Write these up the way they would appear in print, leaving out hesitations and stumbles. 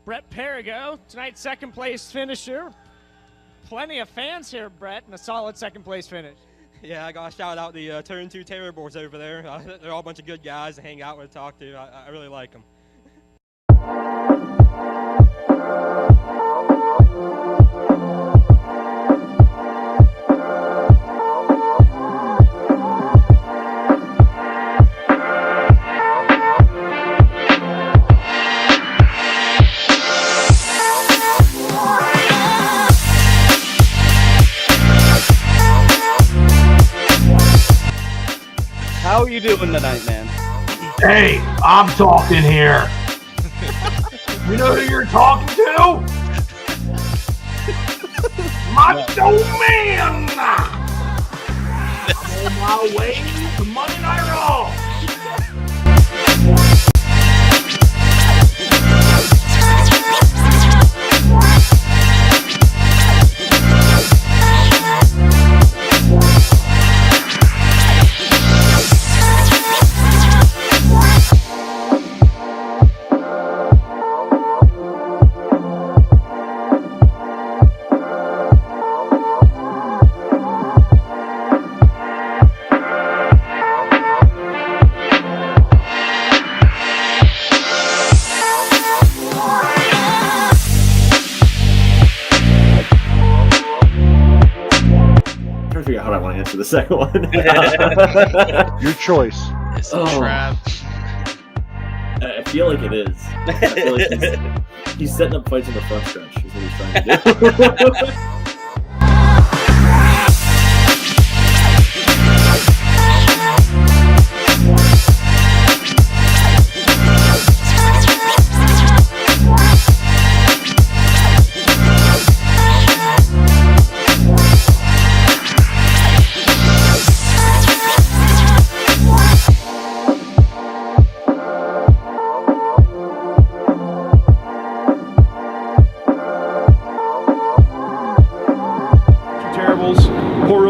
Brett Perigo, tonight's second place finisher. Plenty of fans here, Brett, and a solid second place finish. Yeah, I got to shout out the Turn 2 Terribles over there. They're all a bunch of good guys to hang out with, talk to. I really like them. How are you doing tonight, man? Hey, I'm talking here. You know who you're talking to? Macho Man! I'm on my way to Monday Night Raw. How do I want to answer the second one? Your choice. It's a trap. I feel like it is. I feel like he's setting up fights in the front stretch. Is what he's trying to do.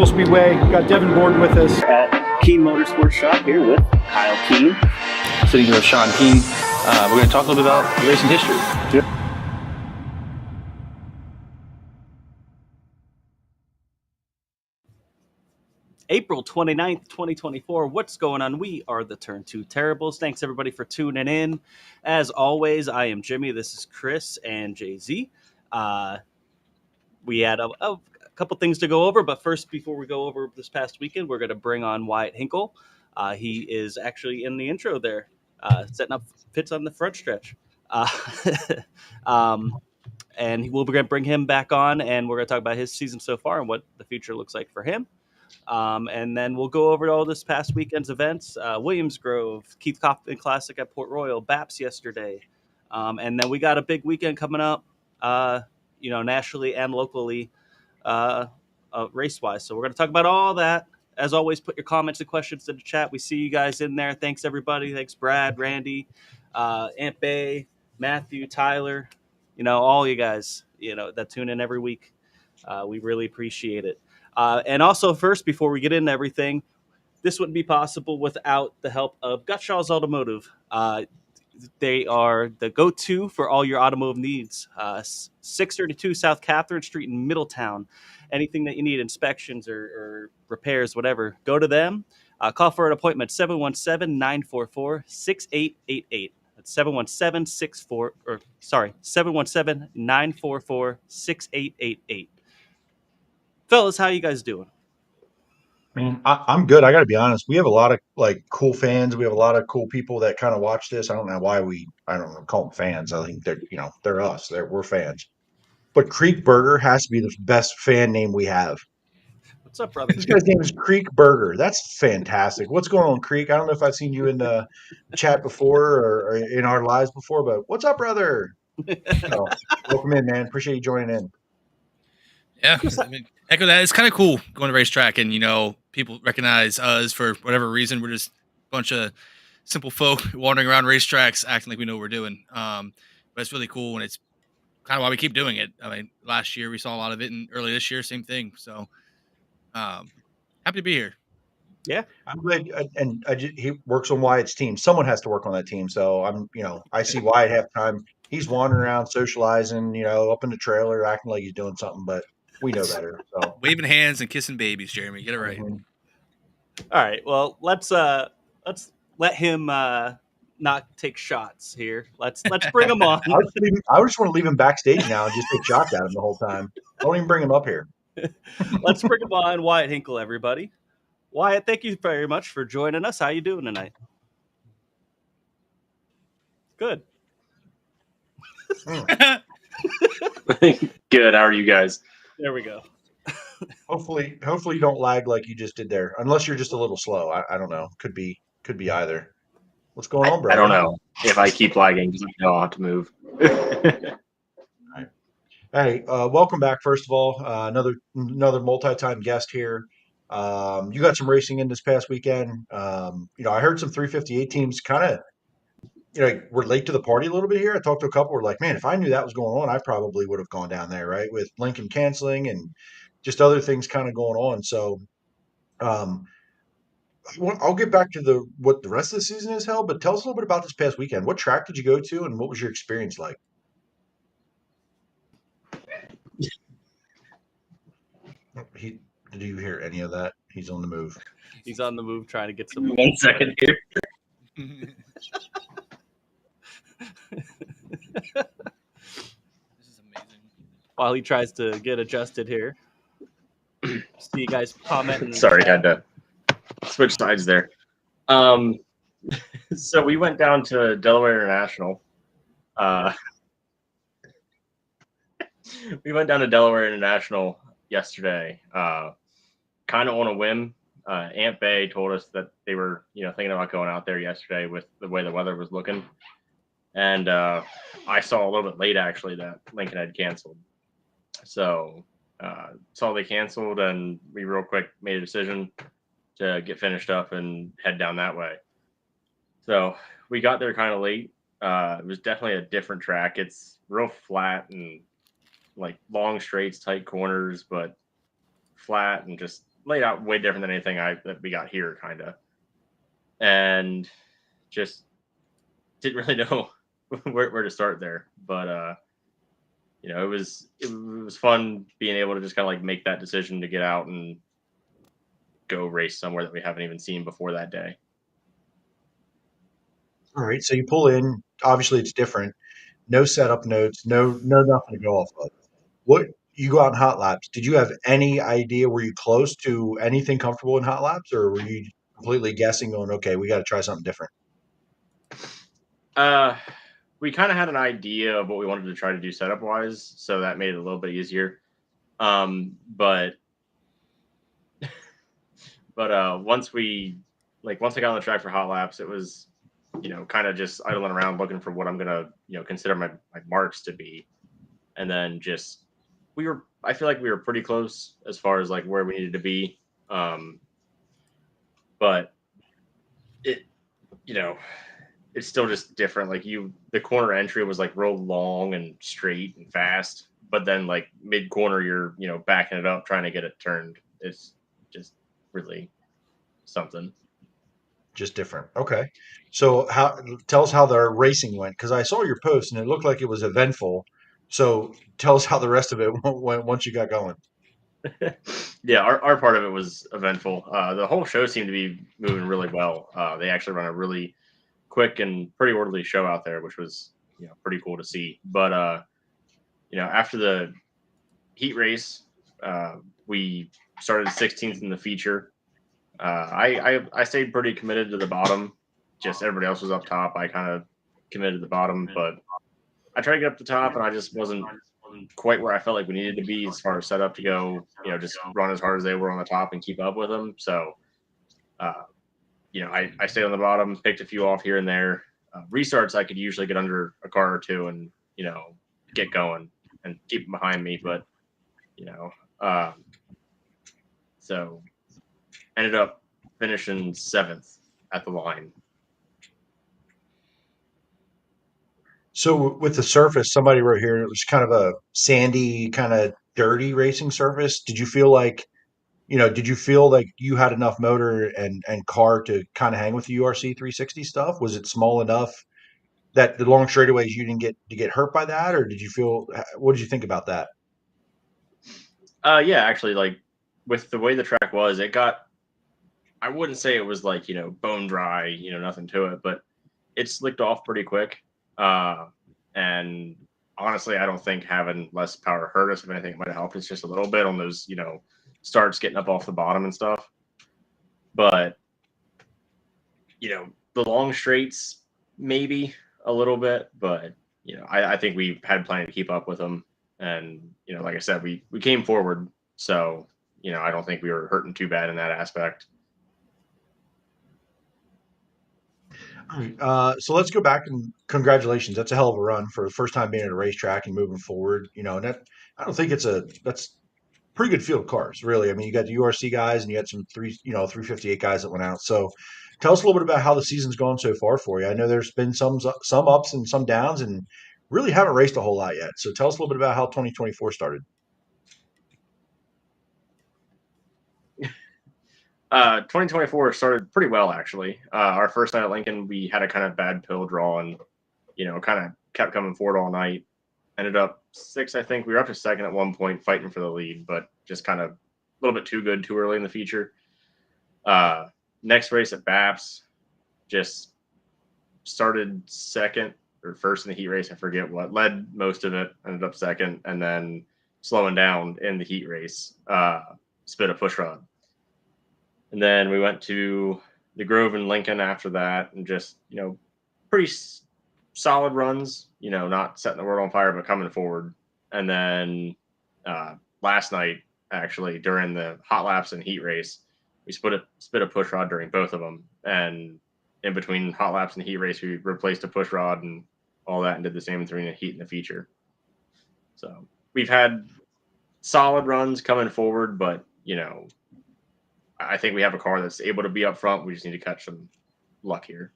Speedway. We've got Devin Board with us. At Keen Motorsports Shop here with Kyle Keen. Sitting here with Sean Keen. We're going to talk a little bit about racing history. Yep. April 29th, 2024. What's going on? We are the Turn 2 Terribles. Thanks, everybody, for tuning in. As always, I am Jimmy. This is Chris and Jay-Z. We had a couple things to go over, but first, before we go over this past weekend, we're going to bring on Wyatt Hinkle. He is actually in the intro there, setting up pits on the front stretch. And we're going to bring him back on, and we're going to talk about his season so far and what the future looks like for him. And then we'll go over all this past weekend's events. Williams Grove, Keith Kaufman Classic at Port Royal, BAPS yesterday. And then we got a big weekend coming up, nationally and locally, race-wise. So we're going to talk about all that. As always, put your comments and questions in the chat. We see you guys in there. Thanks, everybody. Thanks, Brad, Randy, Aunt Bay, Matthew, Tyler, all you guys, that tune in every week. We really appreciate it. And also, first, before we get into everything, this wouldn't be possible without the help of Gusthall's Automotive. They are the go-to for all your automotive needs. 632 South Catherine Street in Middletown. Anything that you need, inspections or repairs, whatever, go to them. Call for an appointment, 717-944-6888. That's 717-944-6888. Fellas, how you guys doing? Man, I'm good. I got to be honest. We have a lot of cool fans. We have a lot of cool people that kind of watch this. I don't know why I don't know, call them fans. I think they're us. We're fans. But Creek Burger has to be the best fan name we have. What's up, brother? This guy's name is Creek Burger. That's fantastic. What's going on, Creek? I don't know if I've seen you in the chat before or in our lives before, but what's up, brother? So, welcome in, man. Appreciate you joining in. Yeah, I mean, echo that. It's kind of cool going to racetrack and, people recognize us for whatever reason. We're just a bunch of simple folk wandering around racetracks acting like we know what we're doing. But it's really cool, and it's kind of why we keep doing it. I mean, last year we saw a lot of it, and early this year, same thing. So happy to be here. Yeah, I'm glad. And he works on Wyatt's team. Someone has to work on that team. So I see Wyatt half the time He's wandering around socializing, up in the trailer, acting like he's doing something, but we know better. So Waving hands and kissing babies, Jeremy. Get it right. Mhm. All right. Well, let's let him not take shots here. Let's bring him on. I just want to leave him backstage now and just take shots at him the whole time. Don't even bring him up here. Let's bring him on, Wyatt Hinkle, everybody. Wyatt, thank you very much for joining us. How you doing tonight? Good. Good. How are you guys? There we go. Hopefully you don't lag like you just did there. Unless you're just a little slow. I don't know. Could be either. What's going on, bro? I don't know if I keep lagging because I know I'll have to move. Hey, welcome back. First of all, another multi-time guest here. You got some racing in this past weekend. I heard some 358 teams kind of, were late to the party a little bit here. I talked to a couple. Were like, man, if I knew that was going on, I probably would have gone down there, right? With Lincoln canceling and just other things kind of going on. So, I'll get back to what the rest of the season is held. But tell us a little bit about this past weekend. What track did you go to, and what was your experience like? Did you hear any of that? He's on the move. He's on the move trying to get some. 1 second here. This is amazing. While he tries to get adjusted here. See you guys comment. Sorry, had to switch sides there. So we went down to Delaware International. We went down to Delaware International yesterday, kind of on a whim. Aunt Bay told us that they were, thinking about going out there yesterday with the way the weather was looking. And I saw a little bit late, actually, that Lincoln had canceled. So saw they canceled, and we real quick made a decision to get finished up and head down that way. So we got there kind of late. It was definitely a different track. It's real flat and like long straights, tight corners, but flat and just laid out way different than anything that we got here, kind of. And just didn't really know where to start there. But it was fun being able to just kind of like make that decision to get out and go race somewhere that we haven't even seen before that day. All right, so you pull in. Obviously, it's different. No setup notes. No nothing to go off of. What you go out in hot laps? Did you have any idea? Were you close to anything comfortable in hot laps, or were you completely guessing, going, "Okay, we got to try something different"? We kind of had an idea of what we wanted to try to do setup wise, so that made it a little bit easier. But once I got on the track for hot laps, it was, kind of just idling around looking for what I'm gonna, consider my marks to be, and then just I feel like we were pretty close as far as like where we needed to be, but it, it's still just different. Like the corner entry was like real long and straight and fast, but then like mid corner, you're, backing it up, trying to get it turned. It's just really something. Just different. Okay. So tell us how the racing went, because I saw your post and it looked like it was eventful. So tell us how the rest of it went once you got going. Yeah, our part of it was eventful. The whole show seemed to be moving really well. They actually run a really quick and pretty orderly show out there, which was, pretty cool to see. But after the heat race, we started 16th in the feature. I stayed pretty committed to the bottom. Just everybody else was up top. I kind of committed to the bottom, but I tried to get up the top, and I just wasn't quite where I felt like we needed to be as far as setup to go. Just run as hard as they were on the top and keep up with them. So, I stayed on the bottom, picked a few off here and there. Restarts, I could usually get under a car or two and, get going and keep them behind me. But, so ended up finishing 7th at the line. So with the surface, somebody wrote here, it was kind of a sandy, kind of dirty racing surface. Did you feel like you had enough motor and car to kind of hang with the URC 360 stuff? Was it small enough that the long straightaways you didn't get hurt by that, or did you feel? What did you think about that? Yeah, actually, like with the way the track was, it got. I wouldn't say it was like bone dry, nothing to it, but it slicked off pretty quick. And honestly, I don't think having less power hurt us. If anything, it might have helped us just a little bit on those, starts getting up off the bottom and stuff. But the long straights maybe a little bit, but I think we had plenty to keep up with them. And like I said, we came forward, so I don't think we were hurting too bad in that aspect. So let's go back and congratulations. That's a hell of a run for the first time being at a racetrack and moving forward. And that I don't think that's pretty good field of cars, really. I mean, you got the URC guys and you got some 358 guys that went out. So tell us a little bit about how the season's gone so far for you. I know there's been some ups and some downs, and really haven't raced a whole lot yet. So tell us a little bit about how 2024 started. 2024 started pretty well, actually. Our first night at Lincoln, we had a kind of bad pill draw and, kind of kept coming forward all night. Ended up 6th, I think. We were up to 2nd at one point, fighting for the lead, but just kind of a little bit too good too early in the feature. Next race at Baps, just started 2nd or 1st in the heat race. I forget what. Led most of it, ended up 2nd, and then slowing down in the heat race, spit a push rod. And then we went to the Grove and Lincoln after that, and just, pretty solid runs, not setting the world on fire, but coming forward. And then last night, actually, during the hot laps and heat race, we spit a push rod during both of them. And in between hot laps and heat race, we replaced a push rod and all that and did the same thing in the heat and the feature. So we've had solid runs coming forward, but, I think we have a car that's able to be up front. We just need to catch some luck here.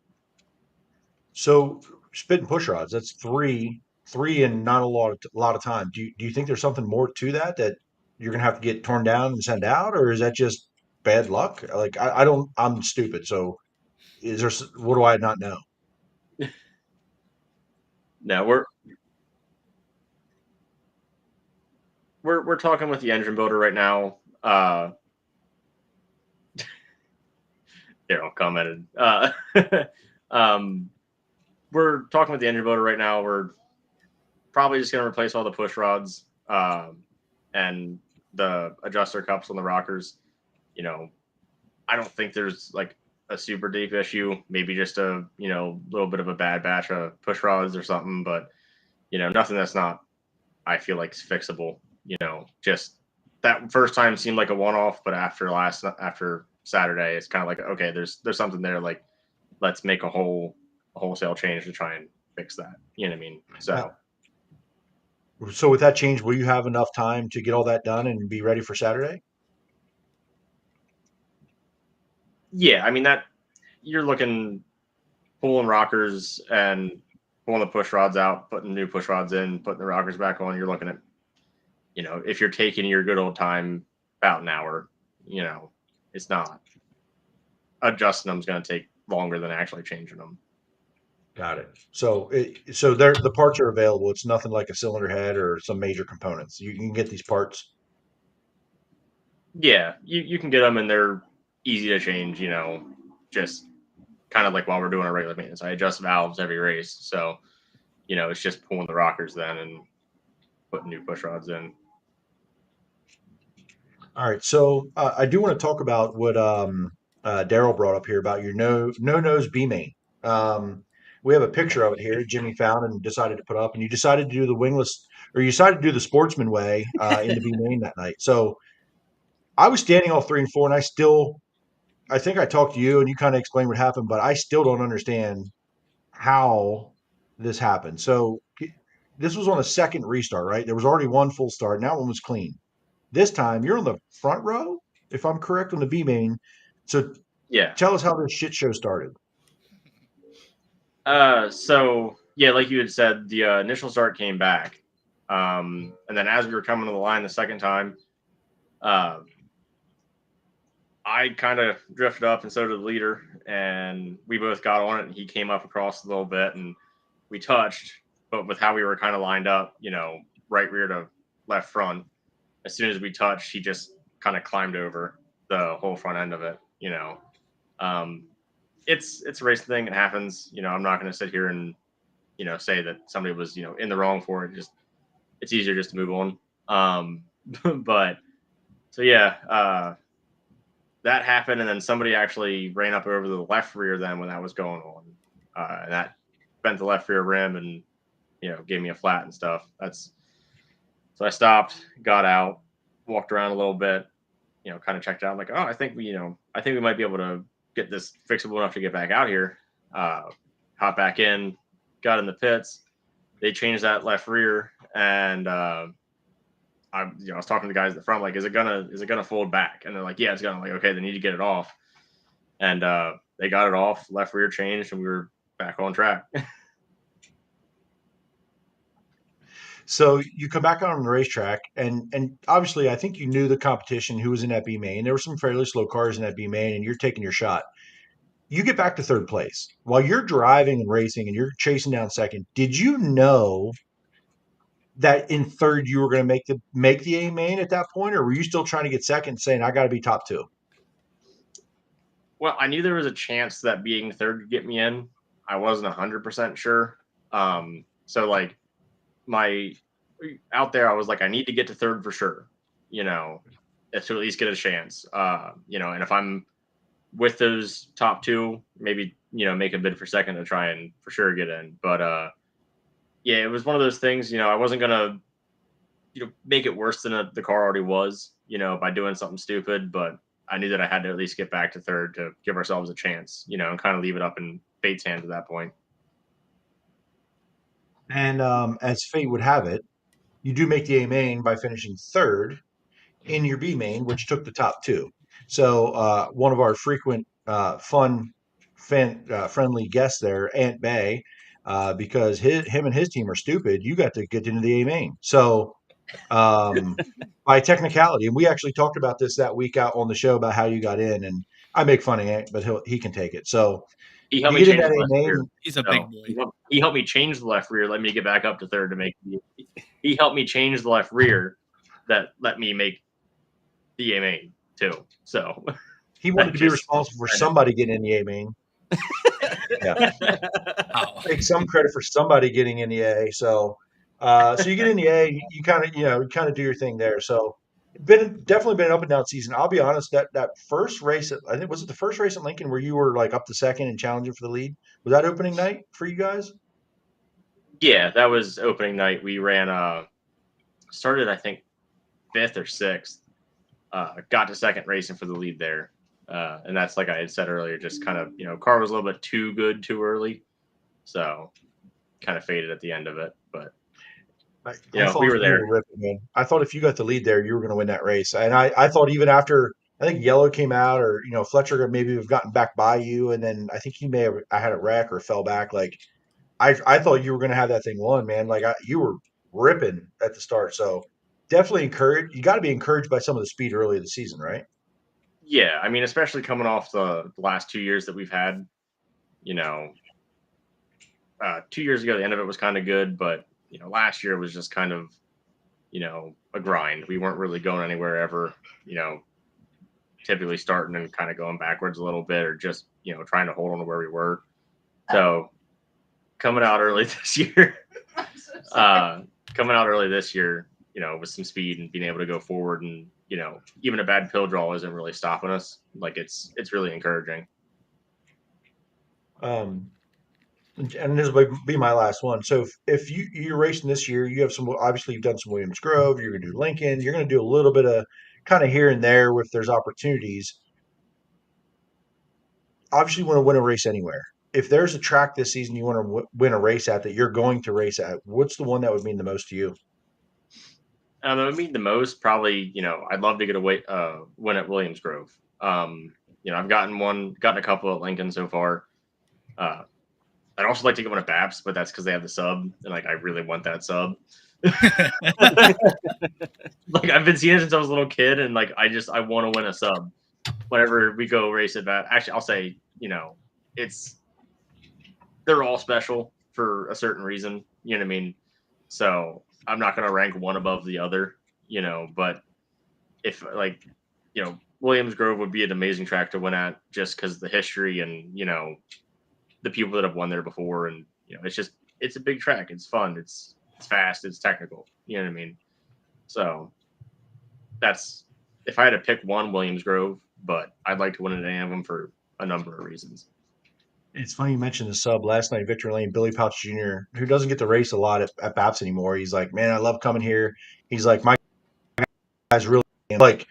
So spitting push rods, that's three and not a lot of time. Do you think there's something more to that you're gonna have to get torn down and send out, or is that just bad luck? Like I don't. I'm stupid. So is there? What do I not know? No, we're talking with the engine builder right now. Daryl commented. We're talking with the engine builder right now. We're probably just going to replace all the push rods and the adjuster cups on the rockers. I don't think there's like a super deep issue. Maybe just a little bit of a bad batch of push rods or something, but nothing that's not. I feel like is fixable. Just that first time seemed like a one-off, but after Saturday, it's kind of like, okay, there's something there. Like, let's make a wholesale change to try and fix that. You know what I mean? So with that change, will you have enough time to get all that done and be ready for Saturday? Yeah, I mean that you're looking pulling rockers and pulling the push rods out, putting new push rods in, putting the rockers back on. You're looking at, if you're taking your good old time, about an hour. It's not adjusting them is going to take longer than actually changing them. Got it. So the parts are available. It's nothing like a cylinder head or some major components. You can get these parts. Yeah, you can get them and they're easy to change, just kind of like while we're doing our regular maintenance. I adjust valves every race. So, it's just pulling the rockers then and putting new push rods in. All right. So I do want to talk about what Daryl brought up here about your no nose B main. We have a picture of it here. Jimmy found and decided to put up, and you decided to do the wingless, or you decided to do the sportsman way in the B main that night. So I was standing off 3 and 4, and I think I talked to you, and you kind of explained what happened, but I still don't understand how this happened. So this was on a second restart, right? There was already one full start, and that one was clean. This time you're on the front row, if I'm correct, on the B main. So Yeah. Tell us how this shit show started. So yeah, like you had said, the initial start came back. And then as we were coming to the line the second time, I kind of drifted up and so did the leader, and we both got on it, and he came up across a little bit, and we touched, but with how we were kind of lined up, right rear to left front, as soon as we touched, he just kind of climbed over the whole front end of it. It's a racing thing. It happens. I'm not going to sit here and say that somebody was in the wrong for it. Just it's easier just to move on. But so yeah, that happened, and then somebody actually ran up over the left rear then when that was going on, and that bent the left rear rim and gave me a flat and stuff. So I stopped, got out, walked around a little bit, kind of checked out. I'm like, oh, I think we might be able to get this fixable enough to get back out here. Hop back in, got in the pits. They changed that left rear, and I was talking to the guys at the front, like, is it gonna fold back? And they're like, yeah, it's gonna. I'm like, okay, they need to get it off, and they got it off. Left rear changed, and we were back on track. So you come back on the racetrack, and obviously, I think you knew the competition who was in that B main. There were some fairly slow cars in that B main, and you're taking your shot. You get back to third place while you're driving and racing, and you're chasing down second. Did you know that in third you were going to make the A main at that point, or were you still trying to get second, saying I got to be top two? Well, I knew there was a chance that being third could get me in. I wasn't 100% sure. So like out there, I was like, I need to get to third for sure, to at least get a chance. And if I'm with those top two, maybe, make a bid for second to try and for sure get in. But yeah, it was one of those things, I wasn't going to, make it worse than the car already was, by doing something stupid. But I knew that I had to at least get back to third to give ourselves a chance, and kind of leave it up in fate's hands at that point. And as fate would have it, you do make the A main by finishing third in your B main, which took the top two. So one of our frequent friendly guests there, Aunt Bay, because him and his team are stupid, you got to get into the A main. So by technicality, and we actually talked about this that week out on the show about how you got in, and I make fun of Ant, but he can take it. So he helped me change the left rear. He's a big boy. He helped me change the left rear, let me get back up to third to make. He helped me change the left rear that let me make the A main too. So he wanted to be responsible for somebody getting in the A main. Yeah, take some credit for somebody getting in the A. So you get in the A, you kind of do your thing there. So definitely been an up and down season. I'll be honest, that first race, I think, was it the first race at Lincoln where you were like up to second and challenging for the lead? Was that opening night for you guys? Yeah, that was opening night. We ran started I think 5th or 6th. Got to second racing for the lead there. And that's, like I had said earlier, just kind of, car was a little bit too good too early. So kind of faded at the end of it. But we were there. I thought if you got the lead there, you were going to win that race. And I thought even after, I think Yellow came out, or, Fletcher maybe have gotten back by you. And then I think I had a wreck or fell back. Like, I thought you were going to have that thing won, man. Like you were ripping at the start. So definitely encouraged. You got to be encouraged by some of the speed early in the season, right? Yeah. I mean, especially coming off the last 2 years that we've had, 2 years ago, the end of it was kind of good, but last year was just kind of, a grind. We weren't really going anywhere ever, typically starting and kind of going backwards a little bit, or just, trying to hold on to where we were. So coming out early this year, with some speed and being able to go forward, and, even a bad pill draw isn't really stopping us. Like it's really encouraging. And this will be my last one. So if you're racing this year, you have obviously you've done some Williams Grove, you're going to do Lincoln, you're going to do a little bit of kind of here and there if there's opportunities. Obviously, you want to win a race anywhere. If there's a track this season you want to win a race at that you're going to race at, what's the one that would mean the most to you? That would mean the most, probably, I'd love to get a win at Williams Grove. I've gotten a couple at Lincoln so far. I'd also like to get one at Baps, but that's because they have the sub, and like I really want that sub. Like I've been seeing it since I was a little kid, and like I want to win a sub whenever we go race at Baps. Actually, I'll say, they're all special. for a certain reason. You know what I mean? So I'm not going to rank one above the other, but if Williams Grove would be an amazing track to win at just because the history and, the people that have won there before. And, it's a big track. It's fun. It's fast. It's technical. You know what I mean? So that's, if I had to pick one, Williams Grove, but I'd like to win at any of them for a number of reasons. It's funny you mentioned the sub last night, Victor Lane, Billy Pouch Jr., who doesn't get to race a lot at BAPS anymore. He's like, man, I love coming here. He's like, my guy's really like,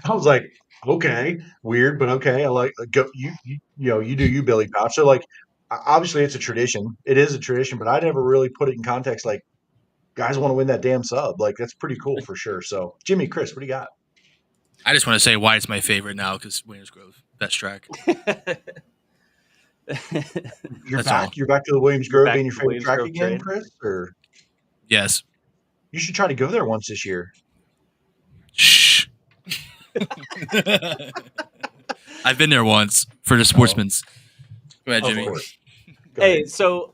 I was like, okay, weird, but okay. I like go you do you, Billy Pouch. So like, obviously it's a tradition. It is a tradition, but I never really put it in context. Like, guys want to win that damn sub. Like, that's pretty cool for sure. So Jimmy, Chris, what do you got? I just want to say why it's my favorite now because Williams Grove, best track. You're That's back. all. You're back to the Williams Grove back being your to favorite Williams track Grove again, train. Chris? Or Yes. you should try to go there once this year. Shh. I've been there once for the Sportsman's. Go ahead, Of Jimmy. course. Go Hey, ahead. so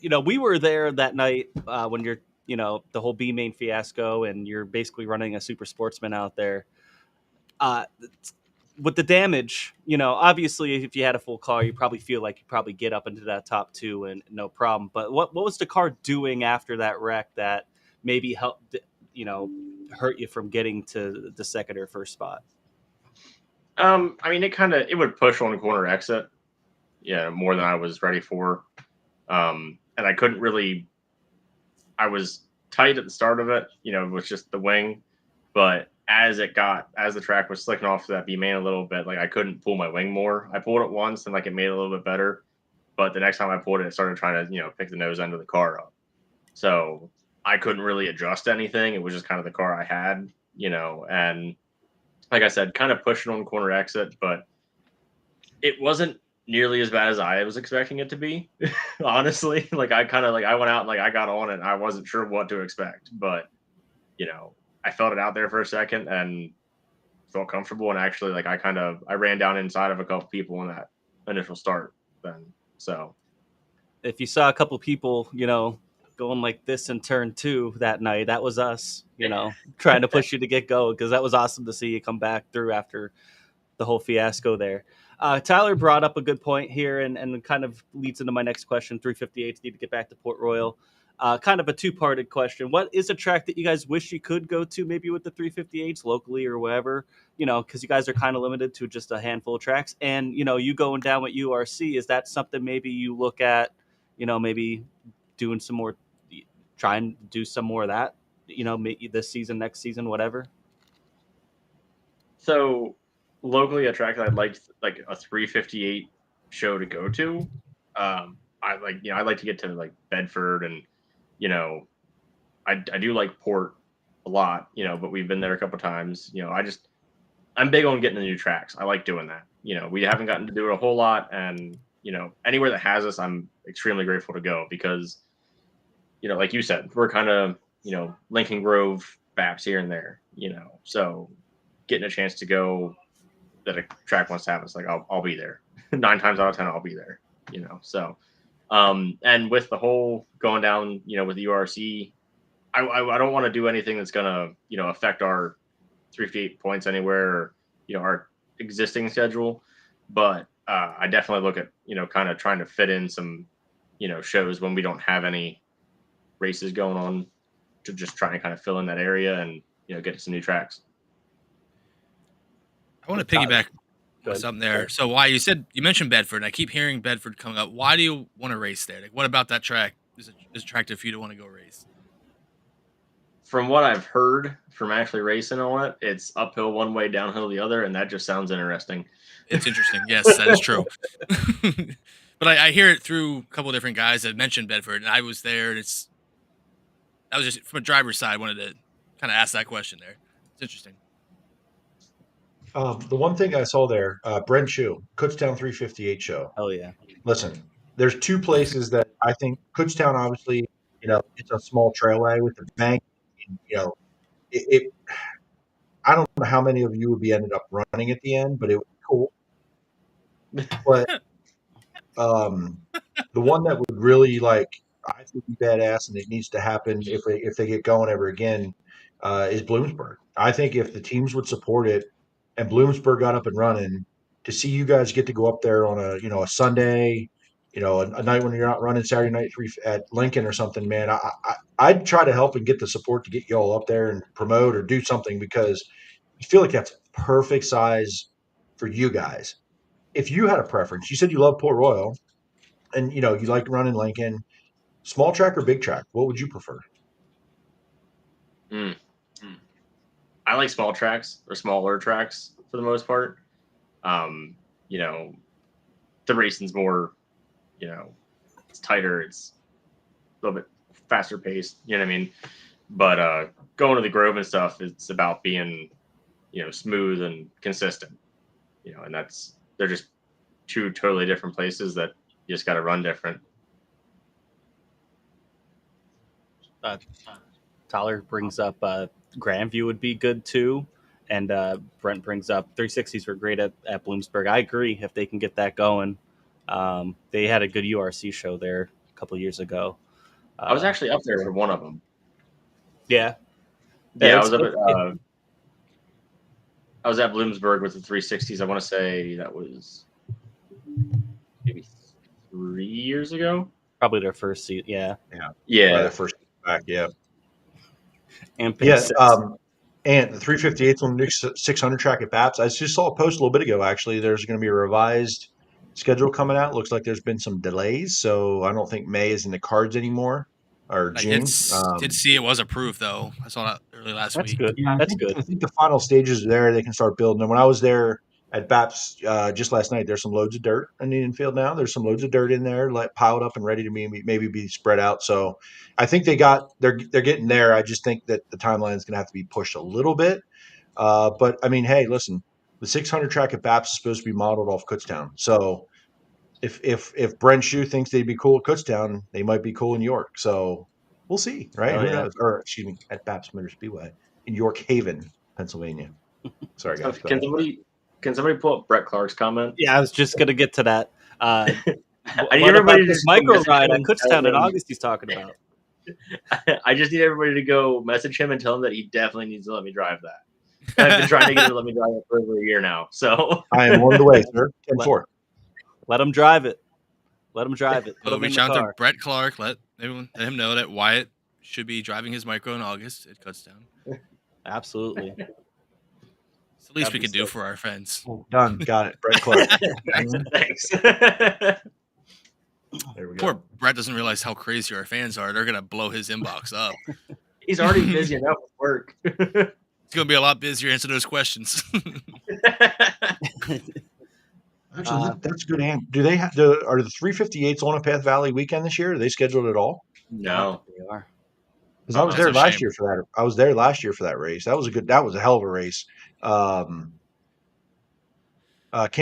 we were there that night when you're the whole B main fiasco, and you're basically running a super sportsman out there. With the damage, obviously, if you had a full car, you probably feel like you probably get up into that top two and no problem. But what was the car doing after that wreck that maybe helped, hurt you from getting to the second or first spot? I mean, it would push on the corner exit, more than I was ready for. And I couldn't really, I was tight at the start of it, with just the wing, but as the track was slicking off to that B main a little bit, like I couldn't pull my wing more. I pulled it once and like it made it a little bit better, but the next time I pulled it, it started trying to, pick the nose end of the car up. So I couldn't really adjust anything. It was just kind of the car I had, and like I said, kind of pushing on the corner exit, but it wasn't nearly as bad as I was expecting it to be. Honestly, like I went out and like I got on it and I wasn't sure what to expect, but I felt it out there for a second and felt comfortable. And actually, like I ran down inside of a couple people in that initial start then. So If you saw a couple people, going like this in turn two that night, that was us, trying to push you to get going, because that was awesome to see you come back through after the whole fiasco there. Tyler brought up a good point here and kind of leads into my next question. 358s need to get back to Port Royal. Kind of a two-parted question. What is a track that you guys wish you could go to, maybe with the 358s locally or wherever, because you guys are kind of limited to just a handful of tracks. And, you going down with URC, is that something maybe you look at, maybe doing some more, try and do some more of that, maybe this season, next season, whatever? So locally, a track that I'd like a 358 show to go to. I'd like to get to like Bedford and, I do like Port a lot, but we've been there a couple times. I'm big on getting the new tracks. I like doing that. We haven't gotten to do it a whole lot, and anywhere that has us, I'm extremely grateful to go because, like you said, we're kind of Lincoln Grove BAPS here and there, so getting a chance to go that a track wants to have us, like I'll be there. 9 times out of 10, I'll be there. So. And with the whole going down, with the URC, I don't want to do anything that's gonna, affect our 358 points anywhere, or, our existing schedule. But I definitely look at, kind of trying to fit in some, shows when we don't have any races going on, to just try and kind of fill in that area and, get to some new tracks. I want to piggyback on something there. So why you mentioned Bedford, and I keep hearing Bedford coming up. Why do you want to race there? Like, what about that track is attractive for you to want to go race? From what I've heard from actually racing on it, it's uphill one way, downhill the other, and that just sounds interesting. It's interesting. Yes, that is true. But I hear it through a couple of different guys that mentioned Bedford, and I was there. And I was just from a driver's side, wanted to kind of ask that question there. It's interesting. The one thing I saw there, Brent Shue, Kutztown 358 show. Oh, yeah. Listen, there's two places that I think Kutztown, obviously, it's a small trailway with the bank. I don't know how many of you would be ended up running at the end, but it was cool. But the one that would would really I think be badass, and it needs to happen if they get going ever again, is Bloomsburg. I think if the teams would support it, and Bloomsburg got up and running, to see you guys get to go up there on a Sunday, a night when you're not running Saturday night at Lincoln or something, man. I'd try to help and get the support to get you all up there and promote or do something, because I feel like that's perfect size for you guys. If you had a preference, you said you love Port Royal, and you like running Lincoln, small track or big track, what would you prefer? I like small tracks or smaller tracks for the most part. The racing's more, it's tighter, it's a little bit faster paced, you know what I mean? But going to the Grove and stuff, it's about being, smooth and consistent, and they're just two totally different places that you just got to run different. Tyler brings up Grandview would be good too, and Brent brings up 360s were great at Bloomsburg. I agree if they can get that going. They had a good URC show there a couple years ago. I was actually up there for one of them. Yeah, I was up at I was at Bloomsburg with the 360s. I want to say that was maybe 3 years ago. probably their first seat. Yeah, Their first back, yeah. and Yes. And the 358's on the new 600 track at Baps. I just saw a post a little bit ago. Actually, there's going to be a revised schedule coming out. Looks like there's been some delays, so I don't think May is in the cards anymore, or I June. did see it was approved though. I saw that early last that's week. good. Yeah, That's good. I think the final stages are there. They can start building. And when I was there at Baps just last night, there's some loads of dirt in the infield now. There's some loads of dirt in there, piled up and ready to maybe be spread out. So I think they're getting there. I just think that the timeline is going to have to be pushed a little bit. But I mean, hey, listen, the 600 track at Baps is supposed to be modeled off Kutztown. So if Brent Shue thinks they'd be cool at Kutztown, they might be cool in York. So we'll see, right? Oh, Who yeah. knows? Or excuse me, at Baps Motor Speedway in York Haven, Pennsylvania. Sorry, guys. go ahead. Can somebody pull up Brett Clark's comment? Yeah, I was just gonna get to that. I need What everybody about to this just micro message ride him at and tell Kutztown in him- August he's talking about? I just need everybody to go message him and tell him that he definitely needs to let me drive that. I've been trying to get him to let me drive it for over a year now. So I am on the way, sir. 10-4. Let him drive it. Let him drive it. Put So him in reach the out to car. Brett Clark. Let him know that Wyatt should be driving his micro in August. It cuts down. Absolutely. It's the least we can do for our fans. Done. Got it. Brett Clark. thanks. There we go. Poor Brett doesn't realize how crazy our fans are. They're gonna blow his inbox up. He's already busy enough with work. It's gonna be a lot busier answering those questions. Actually, that's good. Do they have are the 358s on a Path Valley weekend this year? Are they scheduled at all? No. They are. Because I was that's there a last shame. year for that. I was there last year for that race. That was a hell of a race. Cam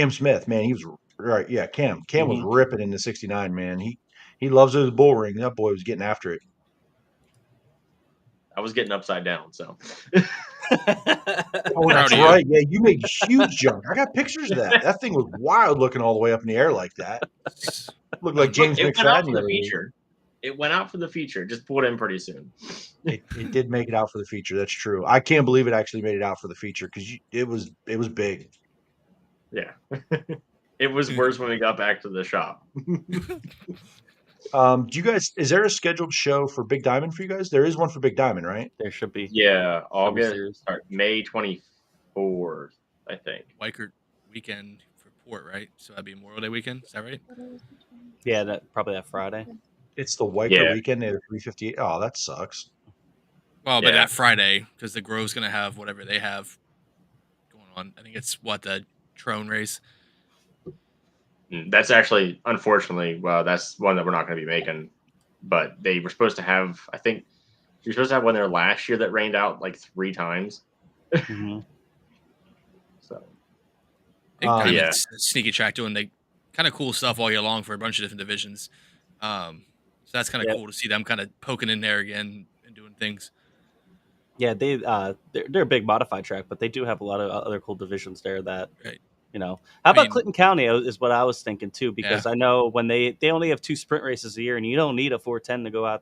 Smith, man, he was right. Yeah, Cam was ripping in the 69, man. He loves his bull ring. That boy was getting after it. I was getting upside down, so Oh, that's Proud of you. right. Yeah, you made huge jump. I got pictures of that. That thing was wild looking all the way up in the air like that. Looked like James it went out McFadden. for the feature. It went out for the feature. Just pulled in pretty soon. It did make it out for the feature. That's true. I can't believe it actually made it out for the feature because it was big. Yeah. It was worse when we got back to the shop. Do you guys? Is there a scheduled show for Big Diamond for you guys? There is one for Big Diamond, right? There should be. Yeah, August, series. May 24th, I think. Wykert weekend for Port, right? So that'd be Memorial Day weekend. Is that right? Yeah, that probably that Friday. It's the White Yeah. weekend. They have 358. Oh, that sucks. Well, but Yeah. that Friday, because the Grove's gonna have whatever they have going on. I think it's the Trone race. That's actually, unfortunately, that's one that we're not going to be making. But they were supposed to have, I think, you're supposed to have one there last year that rained out like 3 times. Mhm. So Big Um, time. Yeah. It's a sneaky track doing the kind of cool stuff all year long for a bunch of different divisions. So that's kind of Yeah. cool to see them kind of poking in there again and doing things. Yeah, they're a big modified track, but they do have a lot of other cool divisions there that Right. You know, how I about mean- Clinton County is what I was thinking too, because I know when they only have 2 sprint races a year, and you don't need a 410 to go out.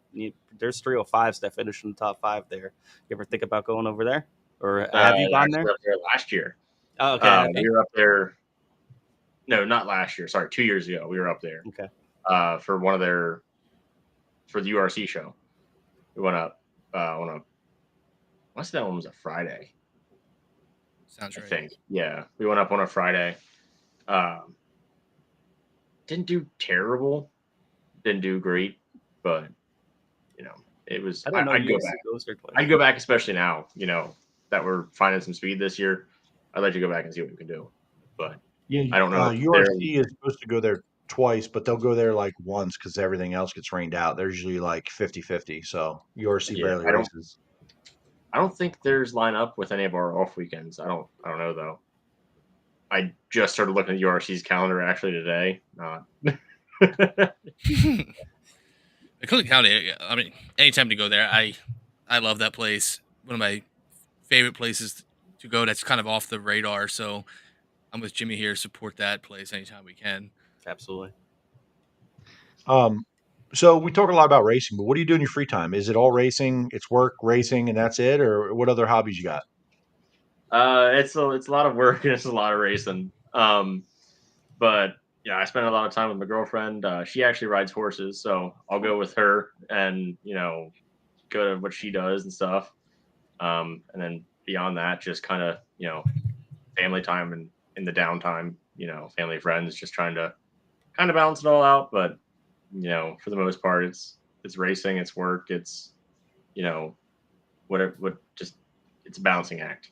There's 305s that finish in the top 5 there. You ever think about going over there, or have you gone Actually there? up there last year. Oh, okay. We were up there. No, not last year. Sorry, 2 years ago we were up there. Okay. For the URC show, we went up on a. What's that one was a Friday? Sounds I right. think. Yeah, we went up on a Friday. Didn't do terrible. Didn't do great, but it was. I don't know. I'd go USC back. goes there twice. I'd go back, especially now. That we're finding some speed this year. I'd like to go back and see what we can do. But Yeah, I don't know if URC is supposed to go there twice, but they'll go there like once because everything else gets rained out. They're usually like 50-50. So URC Yeah, barely I don't- races. I don't think there's line up with any of our off weekends. I don't know though. I just started looking at URC's calendar actually today. Clinton County, I mean, anytime to go there, I love that place. One of my favorite places to go that's kind of off the radar. So I'm with Jimmy here. Support that place anytime we can. Absolutely. So we talk a lot about racing, but what do you do in your free time? Is it all racing? It's work, racing, and that's it, or what other hobbies you got? It's a lot of work and it's a lot of racing. But yeah, I spend a lot of time with my girlfriend. She actually rides horses, so I'll go with her and go to what she does and stuff. And then beyond that, just kind of family time and in the downtime, family friends, just trying to kind of balance it all out. But for the most part, it's racing, it's work, it's it's a balancing act.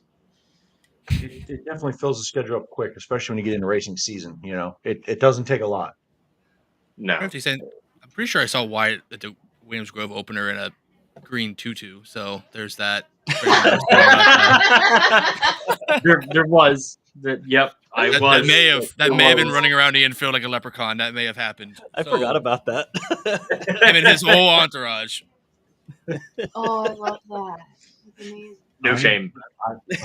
It definitely fills the schedule up quick, especially when you get into racing season. It doesn't take a lot. No, I'm pretty sure I saw Wyatt at the Williams Grove opener in a green tutu. So there's that. there was that. Yep, I was. That may have been running around Ian Field like a leprechaun. That may have happened. I forgot about that. Him and his whole entourage. Oh, I love that. That's amazing. No shame.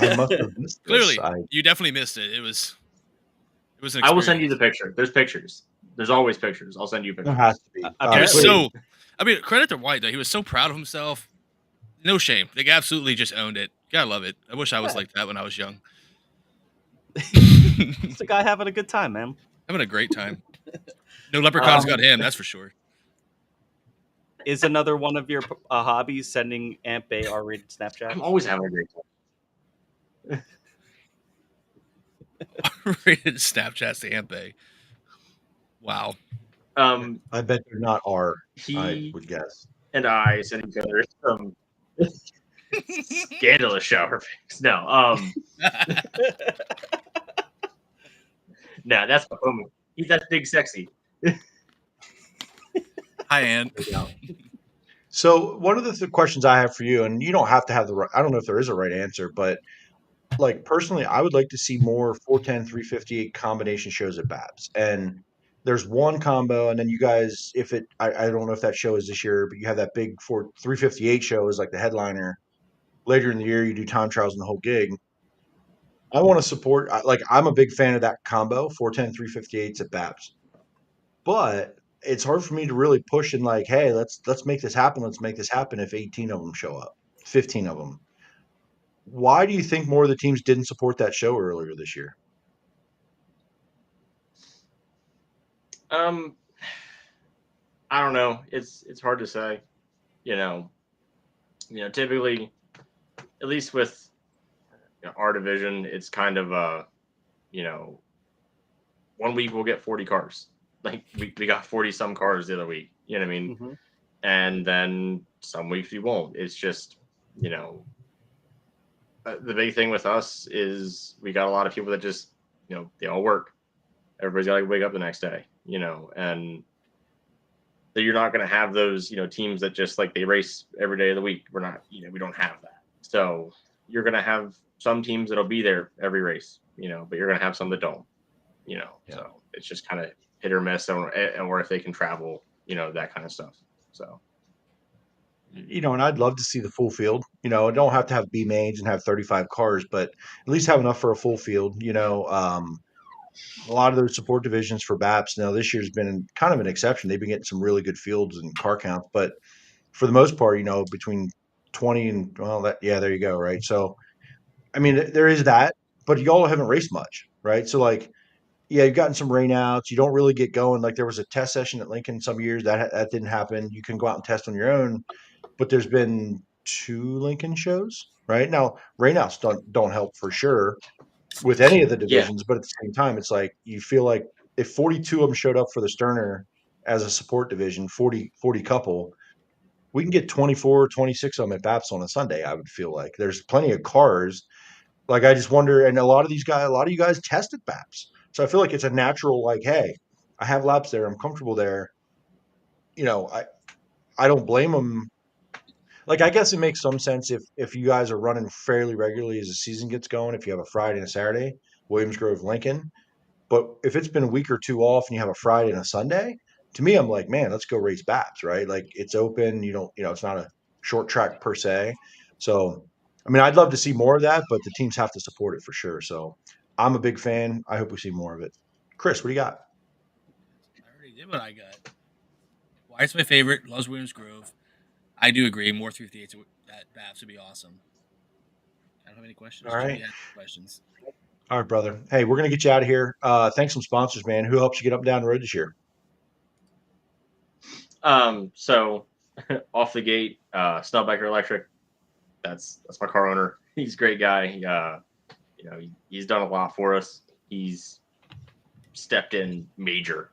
I must have missed this. Clearly, you definitely missed it. It was an I will send you experience. the picture. There's pictures. There's always pictures. I'll send you There pictures. has to be. He was Please. credit to White though. He was so proud of himself. No shame. They absolutely just owned it. Gotta love it. I wish I was like that when I was young. It's the guy having a good time, man. Having a great time. No leprechauns got him, that's for sure. Is another one of your hobbies sending Aunt Bay R-rated Snapchat? I'm always having a great time. Rated Snapchats to Aunt Bay. Wow. I bet they're not R. I He would guess. and I sent each other some scandalous shower pics. No, no, that's my homie. He's that big sexy. Hi, Aunt. So one of the questions I have for you, and you don't have to have the right, I don't know if there is a right answer, but like personally, I would like to see more 410, 358 combination shows at Babs. And there's one combo, and then you guys, I don't know if that show is this year, but you have that big 358 show is like the headliner. Later in the year, you do time trials and the whole gig. I want to support, I'm a big fan of that combo, 410, 358s at Babs. But it's hard for me to really push and like, hey, let's make this happen. Let's make this happen if 18 of them show up, 15 of them. Why do you think more of the teams didn't support that show earlier this year? I don't know. It's hard to say. Typically, at least with our division, it's kind of 1 week we'll get 40 cars. Like we got 40 some cars the other week. You know what I mean? Mm-hmm. And then some weeks we won't. It's just the big thing with us is we got a lot of people that just they all work. Everybody's got to wake up the next day. And that you're not going to have those teams that just like they race every day of the week. We're not we don't have that. So you're going to have some teams that'll be there every race. But you're going to have some that don't. Yeah. So it's just kind of hit or miss, or if they can travel, that kind of stuff. So. And I'd love to see the full field. I don't have to have B mains and have 35 cars, but at least have enough for a full field. a lot of those support divisions for BAPS. Now this year's been kind of an exception. They've been getting some really good fields and car counts, but for the most part, between 20 and there you go, right? So I mean, there is that, but y'all haven't raced much, right? So like, yeah, you've gotten some rainouts. You don't really get going. Like there was a test session at Lincoln some years that didn't happen. You can go out and test on your own, but there's been 2 Lincoln shows, right? Now rainouts don't help for sure with any of the Yeah. divisions, but at the same time, it's like you feel like if 42 of them showed up for the Sterner as a support division, 40 couple, we can get 24, 26 of them at BAPS on a Sunday. I would feel like there's plenty of cars. Like I just wonder, and a lot of you guys tested BAPS, so I feel like it's a natural. Like, hey, I have laps there, I'm comfortable there. I don't blame them. Like, I guess it makes some sense if you guys are running fairly regularly as the season gets going. If you have a Friday and a Saturday, Williams Grove, Lincoln. But if it's been a week or two off and you have a Friday and a Sunday, to me, I'm like, man, let's go race BAPS, right? Like it's open. It's not a short track per se. So, I mean, I'd love to see more of that, but the teams have to support it for sure. So I'm a big fan. I hope we see more of it. Chris, what do you got? I already did what I got. Wyatt's my favorite. Loves Williams Grove. I do agree. More 358s at BAPS would be awesome. I don't have any questions. All right. Jimmy has questions. All right, brother. Hey, we're going to get you out of here. Thanks some sponsors, man. Who helps you get up and down the road this year? So off the gate, Snowbiker Electric. That's my car owner. He's a great guy. He's done a lot for us. He's stepped in major,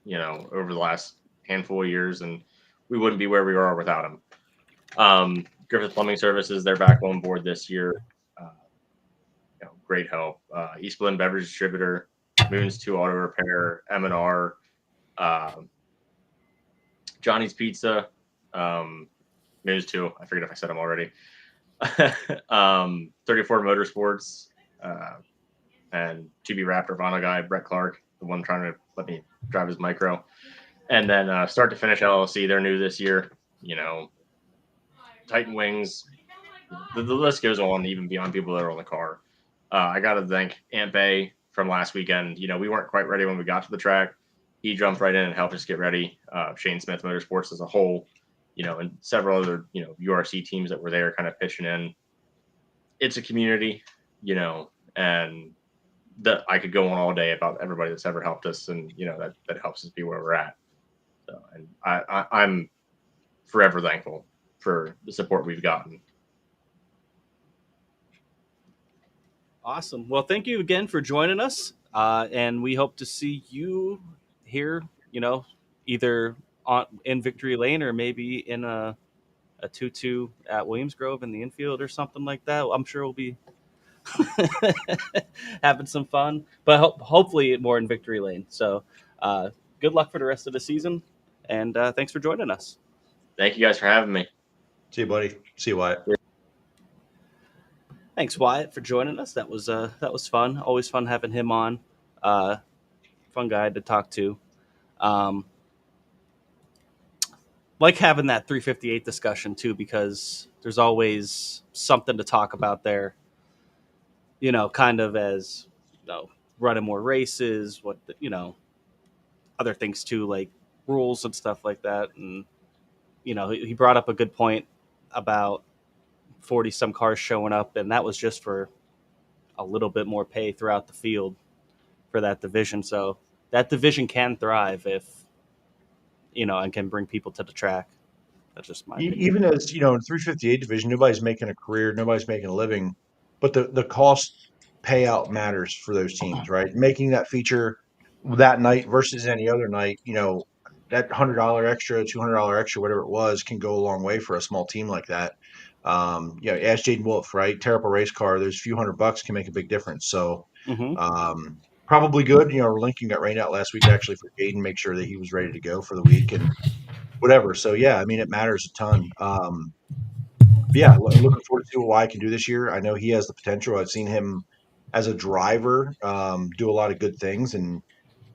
over the last handful of years, and we wouldn't be where we are without him. Griffith Plumbing Services, they're back on board this year. Great help. East Blend Beverage Distributor, Moons 2 Auto Repair, M&R, Johnny's Pizza, Moons 2. I forget if I said them already. 34 Motorsports, and 2B Raptor Vinyl guy, Brett Clark, the one trying to let me drive his micro. And then Start to Finish LLC, they're new this year. Titan Wings, the list goes on, even beyond people that are on the car. I got to thank Aunt Bay from last weekend. We weren't quite ready when we got to the track. He jumped right in and helped us get ready. Shane Smith Motorsports as a whole, and several other, URC teams that were there kind of pitching in. It's a community, and that I could go on all day about everybody that's ever helped us, and, that helps us be where we're at. So, and I'm forever thankful for the support we've gotten. Awesome. Well, thank you again for joining us. And we hope to see you here, either in Victory Lane or maybe in a 2-2 at Williams Grove in the infield or something like that. I'm sure we'll be having some fun, but hopefully more in Victory Lane. So good luck for the rest of the season. And thanks for joining us. Thank you guys for having me. See you, buddy. See you, Wyatt. Thanks, Wyatt, for joining us. That was fun. Always fun having him on. Fun guy to talk to. Like having that 358 discussion too, because there's always something to talk about there. Kind of as running more races, what other things too, like rules and stuff like that. And he brought up a good point about 40 some cars showing up, and that was just for a little bit more pay throughout the field for that division. So that division can thrive if and can bring people to the track. That's just my opinion. Even as in 358 division, nobody's making a career, nobody's making a living, but the cost payout matters for those teams, right? Making that feature that night versus any other night, that $100 extra, $200 extra, whatever it was, can go a long way for a small team like that. Ask Jaden Wolf, right? Tear up a race car. There's a few $100 can make a big difference. So probably good. Lincoln got rained out last week actually for Jaden, make sure that he was ready to go for the week and whatever. So yeah, I mean, it matters a ton. Yeah, looking forward to see what I can do this year. I know he has the potential. I've seen him as a driver do a lot of good things, and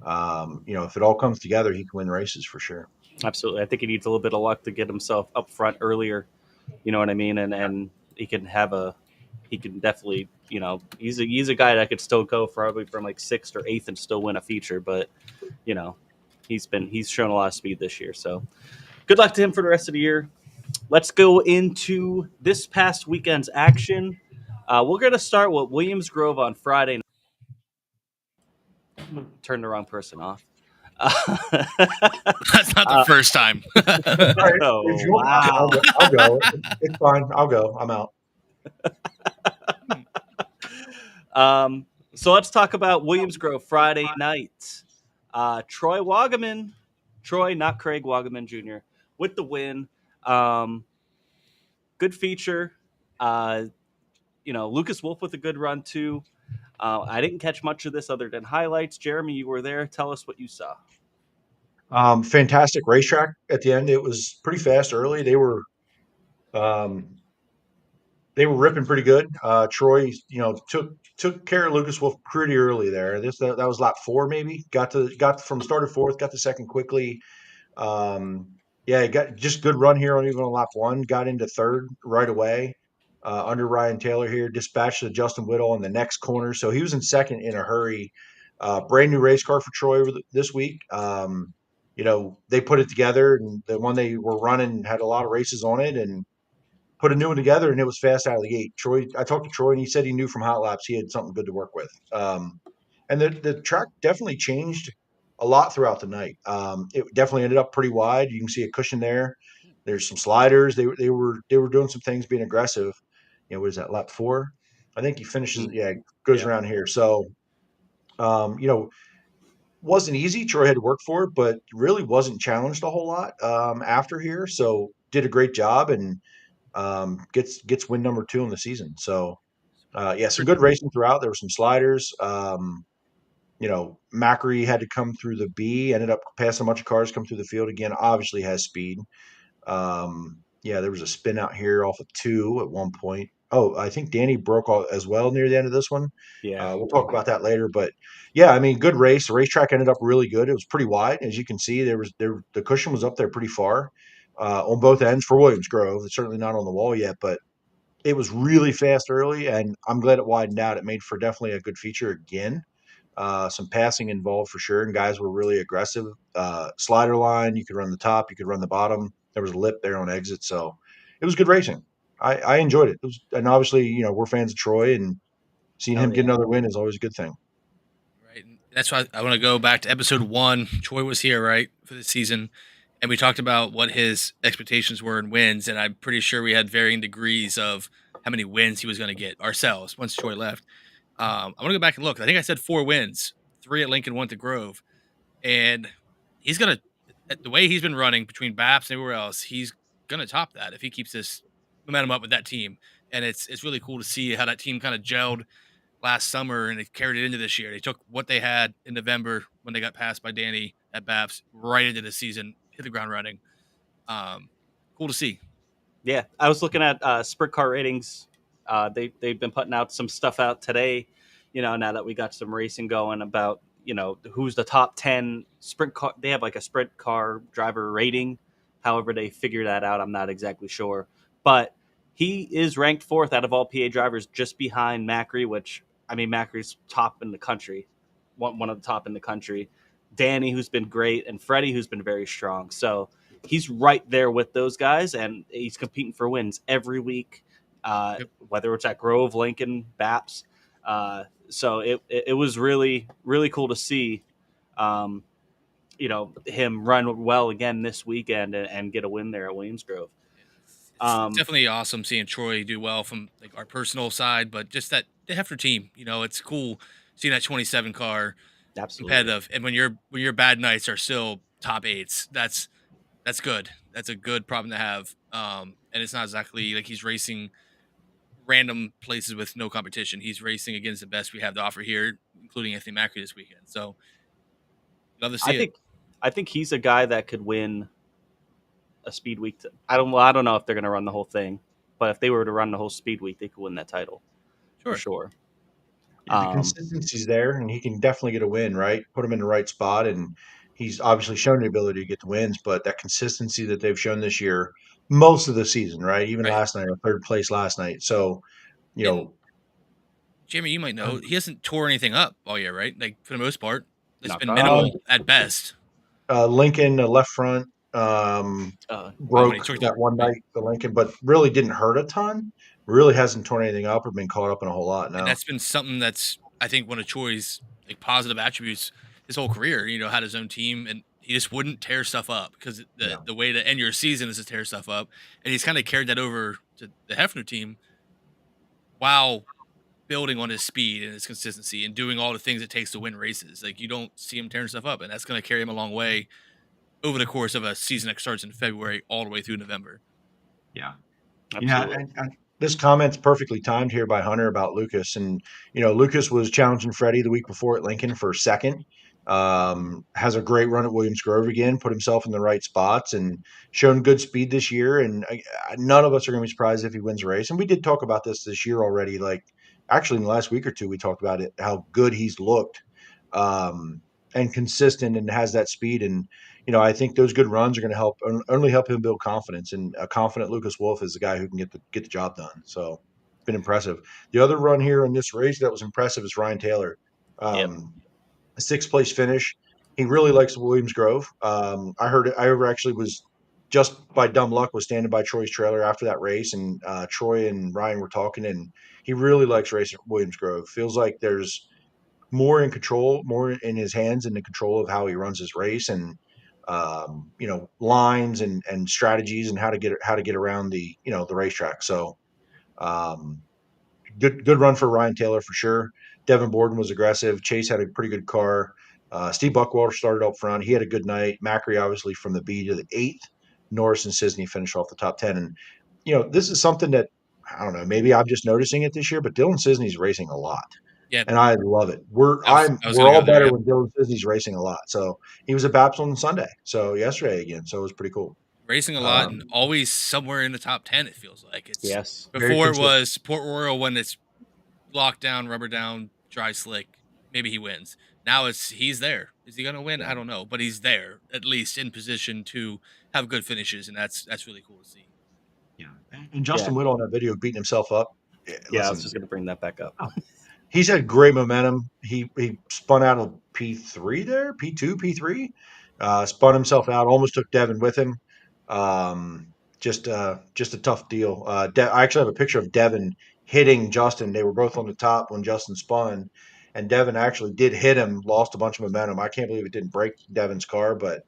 if it all comes together, he can win races for sure. Absolutely. I think he needs a little bit of luck to get himself up front earlier. You know what I mean? And he can definitely he's a guy that could still go probably from like 6th or 8th and still win a feature. But he's shown a lot of speed this year. So good luck to him for the rest of the year. Let's go into this past weekend's action. We're going to start with Williams Grove on Friday. Turn the wrong person off. That's not the first time. All right, if you want, wow. I'll go. It's fine. I'll go. I'm out. So let's talk about Williams Grove Friday night. Troy, not Craig Wagaman Jr., with the win. Good feature. Lucas Wolf with a good run too. I didn't catch much of this other than highlights. Jeremy, you were there. Tell us what you saw. Fantastic racetrack at the end. It was pretty fast early. They were ripping pretty good. Troy, took care of Lucas Wolf pretty early there. That was lap 4 maybe. Got from start of 4th, got to 2nd quickly. He got just good run here on lap 1. Got into 3rd right away. Under Ryan Taylor here, dispatched to Justin Whittle in the next corner. So he was in 2nd in a hurry. Brand new race car for Troy this week. They put it together, and the one they were running had a lot of races on it, and put a new one together, and it was fast out of the gate. I talked to Troy, and he said he knew from hot laps he had something good to work with. And the track definitely changed a lot throughout the night. It definitely ended up pretty wide. You can see a cushion there. There's some sliders. They were doing some things, being aggressive. What is that, lap 4? I think he finishes. Goes around here. So, wasn't easy. Troy had to work for it, but really wasn't challenged a whole lot after here. So did a great job, and gets win number 2 in the season. So some good racing throughout. There were some sliders. Macri had to come through the B, ended up passing a bunch of cars, come through the field again. Obviously has speed. There was a spin out here off of 2 at one point. Oh, I think Danny broke as well near the end of this one. Yeah. We'll talk about that later. But good race. The racetrack ended up really good. It was pretty wide, as you can see. The cushion was up there pretty far on both ends for Williams Grove. It's certainly not on the wall yet, but it was really fast early, and I'm glad it widened out. It made for definitely a good feature again. Some passing involved for sure, and guys were really aggressive. Slider line, you could run the top, you could run the bottom. There was a lip there on exit, so it was good racing. I enjoyed it. And obviously, we're fans of Troy, and seeing him get another win is always a good thing. Right. That's why I want to go back to episode 1. Troy was here, right, for the season, and we talked about what his expectations were in wins, and I'm pretty sure we had varying degrees of how many wins he was going to get ourselves once Troy left. I want to go back and look. I think I said 4 wins, 3 at Lincoln, 1 to Grove, and he's going to, the way he's been running between BAPS and everywhere else, he's going to top that if he keeps this momentum up with that team. And it's really cool to see how that team kind of gelled last summer and they carried it into this year. They took what they had in November when they got passed by Danny at BAPS right into the season, hit the ground running. Cool to see. Yeah, I was looking at sprint car ratings. They've been putting out some stuff out today, now that we got some racing going about, who's the top 10 sprint car. They have like a sprint car driver rating. However they figure that out, I'm not exactly sure. But he is ranked 4th out of all PA drivers, just behind Macri, Macri's top in the country, one of the top in the country. Danny, who's been great, and Freddie, who's been very strong. So he's right there with those guys, and he's competing for wins every week, whether it's at Grove, Lincoln, BAPS. So it was really, really cool to see, him run well again this weekend and get a win there at Williams Grove. It's definitely awesome seeing Troy do well from like our personal side, but just that the Hefner team, it's cool seeing that 27 car competitive. And when your bad nights are still top 8s, that's good. That's a good problem to have. And it's not exactly like he's racing random places with no competition. He's racing against the best we have to offer here, including Anthony Macri this weekend. So love to see it. I think he's a guy that could win a speed week. I don't know if they're going to run the whole thing, but if they were to run the whole speed week, they could win that title. For sure. The consistency's there, and he can definitely get a win, right? Put him in the right spot, and he's obviously shown the ability to get the wins, but that consistency that they've shown this year, most of the season, right? Even last night, or 3rd place last night. So, Jamie, you might know he hasn't tore anything up all year, right? Like for the most part, it's Knock been on minimal at best. Lincoln, left front, When he broke took that the one night, the Lincoln, but really didn't hurt a ton. Really hasn't torn anything up or been caught up in a whole lot. and No. that's been something that's I think one of Troy's like positive attributes his whole career. Had his own team and he just wouldn't tear stuff up because the way to end your season is to tear stuff up, and he's kind of carried that over to the Hefner team while building on his speed and his consistency and doing all the things it takes to win races. Like you don't see him tearing stuff up, and that's going to carry him a long way over the course of a season that starts in February all the way through November. Yeah. Absolutely. Yeah, and this comment's perfectly timed here by Hunter about Lucas. And, Lucas was challenging Freddie the week before at Lincoln for second. Has a great run at Williams Grove again, put himself in the right spots and shown good speed this year. And none of us are going to be surprised if he wins a race. And we did talk about this year already. Like, actually, in the last week or two, we talked about it, how good he's looked and consistent and has that speed. And, I think those good runs are going to only help him build confidence. And a confident Lucas Wolf is the guy who can get the job done. So, been impressive. The other run here in this race that was impressive is Ryan Taylor. A sixth place finish. He really likes Williams Grove. I heard it. I actually was just by dumb luck was standing by Troy's trailer after that race, and Troy and Ryan were talking, and he really likes racing at Williams Grove. Feels like there's more in control, more in his hands and the control of how he runs his race and lines and strategies and how to get around the racetrack. So good run for Ryan Taylor for sure. Devin Borden was aggressive. Chase had a pretty good car. Steve Buckwalter started up front. He had a good night. Macri obviously from the B to the 8th. Norris and Sisney finished off the top 10. And this is something that I don't know. Maybe I'm just noticing it this year, but Dylan Sisney's racing a lot. Yeah, and I love it. We're I was all gonna go there, better yeah. when Dylan Sisney's racing a lot. So he was at Baps on Sunday. So yesterday again. So it was pretty cool. Racing a lot and always somewhere in the top 10. It feels like it's Yes. Before it was Port Royal when it's locked down, rubber down, dry slick. Maybe he wins. Now he's there. Is he gonna win? I don't know, but he's there at least in position to have good finishes, and that's really cool to see. Yeah, and Justin Whittle in that video beating himself up. Yeah, I was just gonna bring that back up. He's had great momentum. He spun out of P3 there, P2, P3. Spun himself out, almost took Devin with him. Just a tough deal. I actually have a picture of Devin hitting Justin. They were both on the top when Justin spun, and Devin actually did hit him, lost a bunch of momentum. I can't believe it didn't break Devin's car, but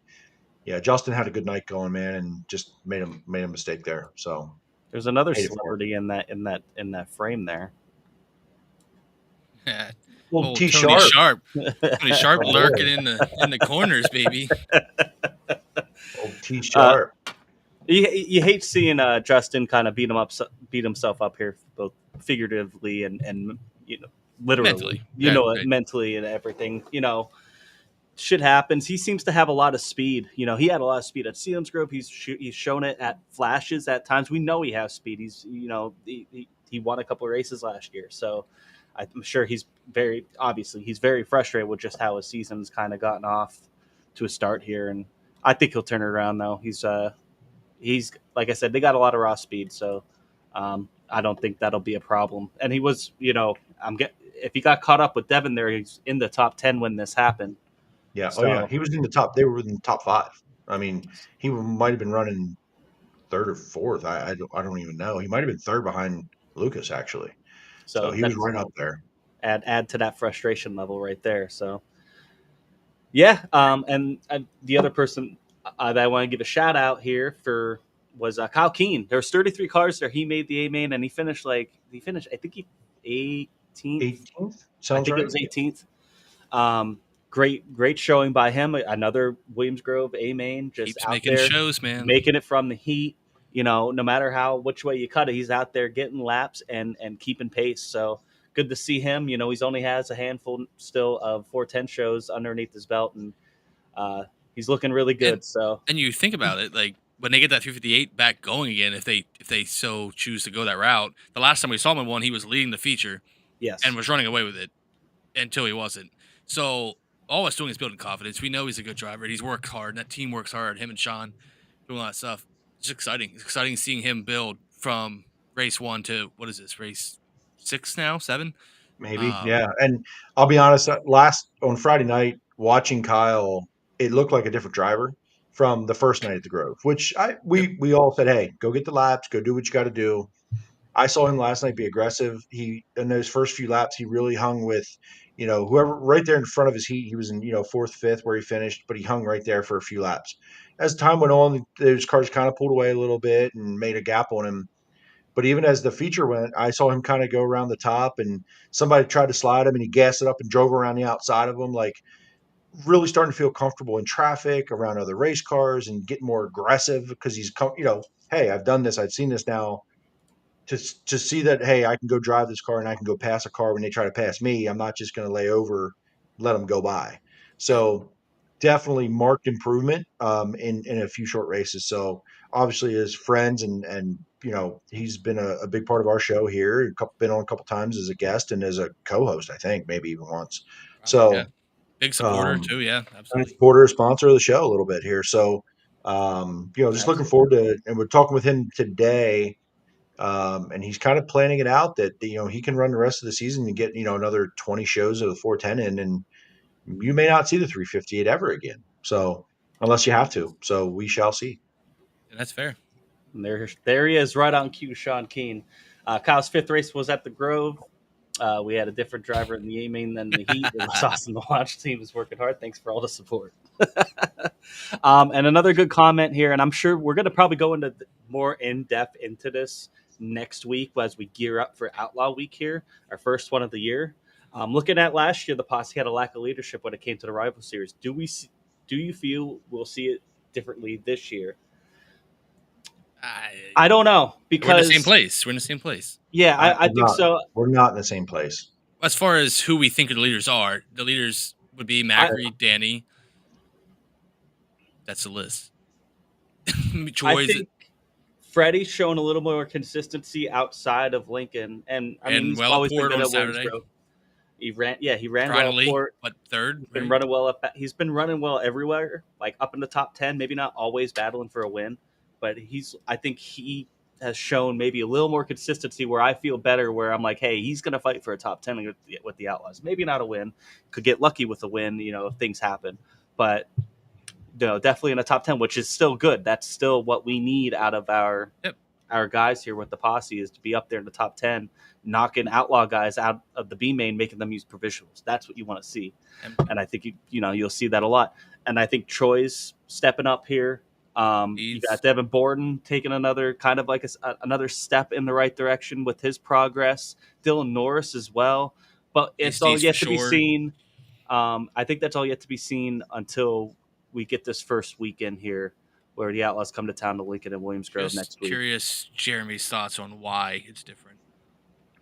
yeah, Justin had a good night going, man, and just made a mistake there. So there's another celebrity in that frame there. Yeah. Well, Tony Sharp. Tony Sharp lurking in the corners, baby. Old T Sharp. You hate seeing Justin kind of beat himself up here, both figuratively and literally, mentally. Mentally and everything. Shit happens. He seems to have a lot of speed. He had a lot of speed at Williams Grove. He's shown it at flashes at times. We know he has speed. He's he won a couple of races last year, so I'm sure he's very frustrated with just how his season's kind of gotten off to a start here, and I think he'll turn it around though. He's like I said, they got a lot of raw speed, so I don't think that'll be a problem. And he was, if he got caught up with Devin there, he's in the top 10 when this happened. Yeah. So, yeah. He was in the top. They were in the top 5. I mean, he might have been running 3rd or 4th. I don't even know. He might have been 3rd behind Lucas actually. So he was right up there. Add to that frustration level right there. So yeah. And the other person that I want to give a shout out here for was Kyle Keene. There's 33 cars there. He made the A main and he finished. I think he 18th. 18th. Sounds right. It was 18th. Great showing by him. Another Williams Grove A main, just keeps out making there, shows, man. Making it from the heat. No matter which way you cut it, he's out there getting laps and keeping pace. So good to see him. He's only has a handful still of 410 shows underneath his belt, and he's looking really good. And you think about it, like when they get that 358 back going again, if they so choose to go that route. The last time we saw him in one, he was leading the feature, yes, and was running away with it until he wasn't. So all it's doing is building confidence. We know he's a good driver. He's worked hard. And that team works hard. Him and Sean doing all that stuff. It's exciting. It's exciting seeing him build from race 1 to what is this, race 6 now, 7? Maybe, yeah. And I'll be honest, on Friday night, watching Kyle, it looked like a different driver from the first night at the Grove, which we all said, hey, go get the laps, go do what you got to do. I saw him last night be aggressive. He in those first few laps, he really hung with, whoever right there in front of his heat. He was in, fourth, fifth where he finished, but he hung right there for a few laps. As time went on, those cars kind of pulled away a little bit and made a gap on him. But even as the feature went, I saw him kind of go around the top, and somebody tried to slide him, and he gassed it up and drove around the outside of him, like really starting to feel comfortable in traffic around other race cars and getting more aggressive because he's, hey, I've done this, I've seen this now. To see that, hey, I can go drive this car and I can go pass a car when they try to pass me. I'm not just going to lay over, let them go by. So definitely marked improvement in a few short races. So obviously as friends and he's been a big part of our show here. Been on a couple times as a guest and as a co-host, I think maybe even once. So big supporter too. Yeah, absolutely. Supporter, sponsor of the show a little bit here. So just looking forward to, and we're talking with him today. And he's kind of planning it out that, he can run the rest of the season and get, another 20 shows of the 410 in, and you may not see the 358 ever again. So unless you have to, so we shall see. Yeah, that's fair. And there he is, right on cue, Sean Keane. Kyle's fifth race was at the Grove. We had a different driver in the A-main than the Heat. It was awesome to watch. The team was working hard. Thanks for all the support. And another good comment here, and I'm sure we're going to probably go into more in-depth into this next week as we gear up for Outlaw Week here, our first one of the year. Looking at last year, the posse had a lack of leadership when it came to the rival series. Do you feel we'll see it differently this year? I don't know, because we're in the same place. We're in the same place. Yeah, I think so. We're not in the same place. As far as who we think the leaders are, the leaders would be Macri, Danny. That's the list. I think Freddie's shown a little more consistency outside of Lincoln, and I mean, he's always been good at Williams Grove. He ran finally, well. But third, he's been running well up. He's been running well everywhere, like up in the top 10. Maybe not always battling for a win, but I think he has shown maybe a little more consistency where I feel better. Where I'm like, hey, he's going to fight for a top 10 with the Outlaws. Maybe not a win. Could get lucky with a win, if things happen, but. Definitely in the top 10, which is still good. That's still what we need out of our guys here with the posse, is to be up there in the top 10, knocking Outlaw guys out of the B main, making them use provisionals. That's what you want to see. And I think you'll see that a lot. And I think Troy's stepping up here. You got Devin Borden taking another kind of like another step in the right direction with his progress. Dylan Norris as well. But it's all yet to be seen. I think that's all yet to be seen until we get this first weekend here where the Outlaws come to town to Lincoln and Williams Grove next week. Curious Jeremy's thoughts on why it's different.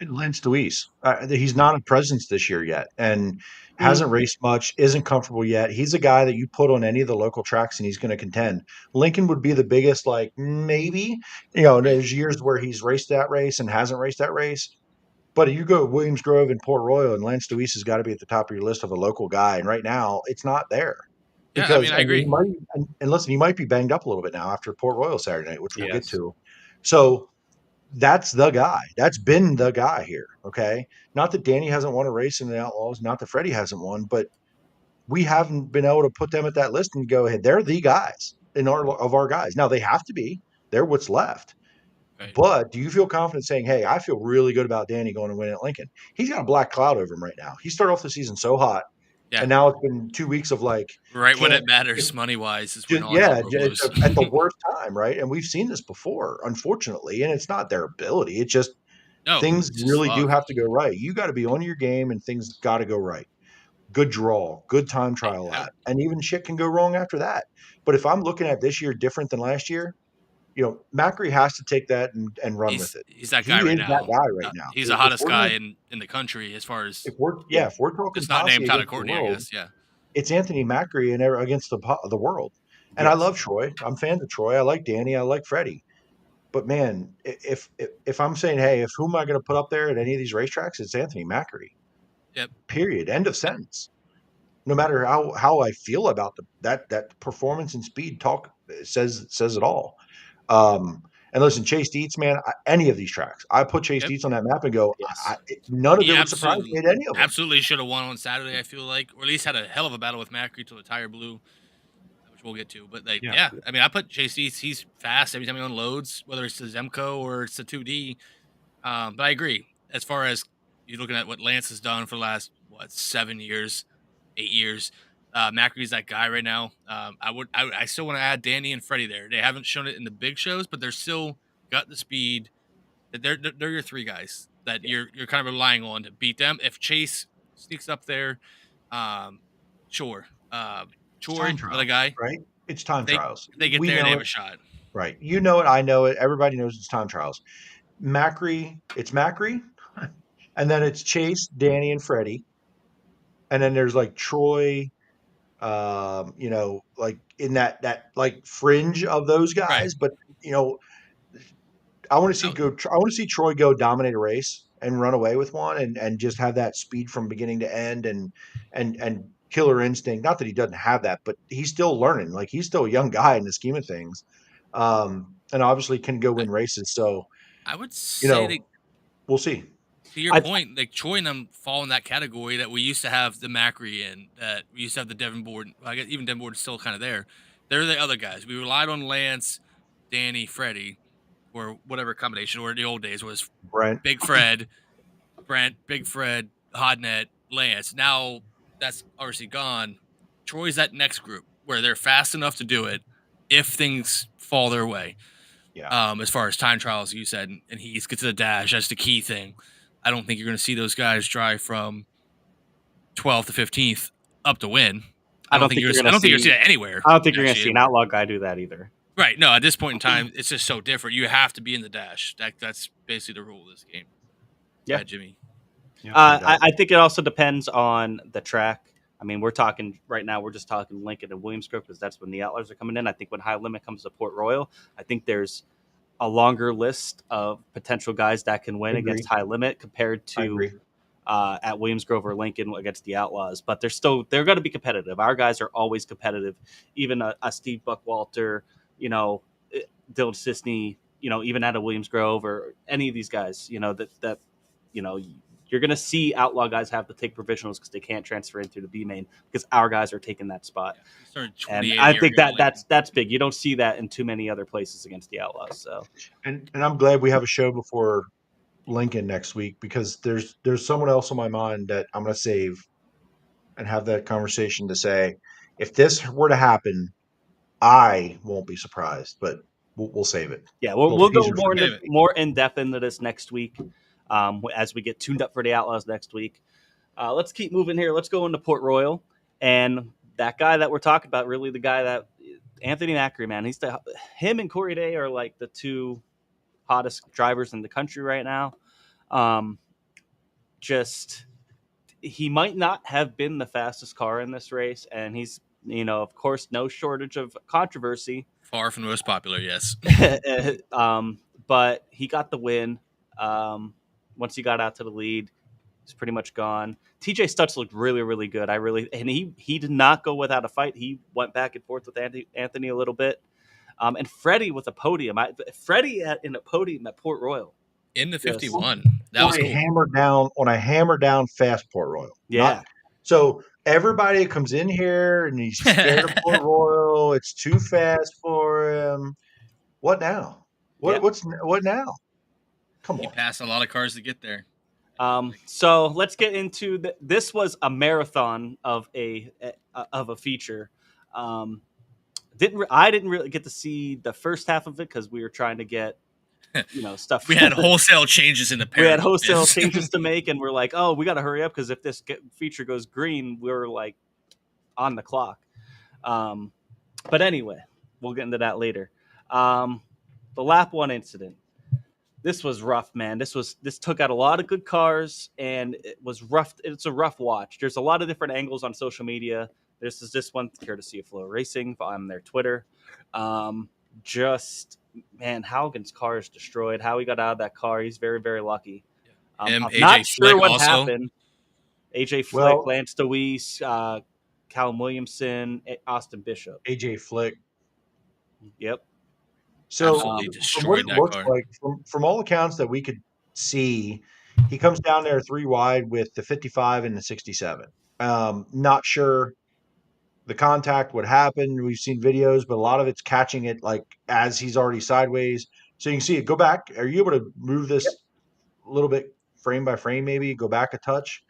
Lance Deweese. He's not a presence this year yet and hasn't raced much, isn't comfortable yet. He's a guy that you put on any of the local tracks and he's going to contend. Lincoln would be the biggest, maybe. There's years where he's raced that race and hasn't raced that race. But you go to Williams Grove and Port Royal, and Lance Deweese has got to be at the top of your list of a local guy. And right now, it's not there. Because I agree. Listen, he might be banged up a little bit now after Port Royal Saturday night, which we'll get to. So that's the guy. That's been the guy here. Okay. Not that Danny hasn't won a race in the Outlaws, not that Freddie hasn't won, but we haven't been able to put them at that list and go ahead. They're the guys of our guys. Now they have to be. They're what's left. Right. But do you feel confident saying, hey, I feel really good about Danny going to win at Lincoln? He's got a black cloud over him right now. He started off the season so hot. Yeah. And now it's been 2 weeks of right when it matters money wise is when it's at the worst time, right? And we've seen this before, unfortunately, and it's not their ability. It's just things really do have to go right. You got to be on your game, and things got to go right. Good draw, good time trial lap, and even shit can go wrong after that. But if I'm looking at this year different than last year, Macri has to take that and run with it. He's that guy right now. That guy right now. He's the hottest guy in the country as far as if we're talking. It's not named Tyler Courtney, I guess. Yeah, it's Anthony Macri and against the world. And I love Troy. I'm fans of Troy. I like Danny. I like Freddie. But man, if I'm saying, hey, who am I going to put up there at any of these racetracks? It's Anthony Macri. Yep. Period. End of sentence. No matter how I feel about that performance and speed talk says it all. And listen, Chase Dietz, man, any of these tracks, I put Chase Dietz on that map and go, Yes. none of He it would surprise me at any of them. absolutely should have won on Saturday, I feel like, or at least had a hell of a battle with Macri till the tire blew, which we'll get to. But like, yeah, I mean, I put Chase Dietz. He's fast every time he unloads, whether it's the Zemco or it's the 2D. But I agree. As far as you're looking at what Lance has done for the last 7 years, 8 years, Macri's that guy right now. I still want to add Danny and Freddie there. They haven't shown it in the big shows, but they're still got the speed. They're your three guys that you're kind of relying on to beat them. If Chase sneaks up there, sure. Troy, another guy, right? It's time trials. They get there, they have a shot. Right. You know it. I know it. Everybody knows it's time trials. It's Macri, and then it's Chase, Danny, and Freddie, and then there's like Troy, like in that like fringe of those guys. But I want to see Troy go dominate a race and run away with one, and just have that speed from beginning to end, and killer instinct. Not that he doesn't have that, but he's still learning. Like, he's still a young guy in the scheme of things, and obviously can go win races. So I would say we'll see. To your point, like Troy and them fall in that category that we used to have the Macri in, that we used to have the Devon Board. I guess even Devon Board is still kind of there. They're the other guys. We relied on Lance, Danny, Freddie, or whatever combination, or in the old days was Brent, Big Fred, Hodnet, Lance. Now that's obviously gone. Troy's that next group where they're fast enough to do it if things fall their way. Yeah. As far as time trials, you said, and he gets to the dash. That's the key thing. I don't think you're going to see those guys drive from 12th to 15th up to win. I don't think you're going to see that anywhere. I don't think you're going to see an outlaw guy do that either. Right. No, at this point in time, it's just so different. You have to be in the dash. That's basically the rule of this game. Yeah, Jimmy. Yeah, I think it also depends on the track. I mean, we're talking right now, we're just talking Lincoln and Williamsburg because that's when the Outlaws are coming in. I think when High Limit comes to Port Royal, I think there's a longer list of potential guys that can win against High Limit compared to at Williams Grove or Lincoln against the Outlaws. But they're going to be competitive. Our guys are always competitive. Even a Steve Buckwalter, Dylan Sisney, even at a Williams Grove or any of these guys, you're going to see outlaw guys have to take provisionals because they can't transfer into the B main because our guys are taking that spot. And I think that's big. You don't see that in too many other places against the Outlaws. So, and I'm glad we have a show before Lincoln next week, because there's someone else on my mind that I'm going to save and have that conversation to say, if this were to happen, I won't be surprised, but we'll save it. Yeah, we'll go more in depth into this next week. As we get tuned up for the Outlaws next week. Let's keep moving here. Let's go into Port Royal. And that guy that we're talking about, really the guy that Anthony Macri, man, him and Corey Day are like the two hottest drivers in the country right now. He might not have been the fastest car in this race. And he's, of course, no shortage of controversy. Far from the most popular, yes. But he got the win. Once he got out to the lead, he's pretty much gone. TJ Stutz looked really, really good. And he did not go without a fight. He went back and forth with Anthony a little bit. And Freddie with a podium. Freddie in a podium at Port Royal. In the 51. That was cool. On a hammer down fast Port Royal. Yeah. So everybody comes in here and he's scared of Port Royal. It's too fast for him. What now? What now? Come on. He passed a lot of cars to get there. So let's get into this. Was a marathon of a feature. I didn't really get to see the first half of it because we were trying to get stuff. We had wholesale changes in the We had wholesale changes to make, and we're like, oh, we got to hurry up because if this feature goes green, we're like on the clock. But anyway, we'll get into that later. The lap one incident. This was rough, man. This took out a lot of good cars, and it was rough. It's a rough watch. There's a lot of different angles on social media. This one courtesy of Flow Racing on their Twitter. Haugen's car is destroyed. How he got out of that car, he's very, very lucky. I'm not sure what happened. AJ Flick, Lance DeWeese, Callum Williamson, Austin Bishop. AJ Flick. Yep. So Absolutely from what destroyed it that looks car. like, from all accounts that we could see, he comes down there 3 wide with the 55 and the 67. Not sure the contact would happen. We've seen videos, but a lot of it's catching it like as he's already sideways. So you can see it. Go back. Are you able to move this a little bit frame by frame? Maybe go back a touch.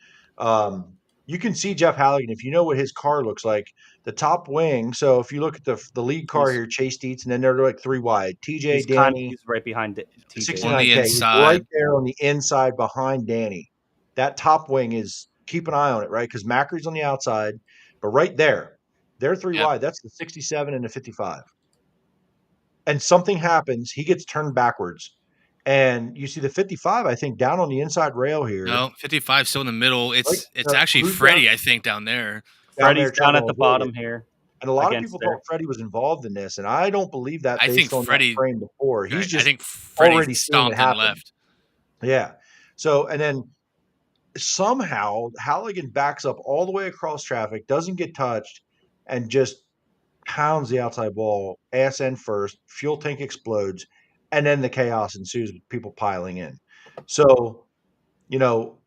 You can see Jeff Halligan if you know what his car looks like. The top wing. So if you look at the lead car He's- here, Chase Dietz, and then they're like 3 wide. TJ, Danny, He's right behind TJ. On the 69K. He's right inside. there on the inside behind Danny. That top wing is keep an eye on it, right? Because Macri's on the outside, but right there, they're 3 Yep. wide. That's the 67 and the 55. And something happens, he gets turned backwards. And you see the 55, I think, down on the inside rail here. No, 55 still in the middle. It's Right? actually Who's Freddie, down? I think, down there. Freddie's trying down to at the avoid bottom it. here. And a lot of against people there. thought Freddie was involved in this, and I don't believe that I based think on Freddie- that frame before. He's I just think Freddie already seeing it stomped and happen. left. Yeah. So, and then somehow Halligan backs up all the way across traffic, doesn't get touched, and just pounds the outside wall, ass end first, fuel tank explodes, and then the chaos ensues with people piling in. So, you know,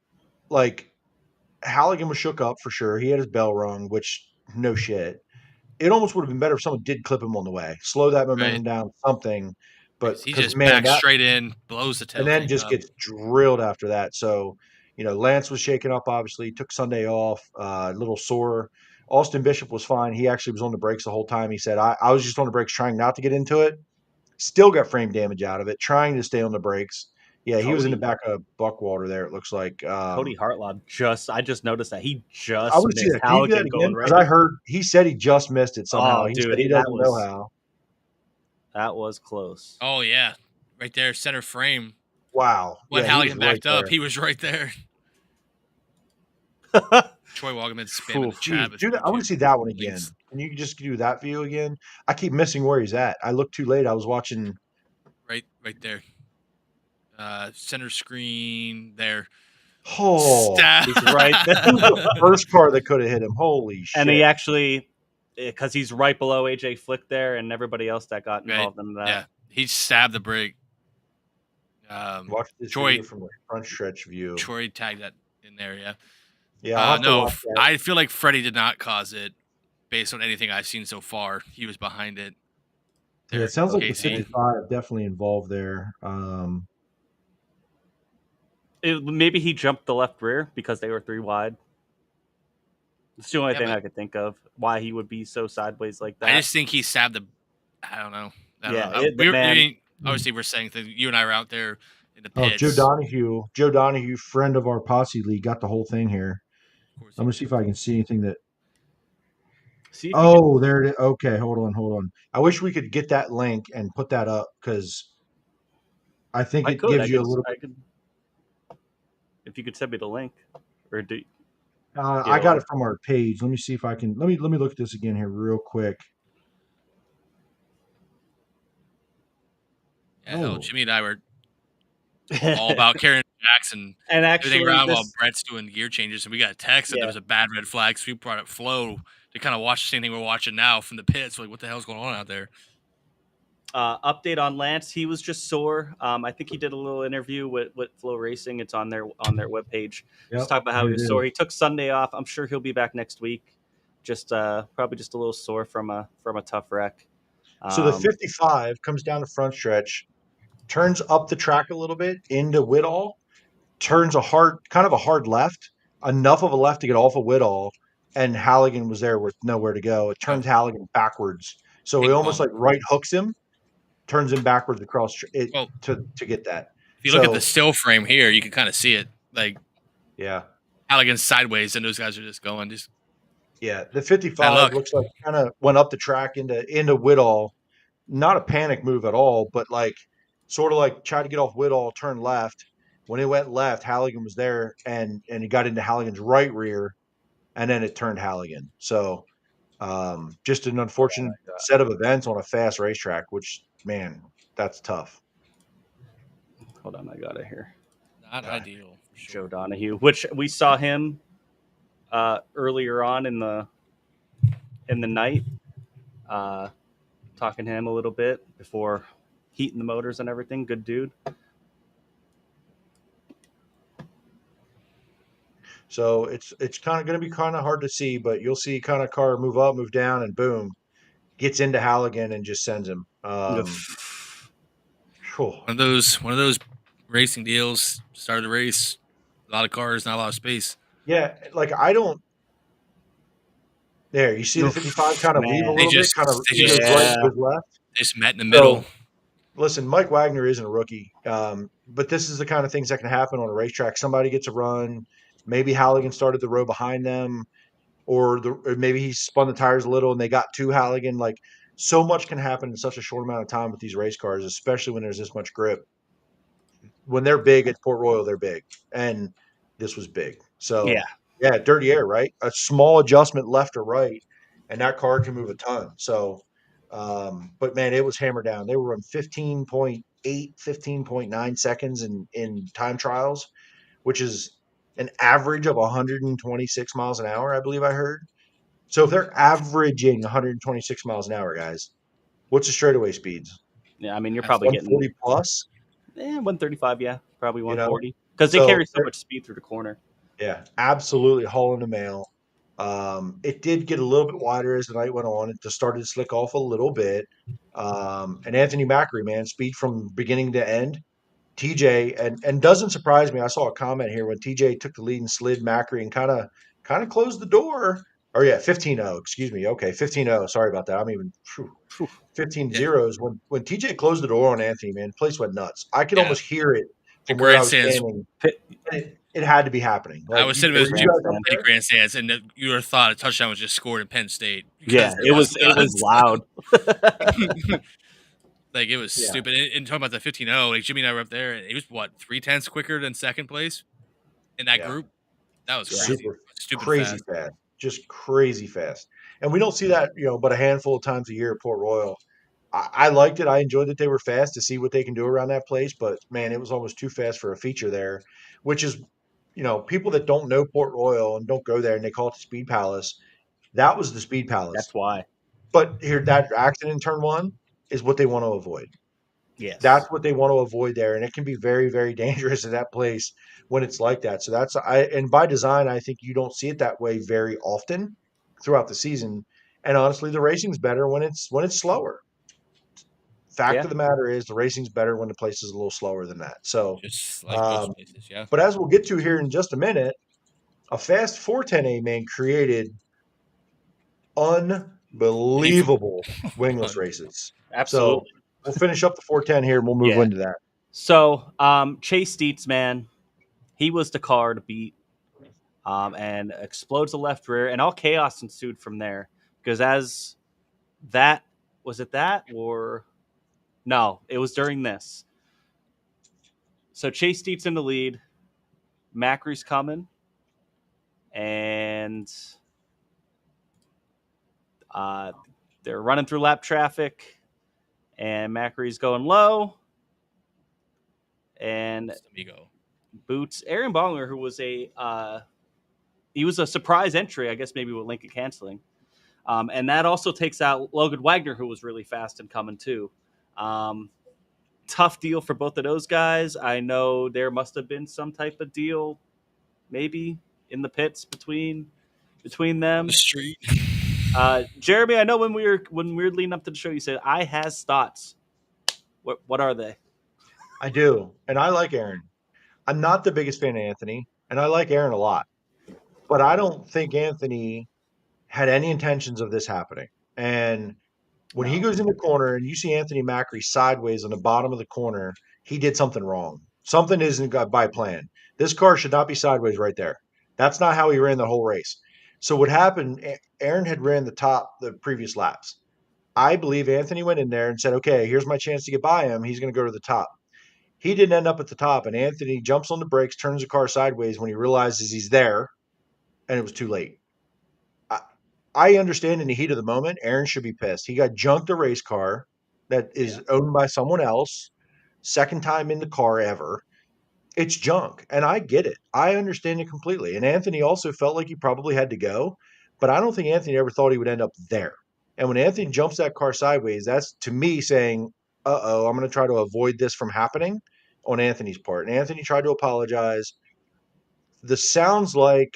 like Halligan was shook up for sure. He had his bell rung, which no shit. It almost would have been better if someone did clip him on the way, slow that momentum down, something. But He because just man, backs that straight in, blows the tail and then tank just up. gets drilled after that. So, Lance was shaken up, obviously, took Sunday off, a little sore. Austin Bishop was fine. He actually was on the brakes the whole time. He said, I was just on the brakes trying not to get into it. Still got frame damage out of it, trying to stay on the brakes. Yeah, he was in the back of Buckwater there, it looks like. Cody Hartlaub I just noticed that he just I would see missed that. Can you do that Halligan again? going Because right. I heard he said he just missed it somehow. Oh, He dude, said he that doesn't know was- how. That was close. Oh, yeah. Right there, center frame. Wow. When Yeah, he Halligan was right backed up, there. he was right there. Troy Walkerman spamming the chat. Geez, I want to see that one again. Can you just do that view again? I keep missing where he's at. I looked too late. I was watching. Right there. Center screen there. Oh, Stab. He's right there. That was the first car that could have hit him. Holy shit! And he actually, because he's right below AJ Flick there and everybody else that got involved in that. Yeah, he stabbed the brake. Watch this Troy video from the front stretch view. Troy tagged that in there. Yeah. Yeah, I'll have to no, watch that. I feel like Freddie did not cause it, based on anything I've seen so far. He was behind it. Yeah, it sounds like the Casey. 55 definitely involved there. Maybe he jumped the left rear because they were 3 wide. It's the only Yeah, thing but- I could think of why he would be so sideways like that. I just think he stabbed the. I don't know. Yeah, Obviously, we're saying that you and I were out there in the Oh, pits. Joe Donahue, friend of our posse league, got the whole thing here. I'm gonna see if I can see anything that. See Oh, there it is. Okay, hold on. I wish we could get that link and put that up because I think it gives you a little. If you could send me the link, or do. I got it from our page. Let me see if I can. Let me look at this again here real quick. Yeah, no, Jimmy and I were all about carrying Jackson And everything actually, around while Brett's doing gear changes, and we got a text that Yeah. there was a bad red flag, so we brought up Flo to kind of watch the same thing we're watching now from the pits. Like, what the hell's going on out there? Update on Lance. He was just sore. I think he did a little interview with Flow Racing. It's on their webpage. Just talk about how he was sore. He took Sunday off. I'm sure he'll be back next week. Just probably just a little sore from a tough wreck. So the 55 comes down the front stretch, turns up the track a little bit into Whitall, turns kind of a hard left, enough of a left to get off of Whitall, and Halligan was there with nowhere to go. It turns Halligan backwards, so he almost like right hooks him, turns him backwards across to get that. If you look at the still frame here, you can kind of see it. Like, yeah, Halligan's sideways, and those guys are just going. Yeah, the 55 looks like kind of went up the track into Whitall. Not a panic move at all, but like sort of like tried to get off Whitall, turn left. When it went left, Halligan was there, and he got into Halligan's right rear, and then it turned Halligan. So just an unfortunate set of events on a fast racetrack, which, man, that's tough. Hold on, I got it here. Not ideal. For sure. Joe Donahue, which we saw him earlier on in the night, talking to him a little bit before heating the motors and everything. Good dude. So it's kind of going to be kind of hard to see, but you'll see kind of car move up, move down, and boom, gets into Halligan and just sends him. Phew. One of those racing deals. Started the race, a lot of cars, not a lot of space. Yeah, like I don't. There, you see the Oof, 55 kind of weave a man. little bit, kind of he goes right to his left. They just met in the middle. So, listen, Mike Wagner isn't a rookie, but this is the kind of things that can happen on a racetrack. Somebody gets a run, maybe Halligan started the row behind them, or maybe he spun the tires a little and they got to Halligan. Like so much can happen in such a short amount of time with these race cars, especially when there's this much grip. When they're big at Port Royal, they're big, and this was big. So yeah, dirty air, right? A small adjustment left or right, and that car can move a ton. So, but man, it was hammered down. They were running 15.8, 15.9 seconds in time trials, which is an average of 126 miles an hour, I believe I heard. So if they're averaging 126 miles an hour, guys, what's the straightaway speeds? Yeah, I mean, you're probably 140 getting plus. 135. Yeah, probably You know? 140 because they So carry so much speed through the corner. Yeah, absolutely hauling the mail. It did get a little bit wider as the night went on. It just started to slick off a little bit. And Anthony Macri, man, speed from beginning to end. TJ and doesn't surprise me. I saw a comment here when TJ took the lead and slid Macri and kind of closed the door. Or yeah, 15-0, excuse me. Okay, 15-0. Sorry about that. I'm even 15-0s. When TJ closed the door on Anthony, man, the place went nuts. I could almost hear it The from where I was grandstands. standing. It had to be happening. I was sitting were with you guys up there? grandstands, and you would have thought a touchdown was just scored in Penn State. Yeah, it was loud. Like it was stupid. And talking about the 15-0, like Jimmy and I were up there, and he was what 0.3 quicker than second place in that group. That was crazy. Stupid crazy fast, just crazy fast. And we don't see that, but a handful of times a year at Port Royal. I liked it. I enjoyed that they were fast to see what they can do around that place. But man, it was almost too fast for a feature there, which is, people that don't know Port Royal and don't go there and they call it the Speed Palace. That was the Speed Palace. That's why. But here, that accident in turn one is what they want to avoid. Yes. That's what they want to avoid there. And it can be very, very dangerous in that place when it's like that. So and by design, I think you don't see it that way very often throughout the season. And honestly, the racing's better when it's slower. Fact of the matter is the racing's better when the place is a little slower than that. So, just like most places, but as we'll get to here in just a minute, a fast 410A, man, created unbelievable wingless races. Absolutely. So we'll finish up the 410 here and we'll move into that. So Chase Dietz, man, he was the car to beat, and explodes the left rear, and all chaos ensued from there. Because as that was it that or no, it was during this. So Chase Dietz in the lead, Macri's coming, and they're running through lap traffic, and Macri's going low, and boots Aaron Bongler, who was he was a surprise entry, I guess maybe with Lincoln canceling, and that also takes out Logan Wagner, who was really fast and coming too. Tough deal for both of those guys. I know there must have been some type of deal, maybe in the pits between them. The street. Jeremy, I know when we were leading up to the show, you said I has thoughts. What are they? I do, and I like Aaron. I'm not the biggest fan of Anthony, and I like Aaron a lot, but I don't think Anthony had any intentions of this happening. And when he goes in the corner and you see Anthony Macri sideways on the bottom of the corner, he did something wrong. Something isn't by plan. This car should not be sideways right there. That's not how he ran the whole race. So what happened, Aaron had ran the previous laps. I believe Anthony went in there and said, okay, here's my chance to get by him. He's going to go to the top. He didn't end up at the top, and Anthony jumps on the brakes, turns the car sideways when he realizes he's there, and it was too late. I understand in the heat of the moment, Aaron should be pissed. He got junked a race car that is owned by someone else, second time in the car ever. It's junk, and I get it. I understand it completely. And Anthony also felt like he probably had to go, but I don't think Anthony ever thought he would end up there. And when Anthony jumps that car sideways, that's to me saying I'm going to try to avoid this from happening on Anthony's part. And Anthony tried to apologize. This sounds like,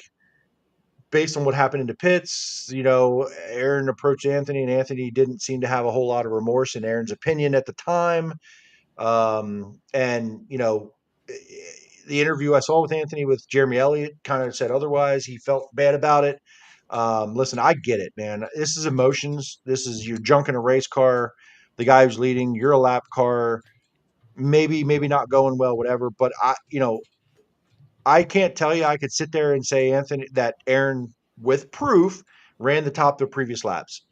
based on what happened in the pits, Aaron approached Anthony, and Anthony didn't seem to have a whole lot of remorse in Aaron's opinion at the time. And the interview I saw with Anthony with Jeremy Elliott kind of said otherwise. He felt bad about it. Listen, I get it, man. This is emotions. This is you're junking a race car. The guy who's leading, you're a lap car. Maybe not going well, whatever. But I can't tell you. I could sit there and say that Aaron, with proof, ran the top of the previous laps.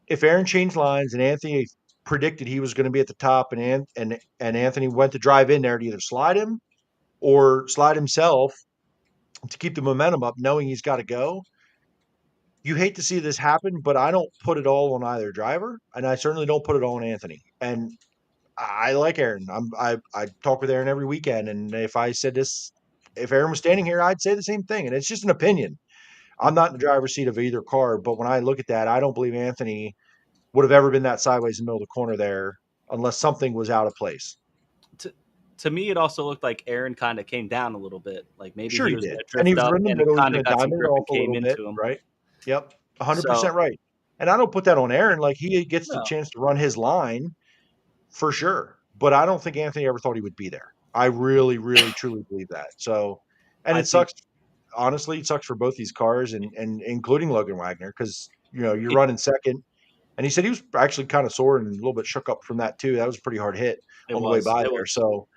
If Aaron changed lines and Anthony predicted he was going to be at the top, and Anthony went to drive in there to either slide him or slide himself to keep the momentum up, knowing he's got to go. You hate to see this happen, but I don't put it all on either driver, and I certainly don't put it all on Anthony. And I like Aaron. I talk with Aaron every weekend, and if Aaron was standing here, I'd say the same thing. And it's just an opinion. I'm not in the driver's seat of either car, but when I look at that, I don't believe Anthony would have ever been that sideways in the middle of the corner there unless something was out of place. To me, it also looked like Aaron kind of came down a little bit. Like maybe Sure he he was did. going to And he drift was up, in the and middle, it he was kind going of to got some diamond it grip and off a came little bit, into him. right? Yep, 100% So right. And I don't put that on Aaron. Like, he gets the no, chance to run his line for sure. But I don't think Anthony ever thought he would be there. I really, really, truly believe that. So, and I it think sucks. Honestly, it sucks for both these cars and including Logan Wagner, because you're it, running second. And he said he was actually kind of sore and a little bit shook up from that too. That was a pretty hard hit it on the way was by it there. was. So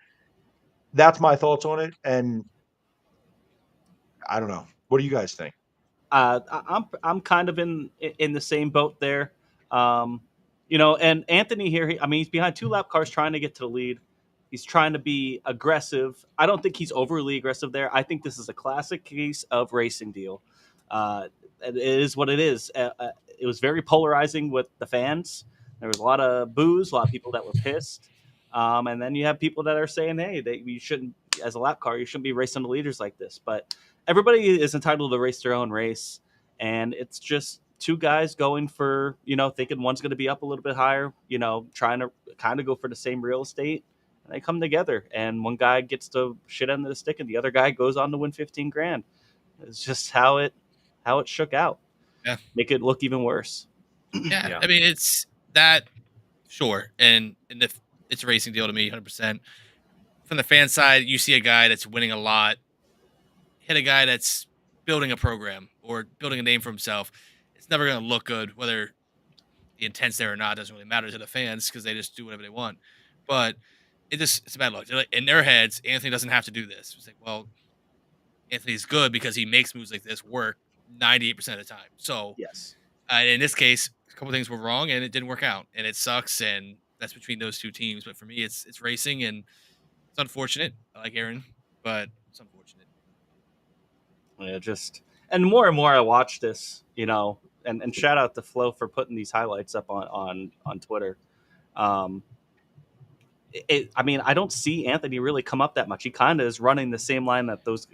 that's my thoughts on it. And I don't know. What do you guys think? I'm kind of in the same boat there. And Anthony here, he's behind 2 lap cars trying to get to the lead. He's trying to be aggressive. I don't think he's overly aggressive there. I think this is a classic case of racing deal. It is what it is. It was very polarizing with the fans. There was a lot of boos, a lot of people that were pissed. And then you have people that are saying, hey, you shouldn't, as a lap car, you shouldn't be racing the leaders like this. But everybody is entitled to race their own race. And it's just 2 guys going for, thinking one's going to be up a little bit higher, trying to kind of go for the same real estate. And they come together, and one guy gets the shit end of the stick, and the other guy goes on to win 15 grand. It's just how it shook out. Yeah. Make it look even worse. Yeah. I mean, it's that, sure. And if it's a racing deal to me, 100%. From the fan side, you see a guy that's winning a lot, hit a guy that's building a program or building a name for himself. It's never going to look good, whether the intent's there or not. Doesn't really matter to the fans because they just do whatever they want. But it's a bad look. In their heads, Anthony doesn't have to do this. It's like, well, Anthony's good because he makes moves like this work 98% of the time. So yes, in this case, a couple things were wrong and it didn't work out, and it sucks. And that's between those 2 teams. But for me, it's racing, and it's unfortunate. I like Aaron, but it's unfortunate. Yeah, and more I watch this, and shout out to Flo for putting these highlights up on Twitter. I don't see Anthony really come up that much. He kind of is running the same line that those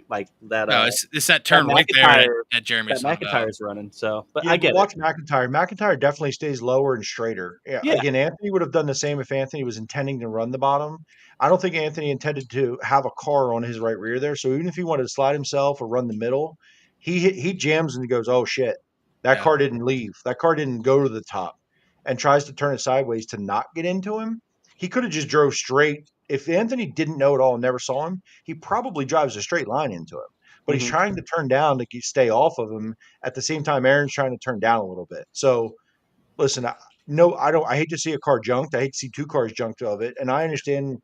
that. No, it's that turn right there that Jeremy's that McIntyre's running. So, but Yeah, I get watch it. McIntyre. McIntyre definitely stays lower and straighter. Yeah. Again, Anthony would have done the same if Anthony was intending to run the bottom. I don't think Anthony intended to have a car on his right rear there. So even if he wanted to slide himself or run the middle, he jams and goes, oh shit, that car didn't leave. That car didn't go to the top, and tries to turn it sideways to not get into him. He could have just drove straight. If Anthony didn't know at all and never saw him, he probably drives a straight line into him. But he's trying to turn down to stay off of him. At the same time, Aaron's trying to turn down a little bit. So, listen, I don't. I hate to see a car junked. I hate to see 2 cars junked of it. And I understand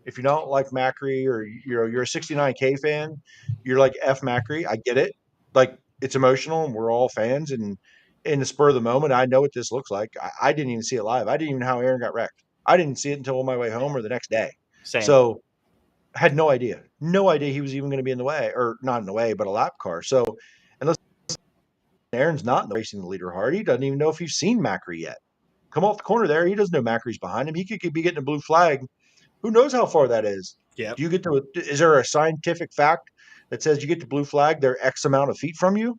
if you don't like Macri, or you're a 69K fan, you're like F Macri. I get it. Like, it's emotional, and we're all fans. And in the spur of the moment, I know what this looks like. I didn't even see it live. I didn't even know how Aaron got wrecked. I didn't see it until on my way home or the next day. Same. So I had no idea he was even going to be in the way, or not in the way, but a lap car. So, unless Aaron's not in the racing the leader hard, he doesn't even know if he's seen Macri yet. Come off the corner there, he doesn't know Macri's behind him. He could be getting a blue flag. Who knows how far that is? Yeah. Is there a scientific fact that says you get the blue flag, they're X amount of feet from you?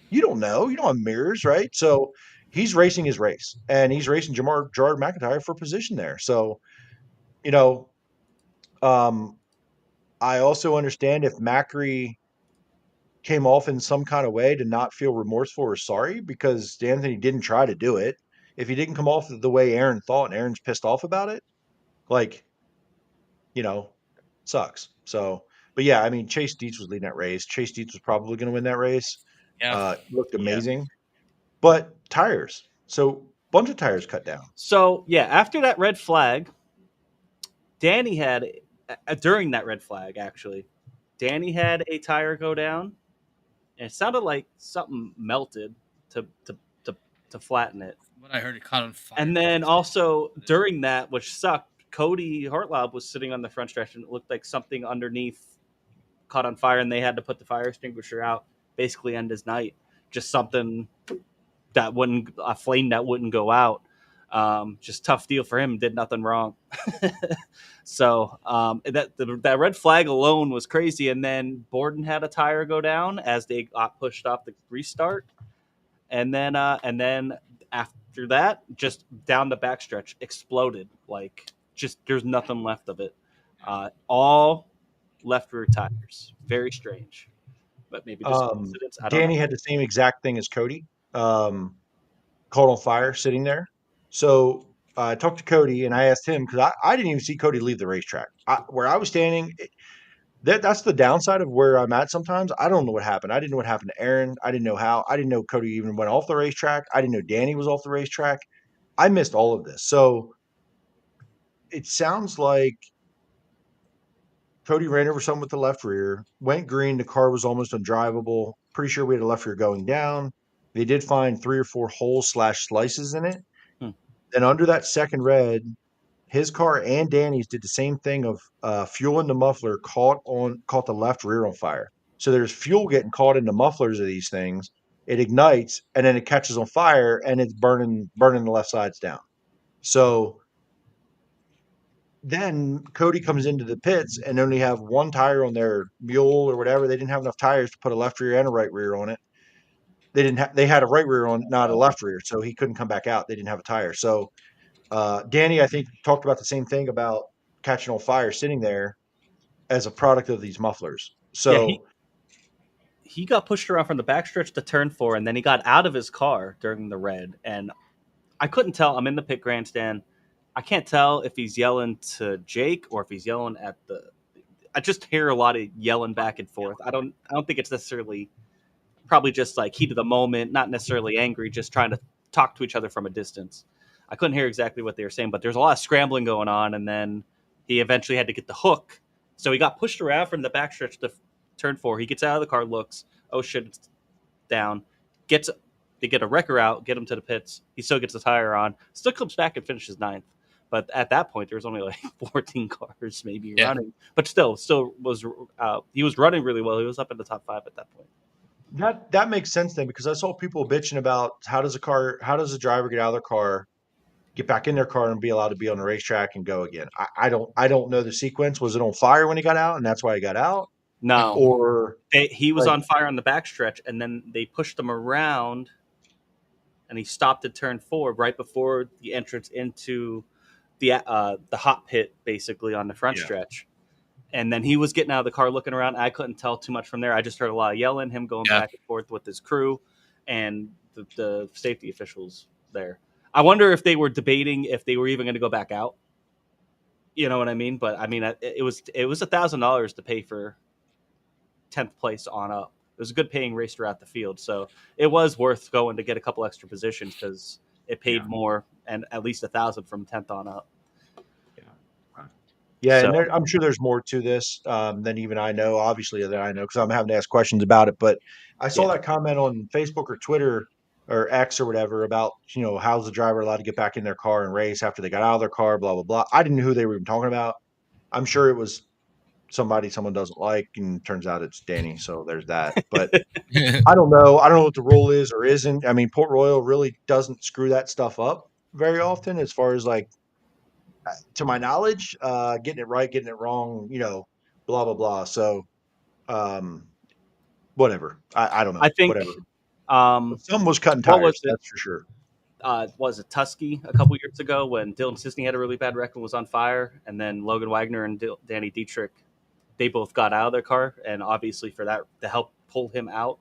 You don't know. You don't have mirrors, right? So he's racing his race, and he's racing Gerard McIntyre for position there. So, you know, I also understand if Macri came off in some kind of way to not feel remorseful or sorry because Anthony didn't try to do it. If he didn't come off the way Aaron thought and Aaron's pissed off about it, like, you know, sucks. So, but yeah, I mean, Chase Dietz was leading that race. Chase Dietz was probably going to win that race. Yeah. Looked amazing, but tires. So, bunch of tires cut down. So yeah, after that red flag, Danny had during that red flag actually, Danny had a tire go down, and it sounded like something melted to flatten it. When I heard it caught on fire. And then also during that, which sucked, Cody Hartlaub was sitting on the front stretch and it looked like something underneath caught on fire, and they had to put the fire extinguisher out, basically end his night. Just something that wouldn't, a flame that wouldn't go out. Just tough deal for him. Did nothing wrong. So that red flag alone was crazy. And then Borden had a tire go down as they got pushed off the restart. And then after that, just down the backstretch, exploded. Like, just there's nothing left of it. All left rear tires. Very strange. But maybe just coincidence. I don't Danny know. had the same exact thing as Cody. Caught on fire sitting there. So I talked to Cody and I asked him because I didn't even see Cody leave the racetrack. Where I was standing, that's the downside of where I'm at sometimes. I don't know what happened. I didn't know what happened to Aaron. I didn't know how. I didn't know Cody even went off the racetrack. I didn't know Danny was off the racetrack. I missed all of this. So it sounds like Cody ran over something with the left rear, went green. The car was almost undrivable. Pretty sure we had a left rear going down. They did find 3 or 4 holes / slices in it. Then under that second red, his car and Danny's did the same thing of fuel in the muffler caught the left rear on fire. So there's fuel getting caught in the mufflers of these things. It ignites and then it catches on fire and it's burning the left sides down. So then Cody comes into the pits and only have one tire on their mule or whatever. They didn't have enough tires to put a left rear and a right rear on it. They had a right rear on, not a left rear, so he couldn't come back out. They didn't have a tire. So Danny, I think, talked about the same thing about catching on fire sitting there as a product of these mufflers. So yeah, he got pushed around from the backstretch to turn 4, and then he got out of his car during the red. And I couldn't tell. I'm in the pit grandstand. I can't tell if he's yelling to Jake or if he's yelling at the. I just hear a lot of yelling back and forth. I don't think it's necessarily, probably just like heat of the moment, not necessarily angry, just trying to talk to each other from a distance. I couldn't hear exactly what they were saying, but there's a lot of scrambling going on, and then he eventually had to get the hook. So he got pushed around from the backstretch to turn 4. He gets out of the car, looks, oh shit, it's down. They get a wrecker out, get him to the pits. He still gets the tire on, still comes back and finishes 9th. But at that point, there was only like 14 cars maybe running. But still was he was running really well. He was up in the top 5 at that point. That makes sense then, because I saw people bitching about how does a driver get out of their car, get back in their car, and be allowed to be on the racetrack and go again. I don't know the sequence. Was it on fire when he got out, and that's why he got out? No, or he was on fire on the backstretch, and then they pushed him around, and he stopped at turn 4 right before the entrance into the hot pit, basically on the front stretch. And then he was getting out of the car, looking around. I couldn't tell too much from there. I just heard a lot of yelling, him going back and forth with his crew and the safety officials there. I wonder if they were debating if they were even going to go back out. You know what I mean? But I mean, it was $1,000 to pay for 10th place on up. It was a good paying race throughout the field, so it was worth going to get a couple extra positions because it paid more, and at least 1,000 from 10th on up. Yeah, so, and I'm sure there's more to this than even I know. Obviously, that I know because I'm having to ask questions about it. But I saw that comment on Facebook or Twitter or X or whatever about, how's the driver allowed to get back in their car and race after they got out of their car, blah, blah, blah. I didn't know who they were even talking about. I'm sure it was somebody someone doesn't like, and turns out it's Danny. So there's that. But I don't know. I don't know what the rule is or isn't. I mean, Port Royal really doesn't screw that stuff up very often as far as like, to my knowledge, getting it right, getting it wrong, blah, blah, blah. So, whatever. I don't know. I think whatever. Some was cutting tires. That's for sure. was it Tusky a couple years ago when Dylan Sisney had a really bad wreck and was on fire, and then Logan Wagner and Danny Dietrich, they both got out of their car, and obviously for that to help pull him out.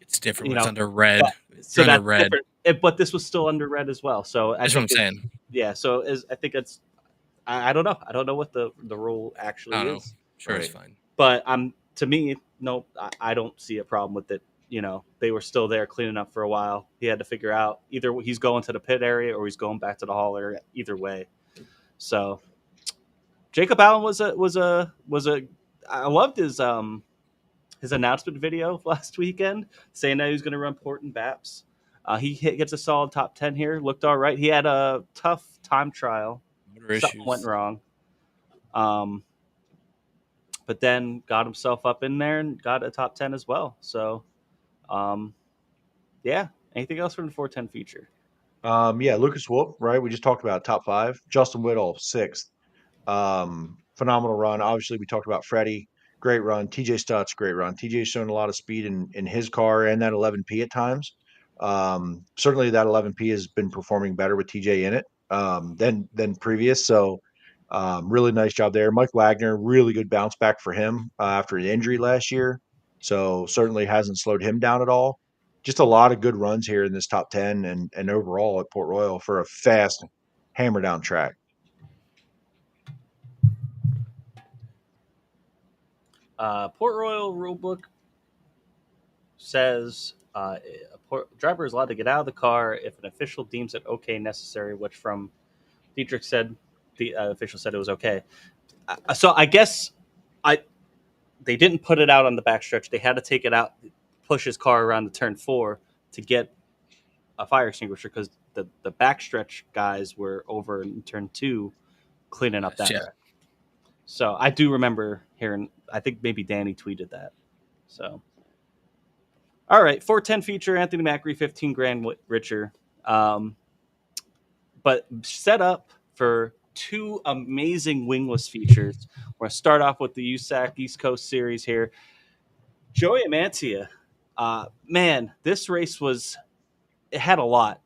It's different You when it's know, under red. so You're under that's red. different. But this was still under red as well. So That's what I'm saying. Yeah. So I think it's. I don't know. I don't know what the rule actually I don't know. is. Sure, it's fine. But to me, no, I don't see a problem with it. You know, they were still there cleaning up for a while. He had to figure out either he's going to the pit area or he's going back to the hall area. Either way, so Jacob Allen was a. I loved his announcement video last weekend saying that he was going to run Port and Baps. He gets a solid top 10 here. Looked all right. He had a tough time trial. Something went wrong. But then got himself up in there and got a top 10 as well. So, yeah. Anything else from the 410 feature? Yeah, Lucas Wolf, right? We just talked about top 5. Justin Whittle, 6th. Phenomenal run. Obviously, we talked about Freddie. Great run. TJ Stutz, great run. TJ's shown a lot of speed in his car and that 11P at times. Certainly that 11P has been performing better with TJ in it than previous. So really nice job there. Mike Wagner, really good bounce back for him after an injury last year. So certainly hasn't slowed him down at all. Just a lot of good runs here in this top 10 and overall at Port Royal for a fast hammer down track. Port Royal rulebook says a driver is allowed to get out of the car if an official deems it okay necessary, which from Dietrich said the official said it was okay. So I guess they didn't put it out on the backstretch. They had to take it out, push his car around the turn 4 to get a fire extinguisher because the backstretch guys were over in turn 2 cleaning up that wreck. So I do remember hearing, I think maybe Danny tweeted that. So, all right, 410 feature, Anthony Macri, 15 grand richer. But set up for 2 amazing wingless features. We're going to start off with the USAC East Coast Series here. Joey Amancia, man, this race it had a lot.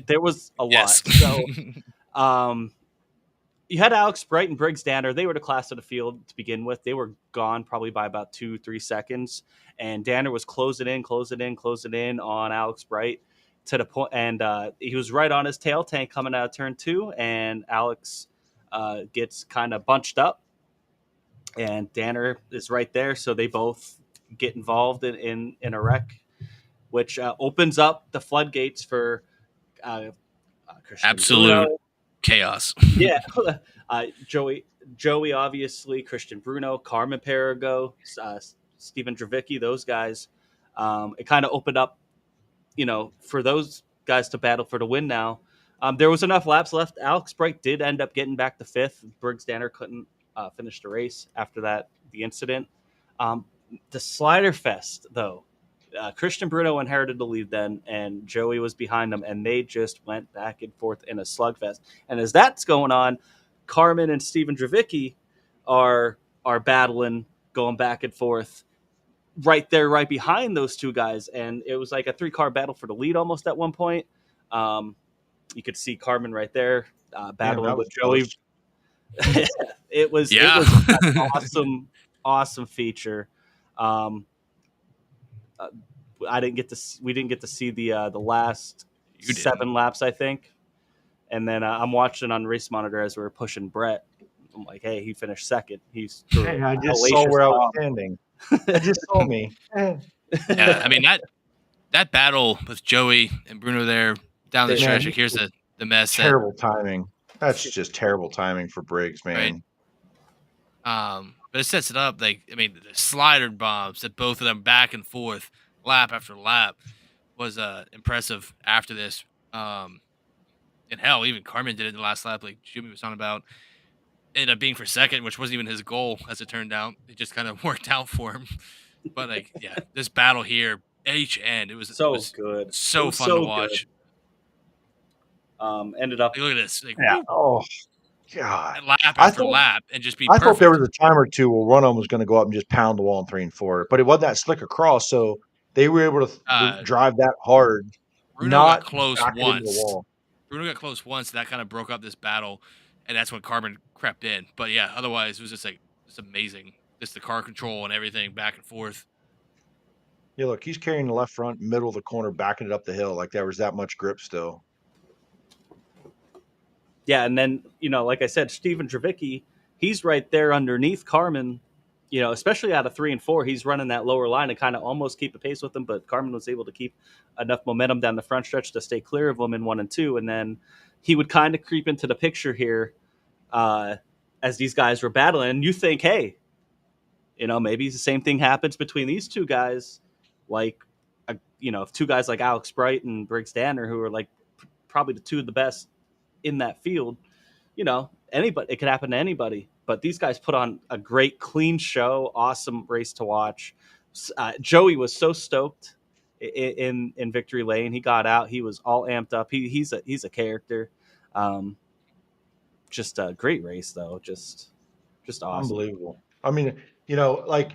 There was a lot. So, you had Alex Bright and Briggs Danner. They were the class of the field to begin with. They were gone probably by about 2-3 seconds. And Danner was closing in on Alex Bright to the point. And he was right on his tail tank coming out of turn 2. And Alex gets kind of bunched up. And Danner is right there. So they both get involved in a wreck, which opens up the floodgates for Christian absolute Bruno. Chaos. Yeah. Joey, obviously, Christian Bruno, Carmen Perigo, Stephen Dravicki, those guys. It kind of opened up, for those guys to battle for the win now. There was enough laps left. Alex Bright did end up getting back to 5th. Briggs Danner couldn't finish the race after the incident. The Slider Fest, though. Christian Bruno inherited the lead then, and Joey was behind him, and they just went back and forth in a slugfest. And as that's going on, Carmen and Stephen Dravicki are battling, going back and forth, right there, right behind those 2 guys. And it was like a 3-car battle for the lead almost at one point. You could see Carmen right there battling with Joey. It was an awesome feature. We didn't get to see the last 7 laps, I think. And then I'm watching on Race Monitor as we were pushing Brett. I'm like, hey, he finished 2nd. I just saw where I was standing. I just saw me. Yeah, I mean that battle with Joey and Bruno there down the stretch. Here's the mess. Terrible timing. That's just terrible timing for Briggs, man. Right. But it sets it up. The slider bombs that both of them back and forth, lap after lap, was impressive after this. And hell, even Carmen did it in the last lap, like Jimmy was on about. Ended up being for 2nd, which wasn't even his goal, as it turned out. It just kind of worked out for him. But this battle here, each end, it was good, so fun to watch. Ended up. Look at this. Oh God! Lap after lap, and just be. I thought there was a time or two where one of them was going to go up and just pound the wall in 3 and 4, but it wasn't that slick across. So They were able to drive that hard, Bruno got not close back it into the once. wall. Bruno got close once. That kind of broke up this battle, and that's when Carmen crept in. But yeah, otherwise it was just amazing. Just the car control and everything back and forth. Yeah, look, he's carrying the left front, middle of the corner, backing it up the hill like there was that much grip still. Yeah, and then, like I said, Steven Dravicki, he's right there underneath Carmen, especially out of 3 and 4. He's running that lower line and kind of almost keep a pace with him, but Carmen was able to keep enough momentum down the front stretch to stay clear of him in 1 and 2. And then he would kind of creep into the picture here as these guys were battling. And you think, hey, maybe the same thing happens between these two guys, like, if two guys like Alex Bright and Briggs Danner, who are like probably the two of the best in that field, anybody, it could happen to anybody. But these guys put on a great, clean show, awesome race to watch. Joey was so stoked in Victory Lane. He got out. He was all amped up. He's a character. Just a great race, though. Just awesome. Unbelievable. I mean, like,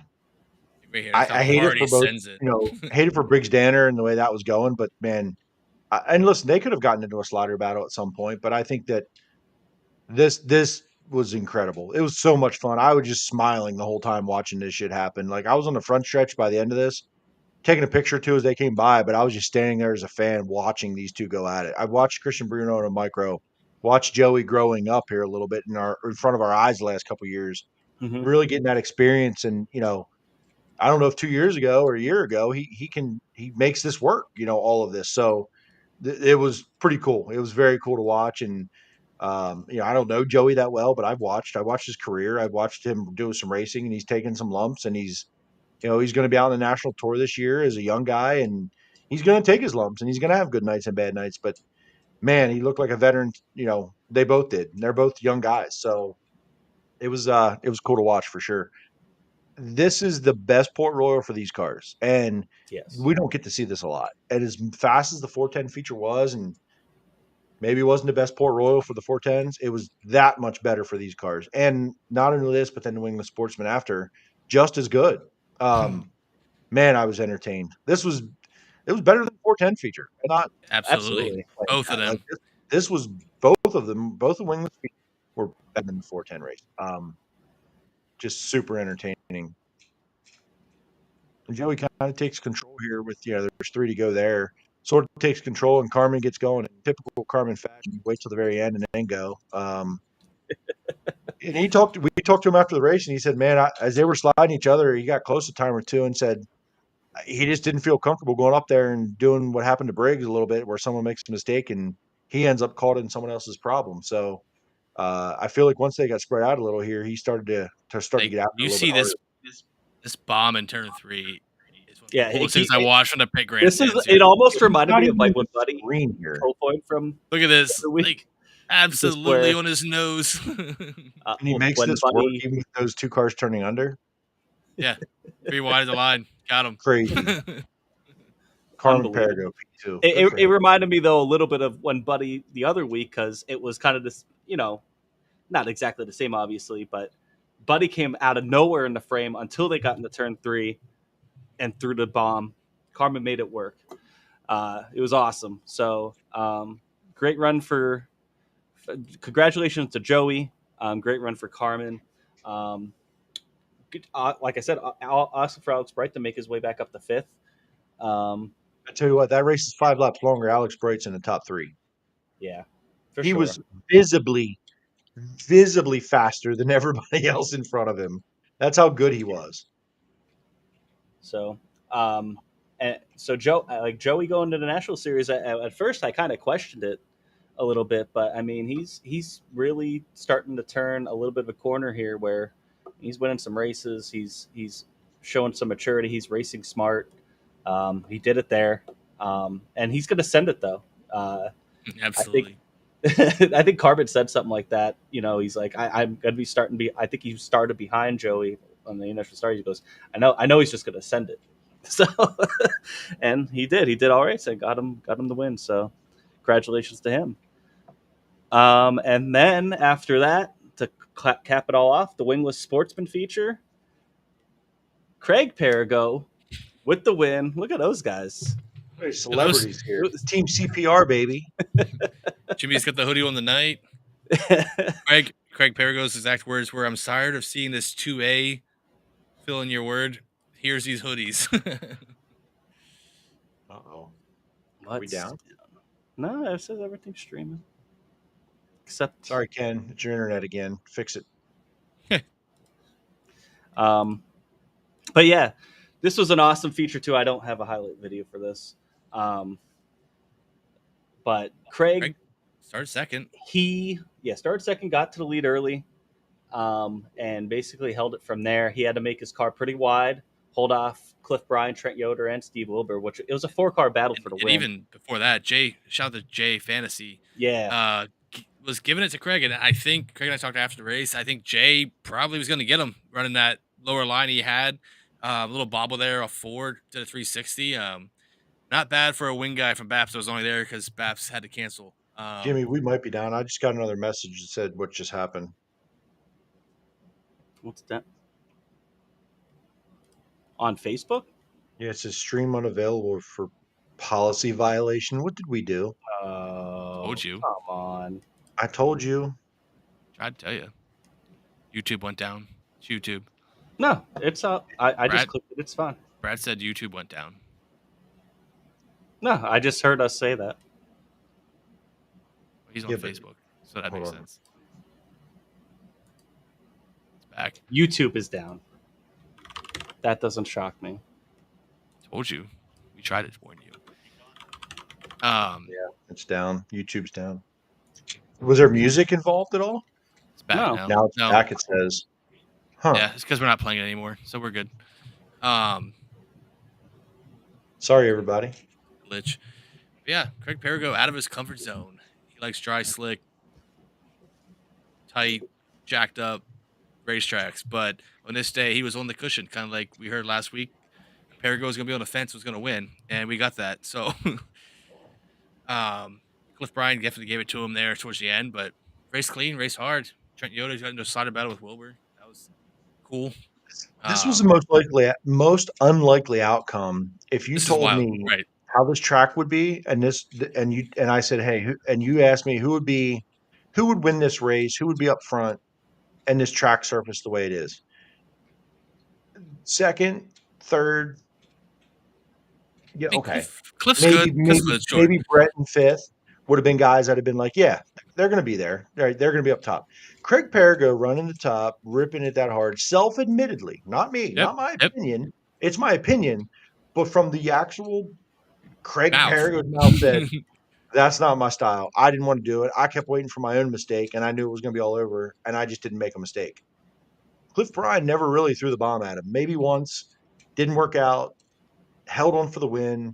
Right here, I hate it for both. Hate it for Briggs Danner and the way that was going. But man, and listen, they could have gotten into a slaughter battle at some point. But I think that this was incredible. It was so much fun. I was just smiling the whole time watching this shit happen. Like, I was on the front stretch by the end of this, taking a picture or two as they came by, but I was just standing there as a fan watching these two go at it. I watched Christian Bruno in a micro, watched Joey growing up here a little bit in front of our eyes the last couple of years, really getting that experience. And I don't know if 2 years ago or a year ago he makes this work. All of this. So it was pretty cool. It was very cool to watch. And I don't know Joey that well, but I watched his career. I watched him do some racing, and he's taken some lumps, and he's going to be out on the national tour this year as a young guy, and he's going to take his lumps, and he's going to have good nights and bad nights. But man, he looked like a veteran. They both did. And they're both young guys. So it was cool to watch for sure. This is the best Port Royal for these cars, and yes, we don't get to see this a lot. And as fast as the 410 feature was, and maybe it wasn't the best Port Royal for the 410s, it was that much better for these cars. And not only this, but then New England Sportsman after, just as good. Man, I was entertained. It was better than the 410 feature. Not absolutely. Both of them. Like this was both of them. Both the wingless were better than the 410 race. Just super entertaining. And Joey kind of takes control here with, there's 3 to go there. Sort of takes control, and Carmen gets going in typical Carmen fashion. Wait till the very end and then go. And we talked to him after the race, and he said, man, as they were sliding each other, he got close a time or two and said he just didn't feel comfortable going up there and doing what happened to Briggs a little bit, where someone makes a mistake and he ends up caught in someone else's problem. So I feel like once they got spread out a little here, he started to get out. You see this bomb in turn 3. Yeah, things I watched on the pit grand. It almost reminded me of like when Buddy from. Look at this, like absolutely on his nose. And he makes this work even with those 2 cars turning under. Yeah, 3 wide of the line, got him. Crazy. Carmen Parago P2. It reminded me though a little bit of when Buddy the other week, because it was kind of this, not exactly the same, obviously, but Buddy came out of nowhere in the frame until they got into turn 3 and threw the bomb. Carmen made it work. It was awesome. So great run for congratulations to Joey. Great run for Carmen. Like I said, awesome for Alex Bright to make his way back up to 5th. I tell you what, that race is 5 laps longer. Alex Bright's in the top 3. Yeah, he was visibly faster than everybody else in front of him. That's how good he was. So, Joey going to the National Series. At first, I kind of questioned it a little bit, but I mean, he's really starting to turn a little bit of a corner here, where he's winning some races. He's showing some maturity. He's racing smart. He did it there, and he's going to send it though. Absolutely. I think Carmen said something like that. He's like, I'm going to be starting. I think he started behind Joey on the initial start. He goes, I know he's just going to send it. So, and he did. He did all right. So got him the win. So, congratulations to him. And then after that, to cap it all off, the wingless sportsman feature, Craig Perigo with the win. Look at those guys. Hey, celebrities here. Team CPR, baby. Jimmy's got the hoodie on the night. Craig Perigo's exact words were, "I'm tired of seeing this 2A. Fill in your word. Here's these hoodies." Uh-oh. Are we down? No, it says everything's streaming. Except, sorry, Ken, it's your internet again. Fix it. But yeah, this was an awesome feature too. I don't have a highlight video for this. But Craig started second. Started second, got to the lead early, and basically held it from there. He had to make his car pretty wide, hold off Cliff Bryan, Trent Yoder, and Steve Wilbur, which it was a 4-car battle for the win. Even before that, shout out to Jay Fantasy. Yeah. Was giving it to Craig, and I think Craig and I talked after the race. I think Jay probably was going to get him running that lower line he had. A little bobble there, a Ford to the 360. Not bad for a wing guy from Baps that was only there because Baps had to cancel. Jimmy, we might be down. I just got another message that said what just happened. What's that? On Facebook? Yeah, it says stream unavailable for policy violation. What did we do? Told you. Come on. I told you. Tried to tell you. YouTube went down. It's YouTube. No, it's up. I just clicked it. It's fine. Brad said YouTube went down. No, I just heard us say that. He's on Facebook, so that makes sense. It's back. YouTube is down. That doesn't shock me. Told you. We tried to warn you. Yeah, it's down. YouTube's down. Was there music involved at all? It's back now. Now it's back, it says. Huh. Yeah, it's because we're not playing it anymore, so we're good. Sorry, everybody. Glitch. But yeah, Craig Perigo out of his comfort zone. He likes dry, slick, tight, jacked up racetracks. But on this day, he was on the cushion, kind of like we heard last week. Perigo was going to be on the fence, was going to win, and we got that. So Cliff Bryan definitely gave it to him there towards the end, but race clean, race hard. Trent Yoda got into a slotted battle with Wilbur. That was cool. This was the most unlikely outcome. If you told me how this track would be, and I said, hey, and you asked me who would win this race, who would be up front, and this track surface the way it is. Second, third, yeah, okay. Cliff's good. Maybe Brett in fifth would have been guys that have been like, yeah, they're going to be there. They're going to be up top. Craig Perigo running the top, ripping it that hard, self-admittedly, not me, not my opinion. It's my opinion, but from the actual Craig Perigo's mouth said, that's not my style. I didn't want to do it. I kept waiting for my own mistake, and I knew it was going to be all over, and I just didn't make a mistake. Cliff Bryan never really threw the bomb at him. Maybe once, didn't work out, held on for the win.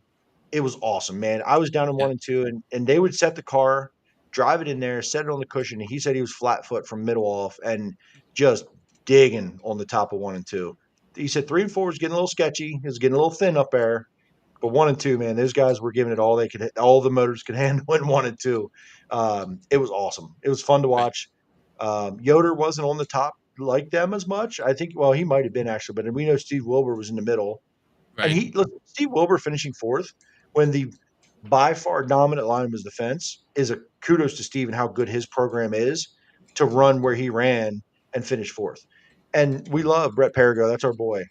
It was awesome, man. I was down in 1 and 2, and they would set the car, drive it in there, set it on the cushion. And he said he was flat foot from middle off and just digging on the top of 1 and 2. He said 3 and 4 was getting a little sketchy. It was getting a little thin up there. But 1 and 2, man, those guys were giving it all they could, all the motors could handle in 1 and 2. It was awesome. It was fun to watch. Yoder wasn't on the top like them as much. I think, well, he might have been actually, but we know Steve Wilbur was in the middle. Right. And Steve Wilbur finishing fourth when the by far dominant line was the fence is a kudos to Steve and how good his program is to run where he ran and finish fourth. And we love Brett Perigo. That's our boy.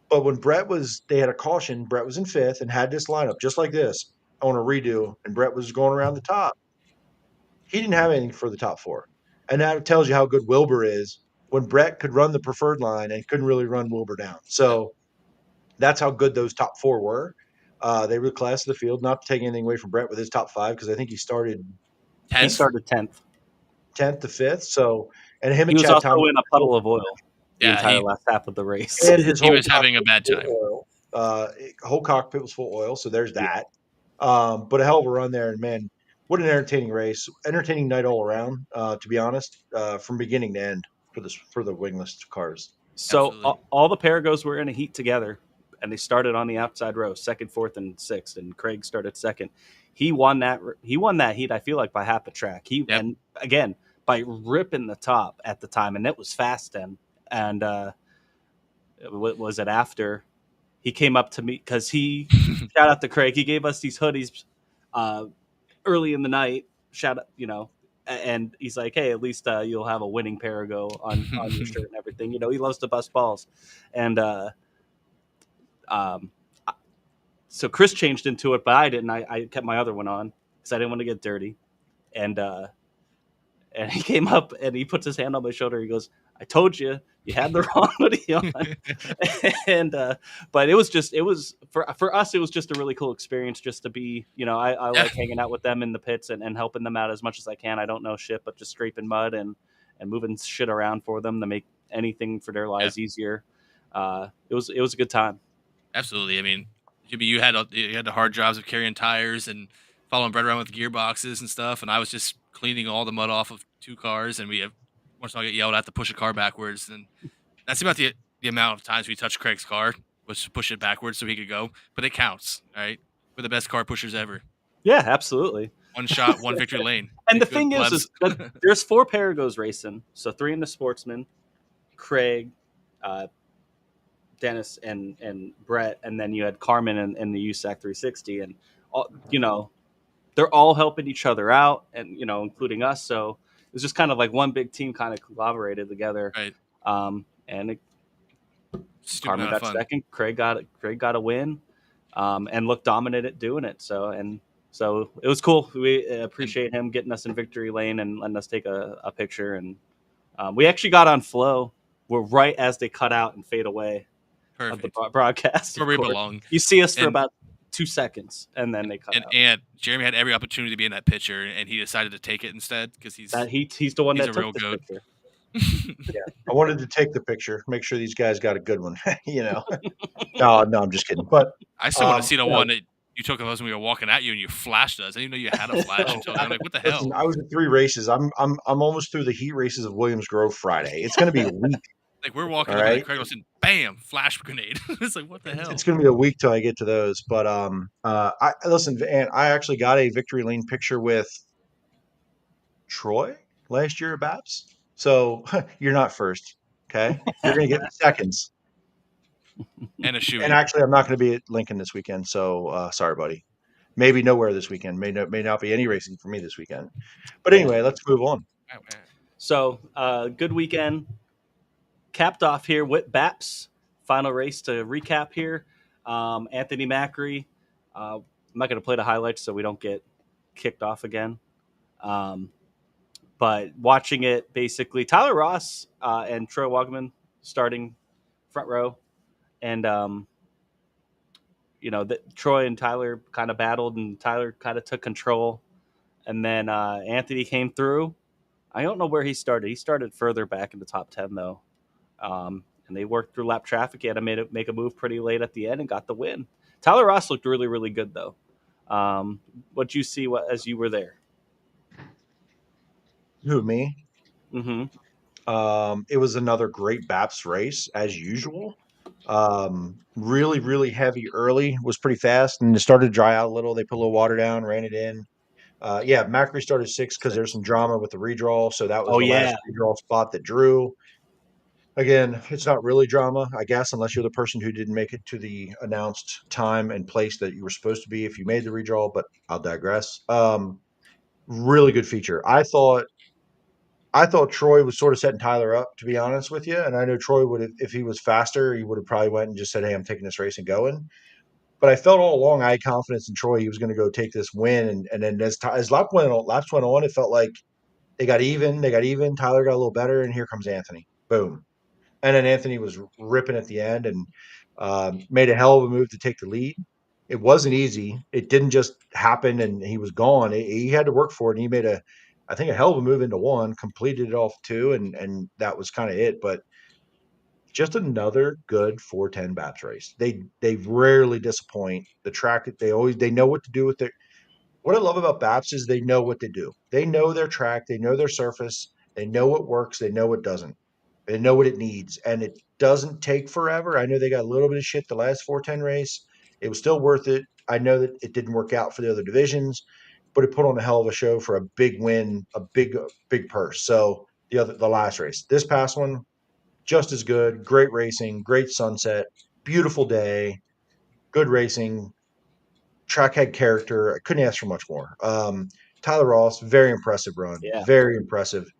But when they had a caution, Brett was in fifth and had this lineup just like this on a redo, and Brett was going around the top. He didn't have anything for the top four. And that tells you how good Wilbur is when Brett could run the preferred line and couldn't really run Wilbur down. So that's how good those top four were. They were the class of the field, not to take anything away from Brett with his top five, because I think he started 10th. He started 10th. 10th to 5th. So, and him he and was Chad also Thomas in a puddle of oil the entire last half of the race. And he was having a bad time. Whole cockpit was full of oil, so there's that. But a hell of a run there, and man, what an entertaining race, entertaining night all around. To be honest, from beginning to end for the wingless cars. So all the Perigos were in a heat together, and they started on the outside row, 2nd, 4th, and 6th, and Craig started 2nd. He won that heat, I feel like, by half a track. And again, by ripping the top at the time, and it was fast then. And was it after he came up to me because he shout out to Craig. He gave us these hoodies early in the night. Shout out, and he's like, "Hey, at least you'll have a winning Parago on your shirt and everything." He loves to bust balls, and um, so Chris changed into it, but I didn't. I kept my other one on because I didn't want to get dirty, and he came up and he puts his hand on my shoulder. He goes, "I told you had the wrong hoodie on." And but it was for us. It was just a really cool experience just to be. I like hanging out with them in the pits and helping them out as much as I can. I don't know shit, but just scraping mud and moving shit around for them to make anything for their lives easier. It was a good time. Absolutely. I mean, Jimmy, you had the hard jobs of carrying tires and following Brett around with gearboxes and stuff, and I was just cleaning all the mud off of 2 cars, and once I get yelled at to push a car backwards, and that's about the amount of times we touched Craig's car was to push it backwards so he could go, but it counts, right? We're the best car pushers ever. Yeah, absolutely. One shot, one victory lane. And the thing is that there's 4 Paragos racing, so 3 in the Sportsman, Craig, Dennis and Brett, and then you had Carmen in the USAC 360, and they're all helping each other out, and including us. So it was just kind of like one big team kind of collaborated together. Right. And Carmen got second, Craig got a win, and looked dominant at doing it. So it was cool. We appreciate him getting us in victory lane and letting us take a picture, and we actually got on flow. We're right as they cut out and fade away. Perfect. Of the broadcast. Where we belong. You see us for about 2 seconds, and then they cut out. And Jeremy had every opportunity to be in that picture, and he decided to take it instead because he's the one that a took real goat. Picture. Yeah, I wanted to take the picture, make sure these guys got a good one. No, I'm just kidding. But I still want to see the one that you took of us when we were walking at you and you flashed us. I didn't know you had a flash until I'm like, what the hell? Listen, I was at 3 races. I'm almost through the heat races of Williams Grove Friday. It's going to be a week. Like we're walking up and Craig was saying, bam, flash grenade. It's like, what the hell? It's going to be a week till I get to those. But I listen, and I actually got a victory lane picture with Troy last year at BAPS. So you're not first, okay? You're going to get seconds. And a shoe. And actually, I'm not going to be at Lincoln this weekend. So sorry, buddy. Maybe nowhere this weekend. May not be any racing for me this weekend. But anyway, let's move on. So good weekend. Capped off here with BAPS. Final race to recap here. Anthony Macri. I'm not going to play the highlights so we don't get kicked off again. But watching it, basically, Tyler Ross and Troy Wogman starting front row. And, Troy and Tyler kind of battled, and Tyler kind of took control. And then Anthony came through. I don't know where he started. He started further back in the top 10, though. And they worked through lap traffic. He had to make a move pretty late at the end and got the win. Tyler Ross looked really, really good, though. What'd you see as you were there? Who, me? Mm-hmm. It was another great BAPS race, as usual. Really, really heavy early. Was pretty fast, and it started to dry out a little. They put a little water down, ran it in. Macri started 6th because there's some drama with the redraw. So that was last redraw spot that drew. Again, it's not really drama, I guess, unless you're the person who didn't make it to the announced time and place that you were supposed to be if you made the redraw, but I'll digress. Really good feature. I thought Troy was sort of setting Tyler up, to be honest with you. And I know Troy would have, if he was faster, he would have probably went and just said, "Hey, I'm taking this race and going." But I felt all along I had confidence in Troy. He was going to go take this win. And then as laps went on, it felt like they got even. Tyler got a little better, and here comes Anthony. Boom. And then Anthony was ripping at the end and made a hell of a move to take the lead. It wasn't easy. It didn't just happen and he was gone. He had to work for it. And he made a hell of a move into 1, completed it off 2, and that was kind of it. But just another good 410 BAPS race. They rarely disappoint. The track, they know what to do with their. What I love about BAPS is they know what they do. They know their track. They know their surface. They know what works. They know what doesn't. They know what it needs, and it doesn't take forever. I know they got a little bit of shit the last 410 race. It was still worth it. I know that it didn't work out for the other divisions, but it put on a hell of a show for a big win, a big purse. So the last race, this past one, just as good. Great racing, great sunset, beautiful day. good racing. Track had character. I couldn't ask for much more. Tyler Ross, very impressive run. Yeah. Very impressive.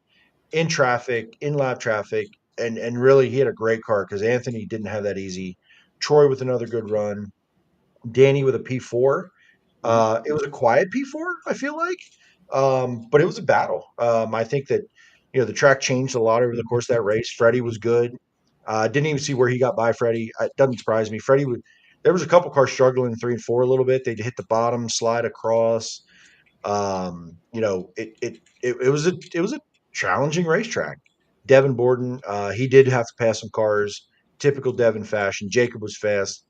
In traffic, in lap traffic, and really he had a great car because Anthony didn't have that easy. Troy with another good run. Danny with a P4. It was a quiet P4, I feel like, but it was a battle. I think that the track changed a lot over the course of that race. Freddie was good. Didn't even see where he got by Freddie. It doesn't surprise me. Freddie would. There was a couple cars struggling in 3 and 4 a little bit. They'd hit the bottom, slide across. It was a challenging racetrack. Devin Borden, he did have to pass some cars, typical Devin fashion. Jacob was fast.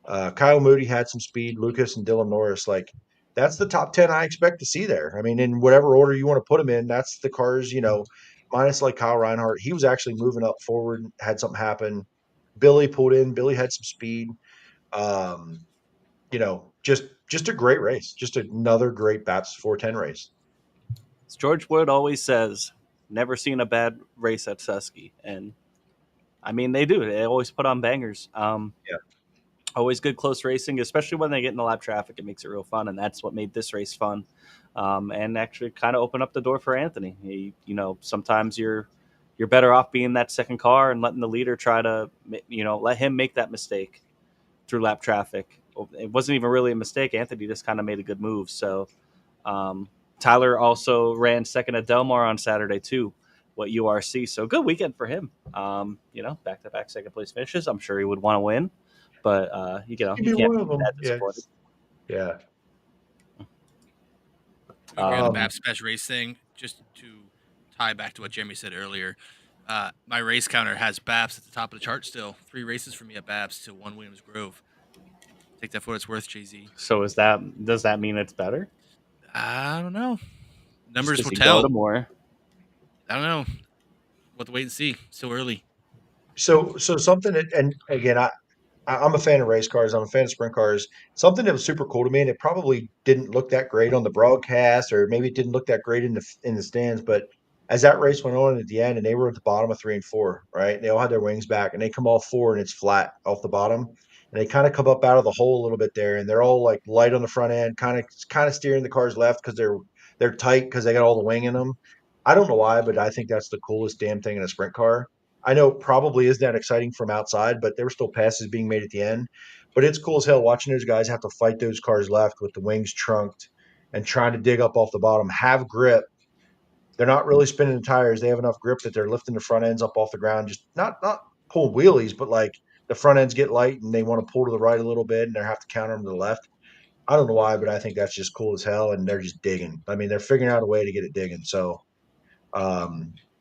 Kyle Moody had some speed. Lucas and Dylan Norris, like that's the top 10 I expect to see there. I mean, in whatever order you want to put them in, that's the cars. Minus like Kyle Reinhardt, he was actually moving up forward. Had something happen. Billy pulled in. Billy had some speed. Um, just a great race. Just another great Baps 410 race. As George Wood always says, never seen a bad race at Susky. And I mean, they do. They always put on bangers. Yeah. Always good close racing, especially when they get into lap traffic. It makes it real fun, and that's what made this race fun. And actually kind of opened up the door for Anthony. Sometimes you're better off being that second car and letting the leader try to, let him make that mistake through lap traffic. It wasn't even really a mistake. Anthony just kind of made a good move. So Tyler also ran second at Delmar on Saturday too, what URC. So good weekend for him. Back-to-back second place finishes. I'm sure he would want to win, but he can't be that disappointed. Yeah. We ran the BAPS Special Race thing just to tie back to what Jeremy said earlier. My race counter has BAPS at the top of the chart still. 3 races for me at BAPS to 1 Williams Grove. Take that for what it's worth, Jay-Z. So does that mean it's better? I don't know. Numbers will Go tell. to more. I don't know. We'll have to wait and see. Still early. So something that, and again, I'm a fan of race cars. I'm a fan of sprint cars. Something that was super cool to me, and it probably didn't look that great on the broadcast, or maybe it didn't look that great in the stands. But as that race went on at the end, and they were at the bottom of 3 and 4, right? They all had their wings back, and they come off 4, and it's flat off the bottom, and they kind of come up out of the hole a little bit there, and they're all like light on the front end, kind of steering the cars left because they're tight because they got all the wing in them. I don't know why, but I think that's the coolest damn thing in a sprint car. I know it probably isn't that exciting from outside, but there were still passes being made at the end. But it's cool as hell watching those guys have to fight those cars left with the wings trunked and trying to dig up off the bottom, have grip. They're not really spinning the tires. They have enough grip that they're lifting the front ends up off the ground, just not pull wheelies, but like the front ends get light and they want to pull to the right a little bit and they have to counter them to the left. I don't know why, but I think that's just cool as hell. And they're just digging. I mean, they're figuring out a way to get it digging. So,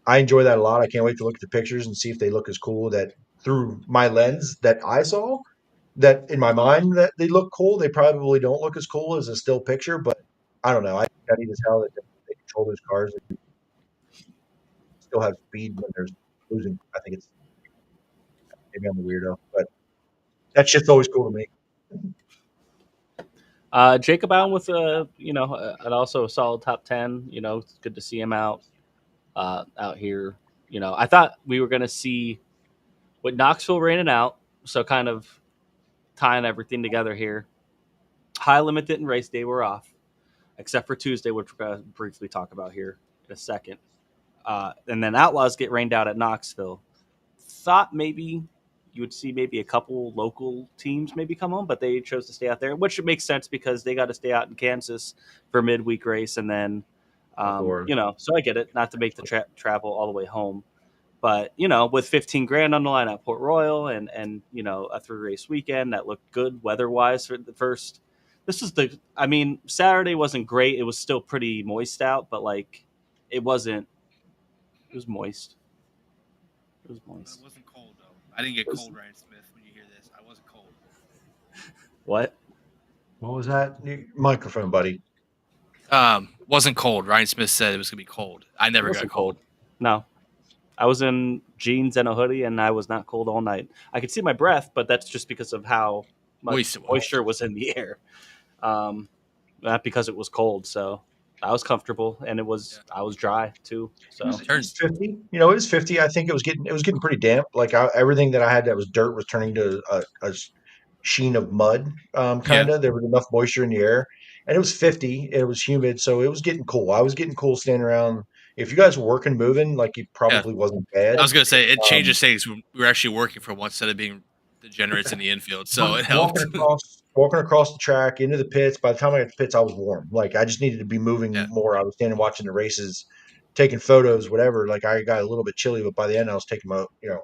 I enjoy that a lot. I can't wait to look at the pictures and see if they look as cool that through my lens that I saw that in my mind that they look cool. They probably don't look as cool as a still picture, but I don't know. I think that neat as hell that they control those cars and still have speed when they're losing. I think it's maybe I'm a weirdo, but that shit's always cool to me. Jacob Allen with and also a solid top 10. It's good to see him out here. I thought we were going to see what Knoxville ran it out, so kind of tying everything together here. High Limit didn't race; they were off, except for Tuesday, which we're going to briefly talk about here in a second. And then Outlaws get rained out at Knoxville. Thought maybe you would see maybe a couple local teams maybe come on, but they chose to stay out there, which makes sense because they got to stay out in Kansas for midweek race. And then, so I get it, not to make the travel all the way home. But, with $15,000 on the line at Port Royal and a 3-race weekend that looked good weather-wise for the first. Saturday wasn't great. It was still pretty moist out, but, it wasn't. It was moist. It was moist. It wasn't cold, though. I didn't get cold, Ryan Smith, when you hear this. I wasn't cold. What? What was that? Microphone, buddy. Wasn't cold. Ryan Smith said it was going to be cold. I never got cold. No. I was in jeans and a hoodie, and I was not cold all night. I could see my breath, but that's just because of how much moisture was in the air. Not because it was cold, so I was comfortable, and I was dry too. So it was 50. It was 50. I think it was getting pretty damp. Like everything that I had that was dirt was turning to sheen of mud, kind of. There was enough moisture in the air, and it was 50. It was humid, so it was getting cool. I was getting cool standing around. If you guys were working, moving, like it Yeah. probably wasn't bad. I was gonna say it Um, changes things. We were actually working for once instead of being degenerates in the infield, so it helped. walking across the track into the pits. By the time I got to the pits, I was warm. Like I just needed to be moving Yeah. more. I was standing watching the races, taking photos, whatever. Like I got a little bit chilly, but by the end, I was taking my, I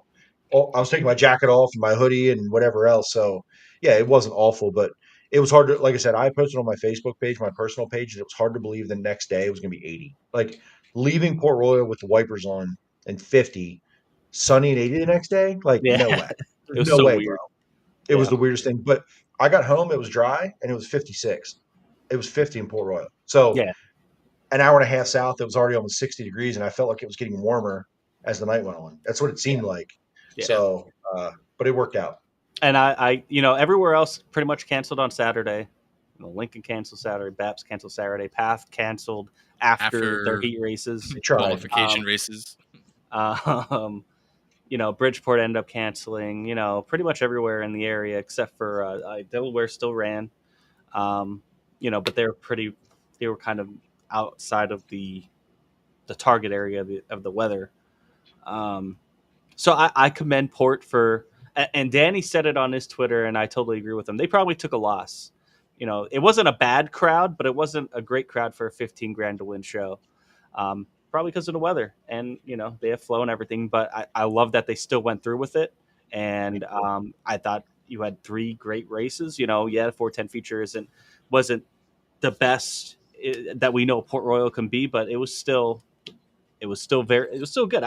was taking my jacket off and my hoodie and whatever else. So yeah, it wasn't awful, but it was hard to, like I said, I posted on my Facebook page, my personal page, and it was hard to believe the next day it was going to be 80. Like leaving Port Royal with the wipers on and 50, sunny and 80 the next day. Like Yeah. no way, It was no so way, weird. bro. It was Yeah. the weirdest thing. But I got home, it was dry, and it was 56. It was 50 in Port Royal. So Yeah. an hour and a half south, it was already almost 60 degrees, and I felt like it was getting warmer as the night went on. That's what it seemed like. Yeah. So, but it worked out. And I, everywhere else pretty much canceled on Saturday. Lincoln canceled Saturday, BAPS canceled Saturday, Path canceled after their heat races, They tried. Qualification races. Bridgeport ended up canceling. Pretty much everywhere in the area except for Delaware still ran. But they were kind of outside of the target area of the weather. So I commend Port for, and Danny said it on his Twitter, and I totally agree with him. They probably took a loss. It wasn't a bad crowd, but it wasn't a great crowd for a 15 grand to win show. Probably because of the weather, and they have flow and everything. But I love that they still went through with it, and I thought you had 3 great races. The 410 feature wasn't the best that we know Port Royal can be, but it was still good.